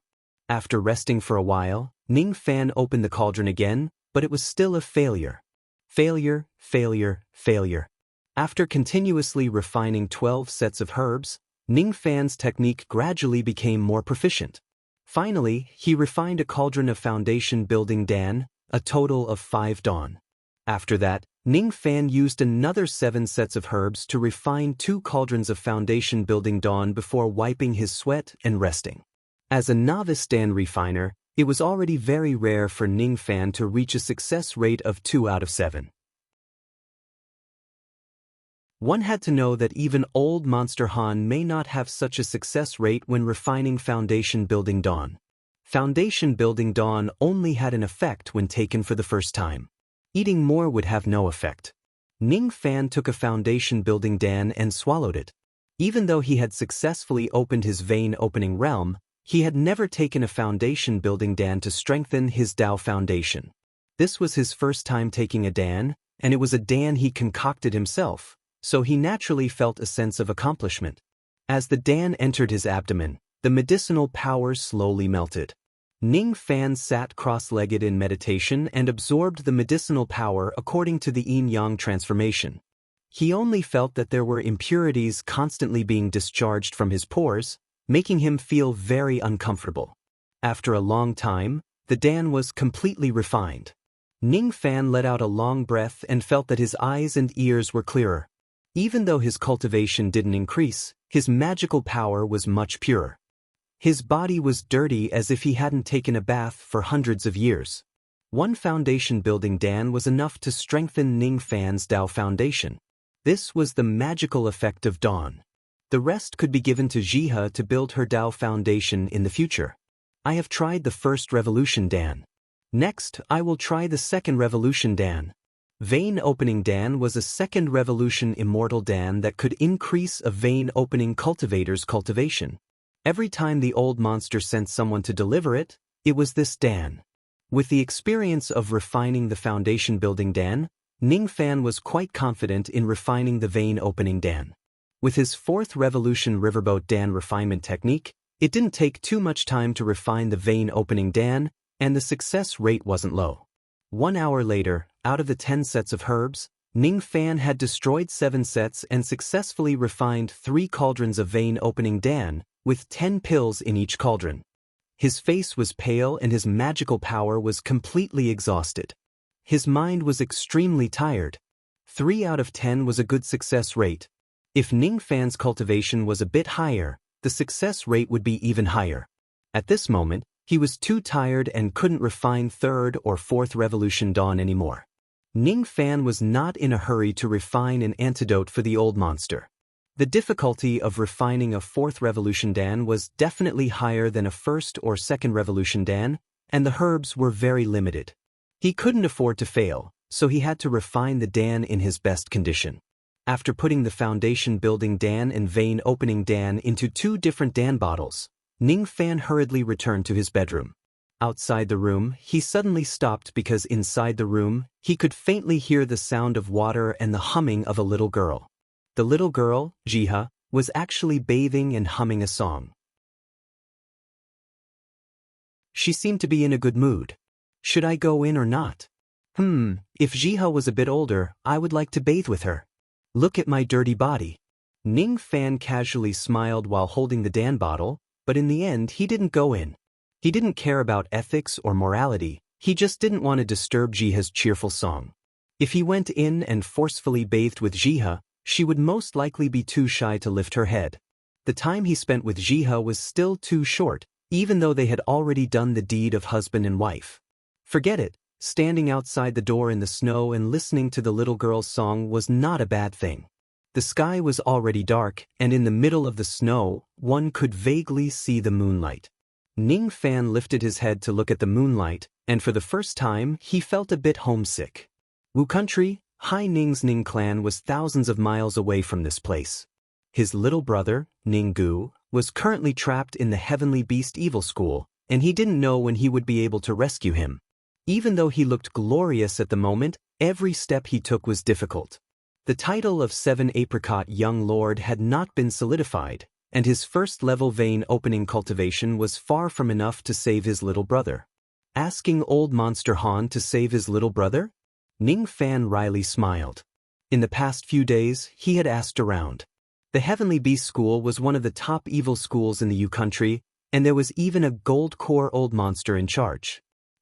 After resting for a while, Ning Fan opened the cauldron again, but it was still a failure. Failure, failure, failure. After continuously refining 12 sets of herbs, Ning Fan's technique gradually became more proficient. Finally, he refined a cauldron of foundation-building Dan, a total of 5 Dan. After that, Ning Fan used another 7 sets of herbs to refine 2 cauldrons of foundation-building Dan before wiping his sweat and resting. As a novice Dan refiner, it was already very rare for Ning Fan to reach a success rate of 2 out of 7. One had to know that even old Monster Han may not have such a success rate when refining foundation-building Dan. Foundation-building Dan only had an effect when taken for the first time. Eating more would have no effect. Ning Fan took a foundation-building Dan and swallowed it. Even though he had successfully opened his vein-opening realm, he had never taken a foundation-building Dan to strengthen his Dao foundation. This was his first time taking a Dan, and it was a Dan he concocted himself, so he naturally felt a sense of accomplishment. As the Dan entered his abdomen, the medicinal power slowly melted. Ning Fan sat cross-legged in meditation and absorbed the medicinal power according to the yin-yang transformation. He only felt that there were impurities constantly being discharged from his pores, making him feel very uncomfortable. After a long time, the Dan was completely refined. Ning Fan let out a long breath and felt that his eyes and ears were clearer. Even though his cultivation didn't increase, his magical power was much purer. His body was dirty as if he hadn't taken a bath for hundreds of years. One foundation-building Dan was enough to strengthen Ning Fan's Dao foundation. This was the magical effect of dawn. The rest could be given to Jiha to build her Dao foundation in the future. I have tried the first revolution Dan. Next, I will try the second revolution Dan. Vein-opening Dan was a second revolution immortal Dan that could increase a vein-opening cultivator's cultivation. Every time the old monster sent someone to deliver it, it was this Dan. With the experience of refining the foundation-building Dan, Ning Fan was quite confident in refining the vein-opening Dan. With his fourth revolution riverboat Dan refinement technique, it didn't take too much time to refine the vein-opening Dan, and the success rate wasn't low. 1 hour later, out of the 10 sets of herbs, Ning Fan had destroyed 7 sets and successfully refined 3 cauldrons of vein-opening Dan, with 10 pills in each cauldron. His face was pale and his magical power was completely exhausted. His mind was extremely tired. 3 out of 10 was a good success rate. If Ning Fan's cultivation was a bit higher, the success rate would be even higher. At this moment, he was too tired and couldn't refine 3rd or 4th revolution dawn anymore. Ning Fan was not in a hurry to refine an antidote for the old monster. The difficulty of refining a 4th revolution Dan was definitely higher than a 1st or 2nd revolution Dan, and the herbs were very limited. He couldn't afford to fail, so he had to refine the Dan in his best condition. After putting the foundation building Dan and vein opening Dan into 2 different Dan bottles, Ning Fan hurriedly returned to his bedroom. Outside the room, he suddenly stopped because inside the room, he could faintly hear the sound of water and the humming of a little girl. The little girl, Jiha, was actually bathing and humming a song. She seemed to be in a good mood. Should I go in or not? If Jiha was a bit older, I would like to bathe with her. Look at my dirty body. Ning Fan casually smiled while holding the Dan bottle, but in the end he didn't go in. He didn't care about ethics or morality, he just didn't want to disturb Jiha's cheerful song. If he went in and forcefully bathed with Jiha, she would most likely be too shy to lift her head. The time he spent with Jiha was still too short, even though they had already done the deed of husband and wife. Forget it, standing outside the door in the snow and listening to the little girl's song was not a bad thing. The sky was already dark, and in the middle of the snow, one could vaguely see the moonlight. Ning Fan lifted his head to look at the moonlight, and for the first time, he felt a bit homesick. Wu Country, Hai Ning's Ning clan was thousands of miles away from this place. His little brother, Ning Gu, was currently trapped in the Heavenly Beast Evil School, and he didn't know when he would be able to rescue him. Even though he looked glorious at the moment, every step he took was difficult. The title of 7 Apricot Young Lord had not been solidified, and his first-level vein opening cultivation was far from enough to save his little brother. Asking old Monster Han to save his little brother? Ning Fan wryly smiled. In the past few days, he had asked around. The Heavenly Beast School was one of the top evil schools in the Yu country, and there was even a gold core old monster in charge.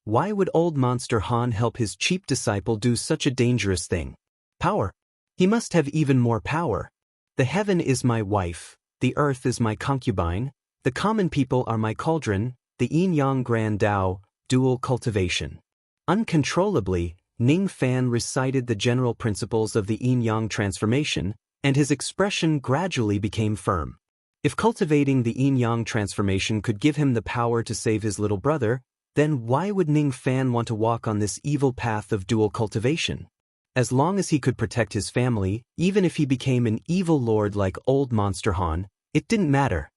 Why would old Monster Han help his cheap disciple do such a dangerous thing? Power. He must have even more power. The heaven is my wife, the earth is my concubine, the common people are my cauldron, the yin-yang grand Tao, dual cultivation. Uncontrollably, Ning Fan recited the general principles of the yin-yang transformation, and his expression gradually became firm. If cultivating the yin-yang transformation could give him the power to save his little brother, then why would Ning Fan want to walk on this evil path of dual cultivation? As long as he could protect his family, even if he became an evil lord like old Monster Han, it didn't matter.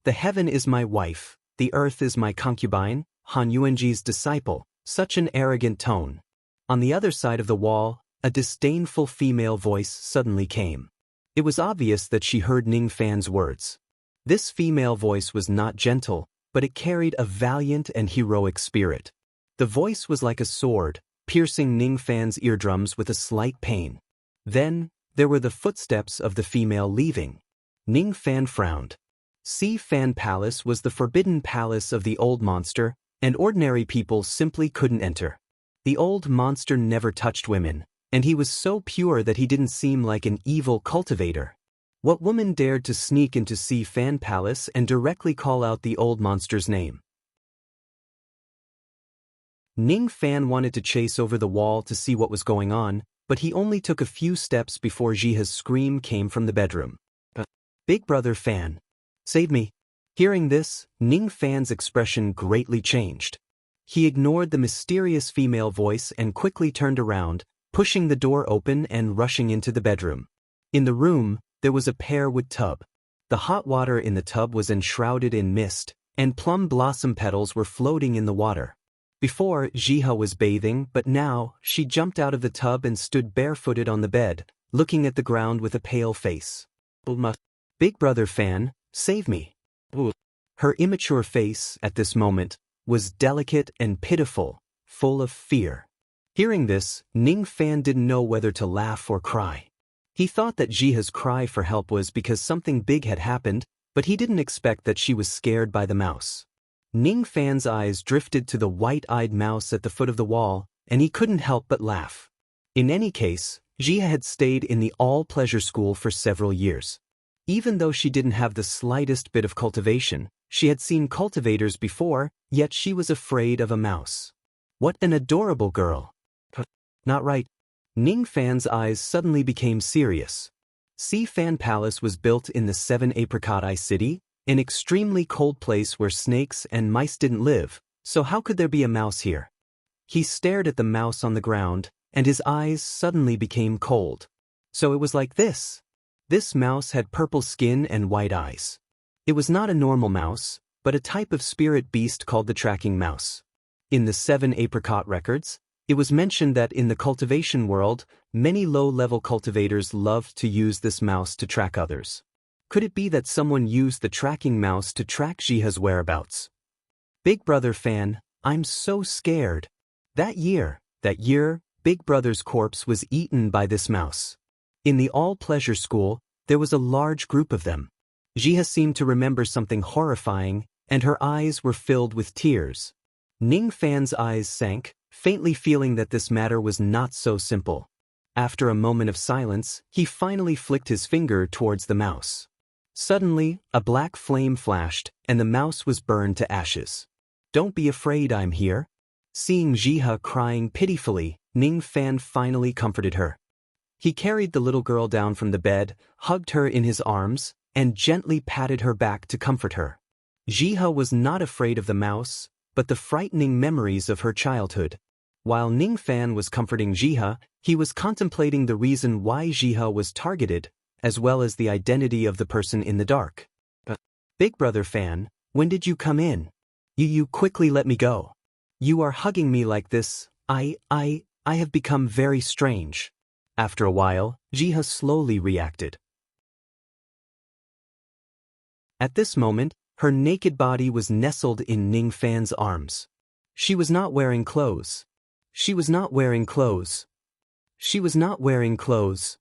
The heaven is my wife, the earth is my concubine, Han Yuanji's disciple, such an arrogant tone. On the other side of the wall, a disdainful female voice suddenly came. It was obvious that she heard Ning Fan's words. This female voice was not gentle, but it carried a valiant and heroic spirit. The voice was like a sword, piercing Ning Fan's eardrums with a slight pain. Then, there were the footsteps of the female leaving. Ning Fan frowned. Si Fan Palace was the forbidden palace of the old monster, and ordinary people simply couldn't enter. The old monster never touched women, and he was so pure that he didn't seem like an evil cultivator. What woman dared to sneak into Si Fan Palace and directly call out the old monster's name? Ning Fan wanted to chase over the wall to see what was going on, but he only took a few steps before Jiha's scream came from the bedroom. Big brother Fan. Save me. Hearing this, Ning Fan's expression greatly changed. He ignored the mysterious female voice and quickly turned around, pushing the door open and rushing into the bedroom. In the room, there was a pearwood tub. The hot water in the tub was enshrouded in mist, and plum blossom petals were floating in the water. Before, Jiha was bathing, but now, she jumped out of the tub and stood barefooted on the bed, looking at the ground with a pale face. Big brother Fan, save me. Her immature face, at this moment, was delicate and pitiful, full of fear. Hearing this, Ning Fan didn't know whether to laugh or cry. He thought that Jiha's cry for help was because something big had happened, but he didn't expect that she was scared by the mouse. Ning Fan's eyes drifted to the white-eyed mouse at the foot of the wall, and he couldn't help but laugh. In any case, Jiha had stayed in the all-pleasure school for several years. Even though she didn't have the slightest bit of cultivation, she had seen cultivators before, yet she was afraid of a mouse. What an adorable girl. Not right. Ning Fan's eyes suddenly became serious. Si Fan Palace was built in the 7 Apricot Eye City, an extremely cold place where snakes and mice didn't live, so how could there be a mouse here? He stared at the mouse on the ground, and his eyes suddenly became cold. So it was like this. This mouse had purple skin and white eyes. It was not a normal mouse, but a type of spirit beast called the tracking mouse. In the 7 Apricot records, it was mentioned that in the cultivation world, many low-level cultivators loved to use this mouse to track others. Could it be that someone used the tracking mouse to track Jiha's whereabouts? Big Brother fan, I'm so scared. That year, Big Brother's corpse was eaten by this mouse. In the all-pleasure school, there was a large group of them. Jiha seemed to remember something horrifying, and her eyes were filled with tears. Ning Fan's eyes sank, faintly feeling that this matter was not so simple. After a moment of silence, he finally flicked his finger towards the mouse. Suddenly, a black flame flashed, and the mouse was burned to ashes. Don't be afraid, I'm here. Seeing Jiha crying pitifully, Ning Fan finally comforted her. He carried the little girl down from the bed, hugged her in his arms, and gently patted her back to comfort her. Jiha was not afraid of the mouse, but the frightening memories of her childhood. While Ning Fan was comforting Jiha, he was contemplating the reason why Jiha was targeted, as well as the identity of the person in the dark. Big Brother fan, when did you come in? You quickly let me go. You are hugging me like this. I have become very strange. After a while, Jiha slowly reacted. At this moment, her naked body was nestled in Ning Fan's arms. She was not wearing clothes. She was not wearing clothes. She was not wearing clothes.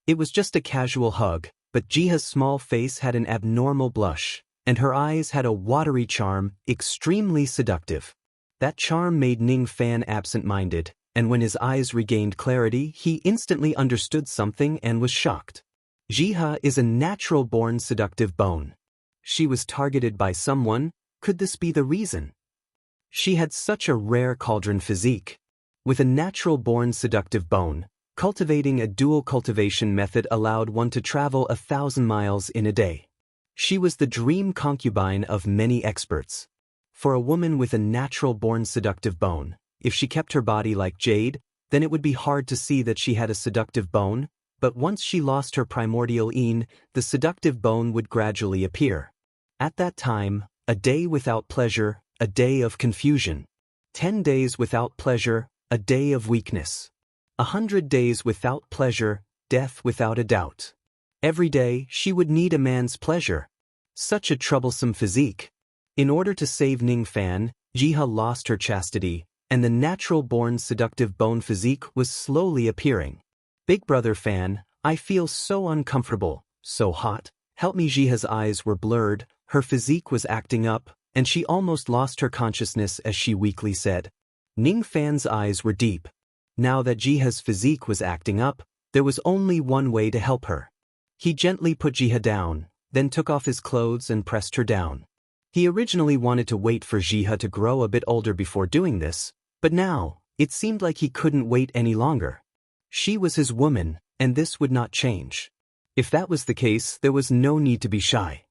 It was just a casual hug, but Jiha's small face had an abnormal blush, and her eyes had a watery charm, extremely seductive. That charm made Ning Fan absent-minded, and when his eyes regained clarity, he instantly understood something and was shocked. Jiha is a natural-born seductive bone. She was targeted by someone. Could this be the reason? She had such a rare cauldron physique. With a natural-born seductive bone, cultivating a dual cultivation method allowed one to travel 1,000 miles in a day. She was the dream concubine of many experts. For a woman with a natural-born seductive bone, if she kept her body like jade, then it would be hard to see that she had a seductive bone, but once she lost her primordial yin, the seductive bone would gradually appear. At that time, a day without pleasure, a day of confusion. 10 days without pleasure, a day of weakness. 100 days without pleasure, death without a doubt. Every day, she would need a man's pleasure. Such a troublesome physique. In order to save Ning Fan, Jiha lost her chastity, and the natural-born seductive bone physique was slowly appearing. Big Brother fan, I feel so uncomfortable, so hot. Help me. Jiha's eyes were blurred, her physique was acting up, and she almost lost her consciousness as she weakly said. Ning Fan's eyes were deep. Now that Jiha's physique was acting up, there was only one way to help her. He gently put Jiha down, then took off his clothes and pressed her down. He originally wanted to wait for Jiha to grow a bit older before doing this, but now, it seemed like he couldn't wait any longer. She was his woman, and this would not change. If that was the case, there was no need to be shy.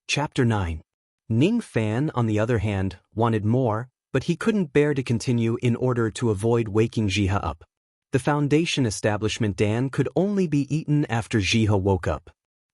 Chapter 9. Ning Fan, on the other hand, wanted more, but he couldn't bear to continue in order to avoid waking Jiha up. The Foundation establishment Dan could only be eaten after Jiha woke up.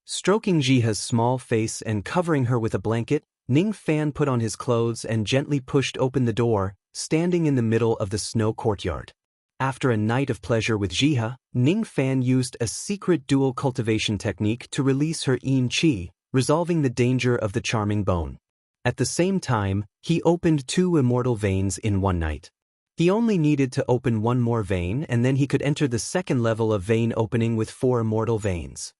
Stroking Jiha's small face and covering her with a blanket, Ning Fan put on his clothes and gently pushed open the door, standing in the middle of the snow courtyard. After a night of pleasure with Jiha, Ning Fan used a secret dual cultivation technique to release her yin qi, resolving the danger of the charming bone. At the same time, he opened 2 immortal veins in one night. He only needed to open 1 more vein and then he could enter the second level of vein opening with 4 immortal veins.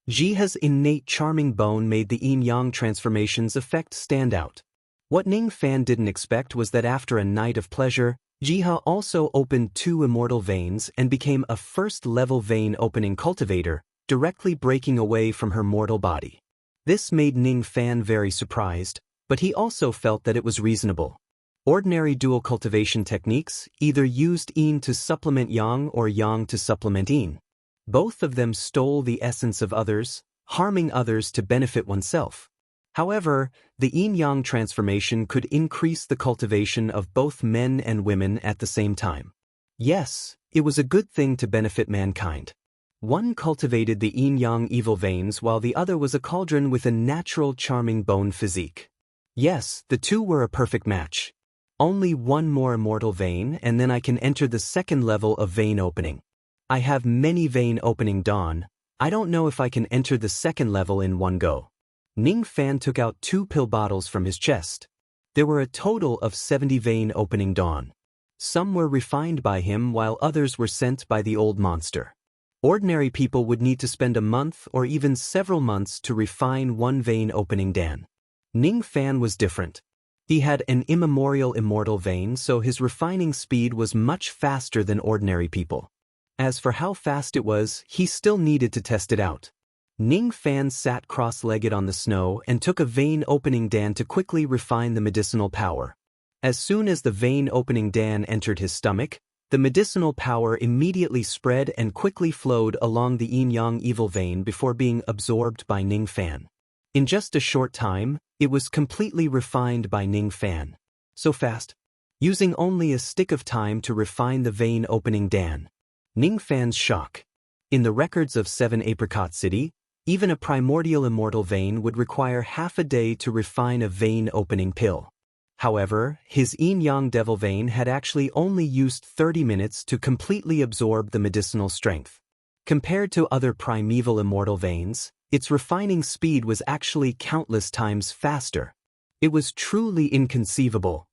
Jiha's innate charming bone made the yin-yang transformations effect stand out. What Ning Fan didn't expect was that after a night of pleasure, Jiha also opened 2 immortal veins and became a first-level vein opening cultivator, directly breaking away from her mortal body. This made Ning Fan very surprised, but he also felt that it was reasonable. Ordinary dual cultivation techniques either used yin to supplement yang or yang to supplement yin. Both of them stole the essence of others, harming others to benefit oneself. However, the yin-yang transformation could increase the cultivation of both men and women at the same time. Yes, it was a good thing to benefit mankind. One cultivated the yin-yang evil veins while the other was a cauldron with a natural charming bone physique. Yes, the two were a perfect match. Only one more immortal vein and then I can enter the second level of vein opening. I have many vein opening dawn. I don't know if I can enter the second level in one go. Ning Fan took out 2 pill bottles from his chest. There were a total of 70 vein opening dawn. Some were refined by him while others were sent by the old monster. Ordinary people would need to spend a month or even several months to refine one vein opening dan. Ning Fan was different. He had an immemorial immortal vein, so his refining speed was much faster than ordinary people. As for how fast it was, he still needed to test it out. Ning Fan sat cross-legged on the snow and took a vein opening dan to quickly refine the medicinal power. As soon as the vein opening dan entered his stomach, the medicinal power immediately spread and quickly flowed along the yin-yang evil vein before being absorbed by Ning Fan. In just a short time, it was completely refined by Ning Fan. So fast. Using only a stick of time to refine the vein opening dan. Ning Fan's shock. In the records of 7 Apricot City, even a primordial immortal vein would require half a day to refine a vein opening pill. However, his yin-yang devil vein had actually only used 30 minutes to completely absorb the medicinal strength. Compared to other primeval immortal veins, its refining speed was actually countless times faster. It was truly inconceivable.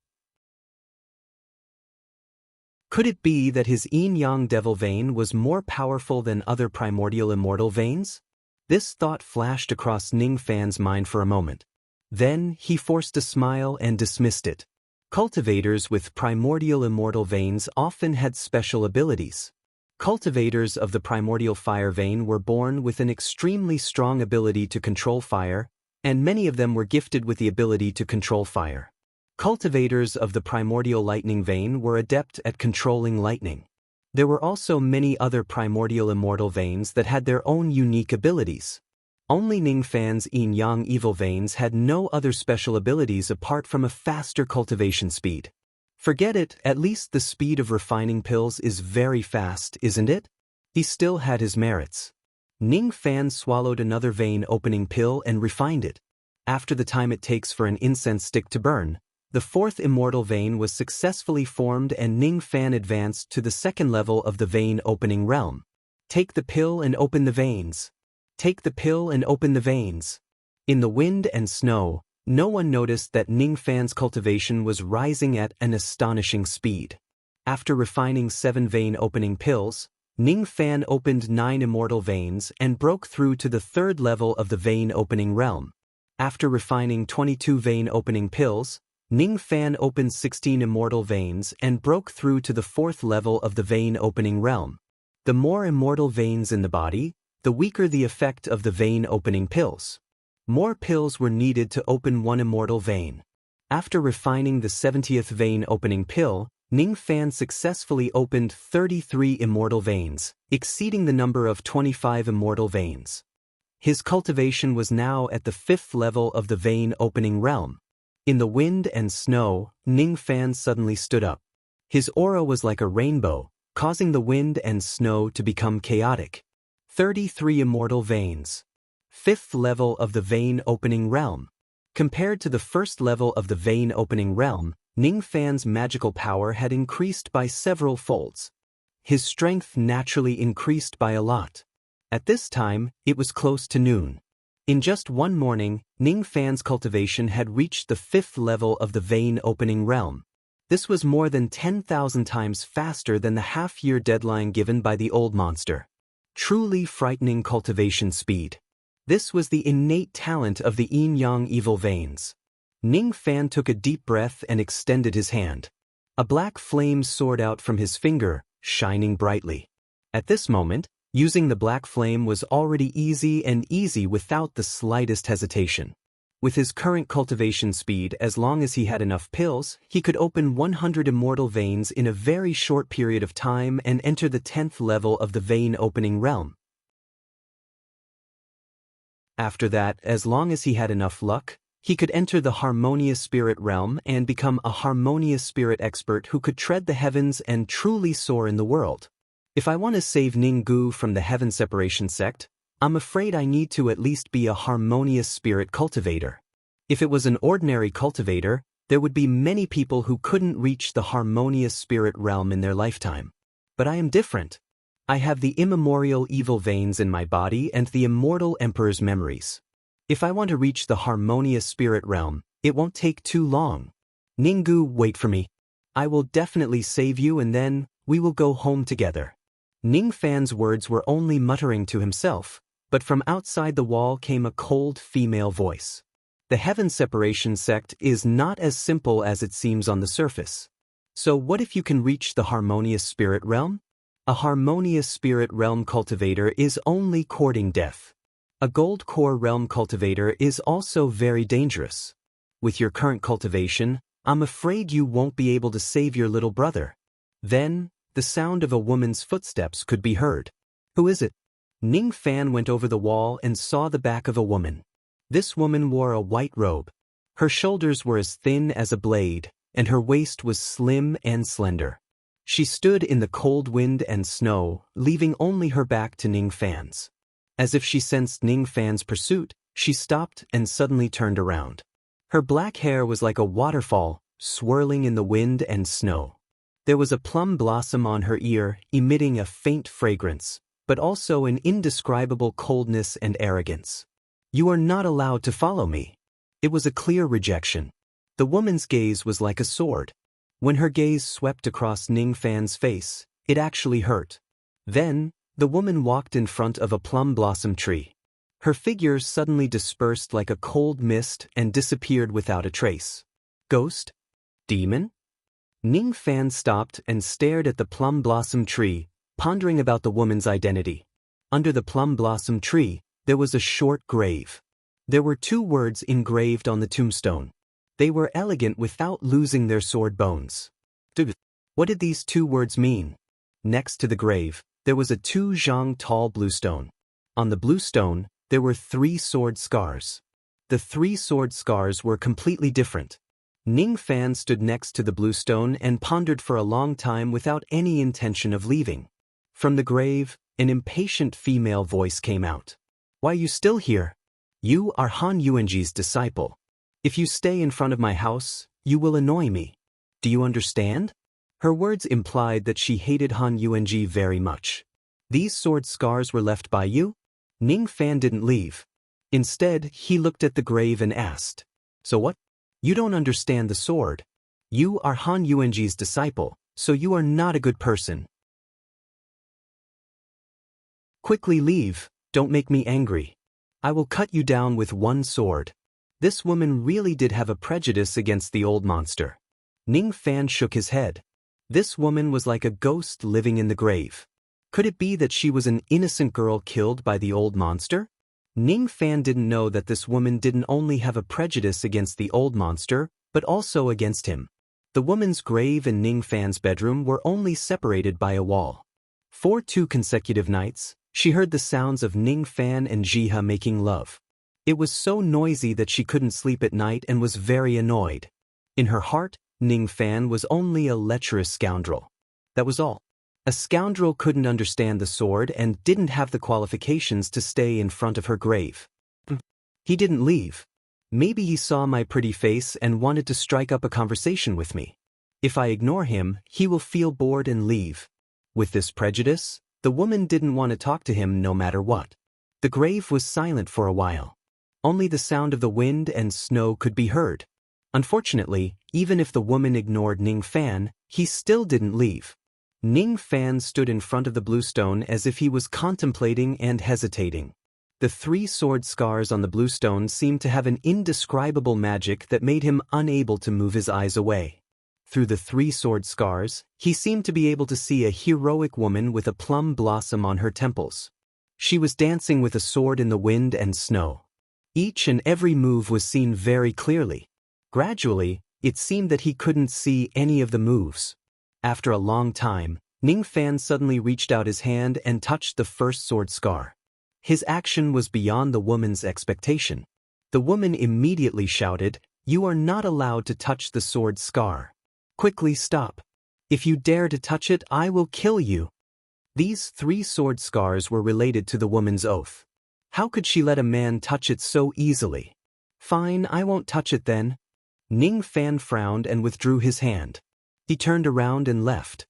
Could it be that his yin-yang devil vein was more powerful than other primordial immortal veins? This thought flashed across Ning Fan's mind for a moment. Then, he forced a smile and dismissed it. Cultivators with primordial immortal veins often had special abilities. Cultivators of the primordial fire vein were born with an extremely strong ability to control fire, and many of them were gifted with the ability to control fire. Cultivators of the primordial lightning vein were adept at controlling lightning. There were also many other primordial immortal veins that had their own unique abilities. Only Ning Fan's yin-yang evil veins had no other special abilities apart from a faster cultivation speed. Forget it, at least the speed of refining pills is very fast, isn't it? He still had his merits. Ning Fan swallowed another vein opening pill and refined it. After the time it takes for an incense stick to burn, the 4th immortal vein was successfully formed and Ning Fan advanced to the second level of the vein opening realm. Take the pill and open the veins. Take the pill and open the veins. In the wind and snow, no one noticed that Ning Fan's cultivation was rising at an astonishing speed. After refining 7 vein opening pills, Ning Fan opened 9 immortal veins and broke through to the 3rd level of the vein opening realm. After refining 22 vein opening pills, Ning Fan opened 16 immortal veins and broke through to the 4th level of the vein opening realm. The more immortal veins in the body, the weaker the effect of the vein opening pills. More pills were needed to open one immortal vein. After refining the 70th vein opening pill, Ning Fan successfully opened 33 immortal veins, exceeding the number of 25 immortal veins. His cultivation was now at the 5th level of the vein opening realm. In the wind and snow, Ning Fan suddenly stood up. His aura was like a rainbow, causing the wind and snow to become chaotic. 33 immortal veins. 5th level of the vein opening realm. Compared to the 1st level of the vein opening realm, Ning Fan's magical power had increased by several folds. His strength naturally increased by a lot. At this time, it was close to noon. In just one morning, Ning Fan's cultivation had reached the 5th level of the vein opening realm. This was more than 10,000 times faster than the half-year deadline given by the old monster. Truly frightening cultivation speed. This was the innate talent of the yin-yang evil veins. Ning Fan took a deep breath and extended his hand. A black flame soared out from his finger, shining brightly. At this moment, using the black flame was already easy without the slightest hesitation. With his current cultivation speed, as long as he had enough pills, he could open 100 immortal veins in a very short period of time and enter the 10th level of the vein opening realm. After that, as long as he had enough luck, He could enter the harmonious spirit realm and become a harmonious spirit expert who could tread the heavens and truly soar in the world. If I want to save Ninggu from the heaven separation sect, I'm afraid I need to at least be a harmonious spirit cultivator. If it was an ordinary cultivator, there would be many people who couldn't reach the harmonious spirit realm in their lifetime. But I am different. I have the immemorial evil veins in my body and the immortal emperor's memories. If I want to reach the harmonious spirit realm, it won't take too long. Ninggu, wait for me. I will definitely save you and then we will go home together. Ning Fan's words were only muttering to himself, but from outside the wall came a cold female voice. The heaven separation sect is not as simple as it seems on the surface. So what if you can reach the harmonious spirit realm? A harmonious spirit realm cultivator is only courting death. A gold core realm cultivator is also very dangerous. With your current cultivation, I'm afraid you won't be able to save your little brother. Then, the sound of a woman's footsteps could be heard. Who is it? Ning Fan went over the wall and saw the back of a woman. This woman wore a white robe. Her shoulders were as thin as a blade, and her waist was slim and slender. She stood in the cold wind and snow, leaving only her back to Ning Fan's. As if she sensed Ning Fan's pursuit, she stopped and suddenly turned around. Her black hair was like a waterfall, swirling in the wind and snow. There was a plum blossom on her ear, emitting a faint fragrance, but also an indescribable coldness and arrogance. You are not allowed to follow me. It was a clear rejection. The woman's gaze was like a sword. When her gaze swept across Ning Fan's face, it actually hurt. Then, the woman walked in front of a plum blossom tree. Her figure suddenly dispersed like a cold mist and disappeared without a trace. Ghost? Demon? Ning Fan stopped and stared at the plum blossom tree, pondering about the woman's identity. Under the plum blossom tree, there was a short grave. There were 2 words engraved on the tombstone. They were elegant without losing their sword bones. What did these 2 words mean? Next to the grave, there was a 2 zhang tall blue stone. On the blue stone, there were 3 sword scars. The 3 sword scars were completely different. Ning Fan stood next to the blue stone and pondered for a long time without any intention of leaving. From the grave, an impatient female voice came out. Why are you still here? You are Han Yuanji's disciple. If you stay in front of my house, you will annoy me. Do you understand? Her words implied that she hated Han Yuanji very much. These sword scars were left by you? Ning Fan didn't leave. Instead, he looked at the grave and asked, So what? You don't understand the sword. You are Han Yuanji's disciple, so you are not a good person. Quickly leave, don't make me angry. I will cut you down with 1 sword. This woman really did have a prejudice against the old monster. Ning Fan shook his head. This woman was like a ghost living in the grave. Could it be that she was an innocent girl killed by the old monster? Ning Fan didn't know that this woman didn't only have a prejudice against the old monster, but also against him. The woman's grave and Ning Fan's bedroom were only separated by a wall. For 2 consecutive nights, she heard the sounds of Ning Fan and Jiha making love. It was so noisy that she couldn't sleep at night and was very annoyed. In her heart, Ning Fan was only a lecherous scoundrel. That was all. A scoundrel couldn't understand the sword and didn't have the qualifications to stay in front of her grave. He didn't leave. Maybe he saw my pretty face and wanted to strike up a conversation with me. If I ignore him, he will feel bored and leave. With this prejudice, the woman didn't want to talk to him no matter what. The grave was silent for a while. Only the sound of the wind and snow could be heard. Unfortunately, even if the woman ignored Ning Fan, he still didn't leave. Ning Fan stood in front of the blue stone as if he was contemplating and hesitating. The 3 sword scars on the blue stone seemed to have an indescribable magic that made him unable to move his eyes away. Through the 3 sword scars, he seemed to be able to see a heroic woman with a plum blossom on her temples. She was dancing with a sword in the wind and snow. Each and every move was seen very clearly. Gradually, it seemed that he couldn't see any of the moves. After a long time, Ning Fan suddenly reached out his hand and touched the first sword scar. His action was beyond the woman's expectation. The woman immediately shouted, "You are not allowed to touch the sword scar. Quickly stop. If you dare to touch it, I will kill you." These 3 sword scars were related to the woman's oath. How could she let a man touch it so easily? "Fine, I won't touch it then." Ning Fan frowned and withdrew his hand. He turned around and left.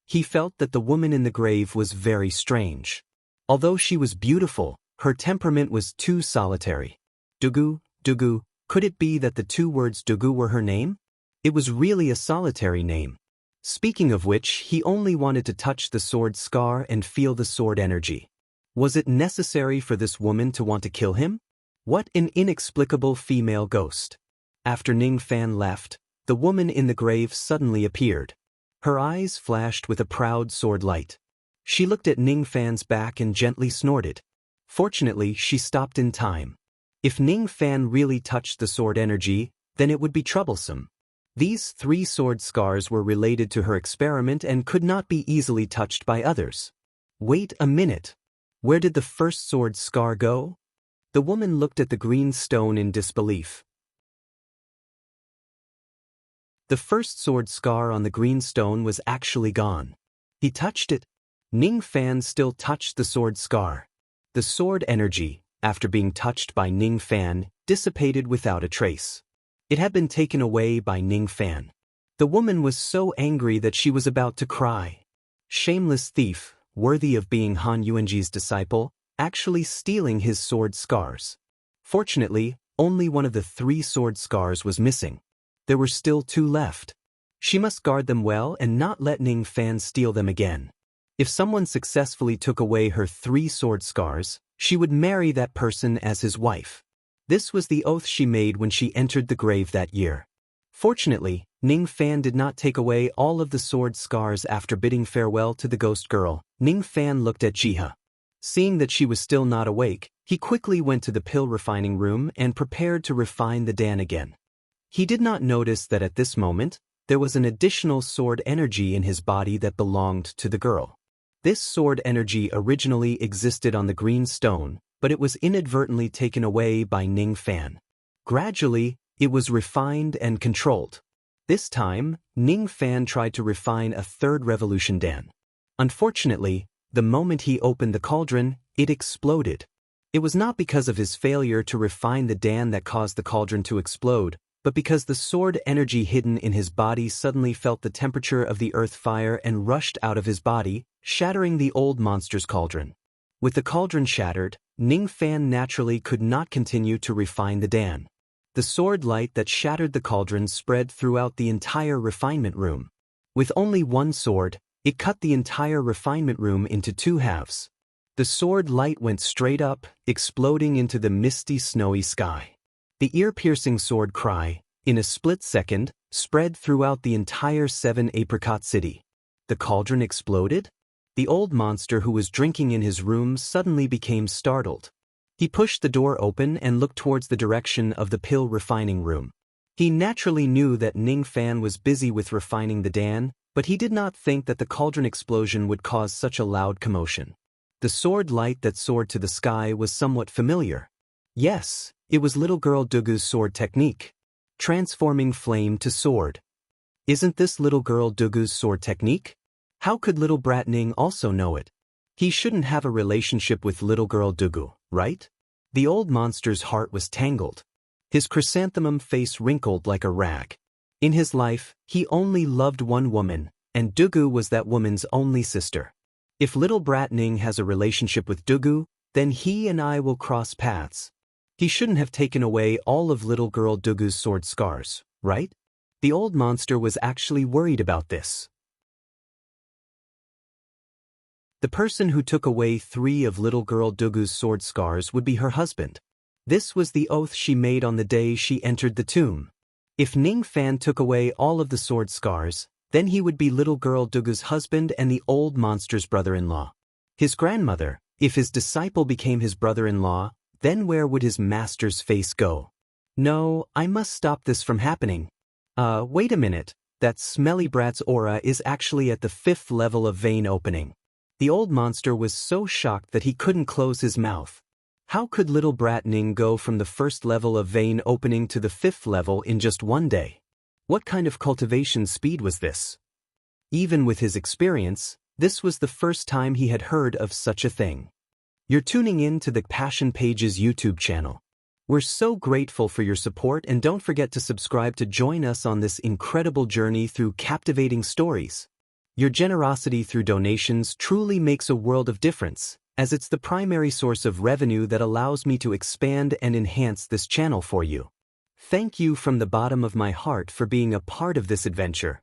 He felt that the woman in the grave was very strange. Although she was beautiful, her temperament was too solitary. Dugu, Dugu, could it be that the 2 words Dugu were her name? It was really a solitary name. Speaking of which, he only wanted to touch the sword scar and feel the sword energy. Was it necessary for this woman to want to kill him? What an inexplicable female ghost. After Ning Fan left, the woman in the grave suddenly appeared. Her eyes flashed with a proud sword light. She looked at Ning Fan's back and gently snorted. Fortunately, she stopped in time. If Ning Fan really touched the sword energy, then it would be troublesome. These 3 sword scars were related to her experiment and could not be easily touched by others. Wait a minute. Where did the first sword scar go? The woman looked at the green stone in disbelief. The first sword scar on the green stone was actually gone. He touched it. Ning Fan still touched the sword scar. The sword energy, after being touched by Ning Fan, dissipated without a trace. It had been taken away by Ning Fan. The woman was so angry that she was about to cry. Shameless thief, worthy of being Han Yuanji's disciple, actually stealing his sword scars. Fortunately, only one of the 3 sword scars was missing. There were still 2 left. She must guard them well and not let Ning Fan steal them again. If someone successfully took away her 3 sword scars, she would marry that person as his wife. This was the oath she made when she entered the grave that year. Fortunately, Ning Fan did not take away all of the sword scars after bidding farewell to the ghost girl. Ning Fan looked at Jiha. Seeing that she was still not awake, he quickly went to the pill refining room and prepared to refine the Dan again. He did not notice that at this moment, there was an additional sword energy in his body that belonged to the girl. This sword energy originally existed on the green stone, but it was inadvertently taken away by Ning Fan. Gradually, it was refined and controlled. This time, Ning Fan tried to refine a 3rd revolution Dan. Unfortunately, the moment he opened the cauldron, it exploded. It was not because of his failure to refine the Dan that caused the cauldron to explode, but because the sword energy hidden in his body suddenly felt the temperature of the earth fire and rushed out of his body, shattering the old monster's cauldron. With the cauldron shattered, Ning Fan naturally could not continue to refine the Dan. The sword light that shattered the cauldron spread throughout the entire refinement room. With only one sword, it cut the entire refinement room into 2 halves. The sword light went straight up, exploding into the misty snowy sky. The ear-piercing sword cry, in a split second, spread throughout the entire 7 Apricot City. The cauldron exploded? The old monster who was drinking in his room suddenly became startled. He pushed the door open and looked towards the direction of the pill refining room. He naturally knew that Ning Fan was busy with refining the Dan, but he did not think that the cauldron explosion would cause such a loud commotion. The sword light that soared to the sky was somewhat familiar. Yes, it was little girl Dugu's sword technique. Transforming flame to sword. Isn't this little girl Dugu's sword technique? How could little brat Ning also know it? He shouldn't have a relationship with little girl Dugu, right? The old monster's heart was tangled. His chrysanthemum face wrinkled like a rag. In his life, he only loved one woman, and Dugu was that woman's only sister. If little brat Ning has a relationship with Dugu, then he and I will cross paths. He shouldn't have taken away all of little girl Dugu's sword scars, right? The old monster was actually worried about this. The person who took away 3 of little girl Dugu's sword scars would be her husband. This was the oath she made on the day she entered the tomb. If Ning Fan took away all of the sword scars, then he would be little girl Dugu's husband and the old monster's brother-in-law. His grandmother, if his disciple became his brother-in-law, then where would his master's face go? No, I must stop this from happening. Wait a minute, that smelly brat's aura is actually at the 5th level of vein opening. The old monster was so shocked that he couldn't close his mouth. How could little brat Ning go from the first level of vein opening to the 5th level in just one day? What kind of cultivation speed was this? Even with his experience, this was the first time he had heard of such a thing. You're tuning in to the Passion Pages YouTube channel. We're so grateful for your support, and don't forget to subscribe to join us on this incredible journey through captivating stories. Your generosity through donations truly makes a world of difference, as it's the primary source of revenue that allows me to expand and enhance this channel for you. Thank you from the bottom of my heart for being a part of this adventure.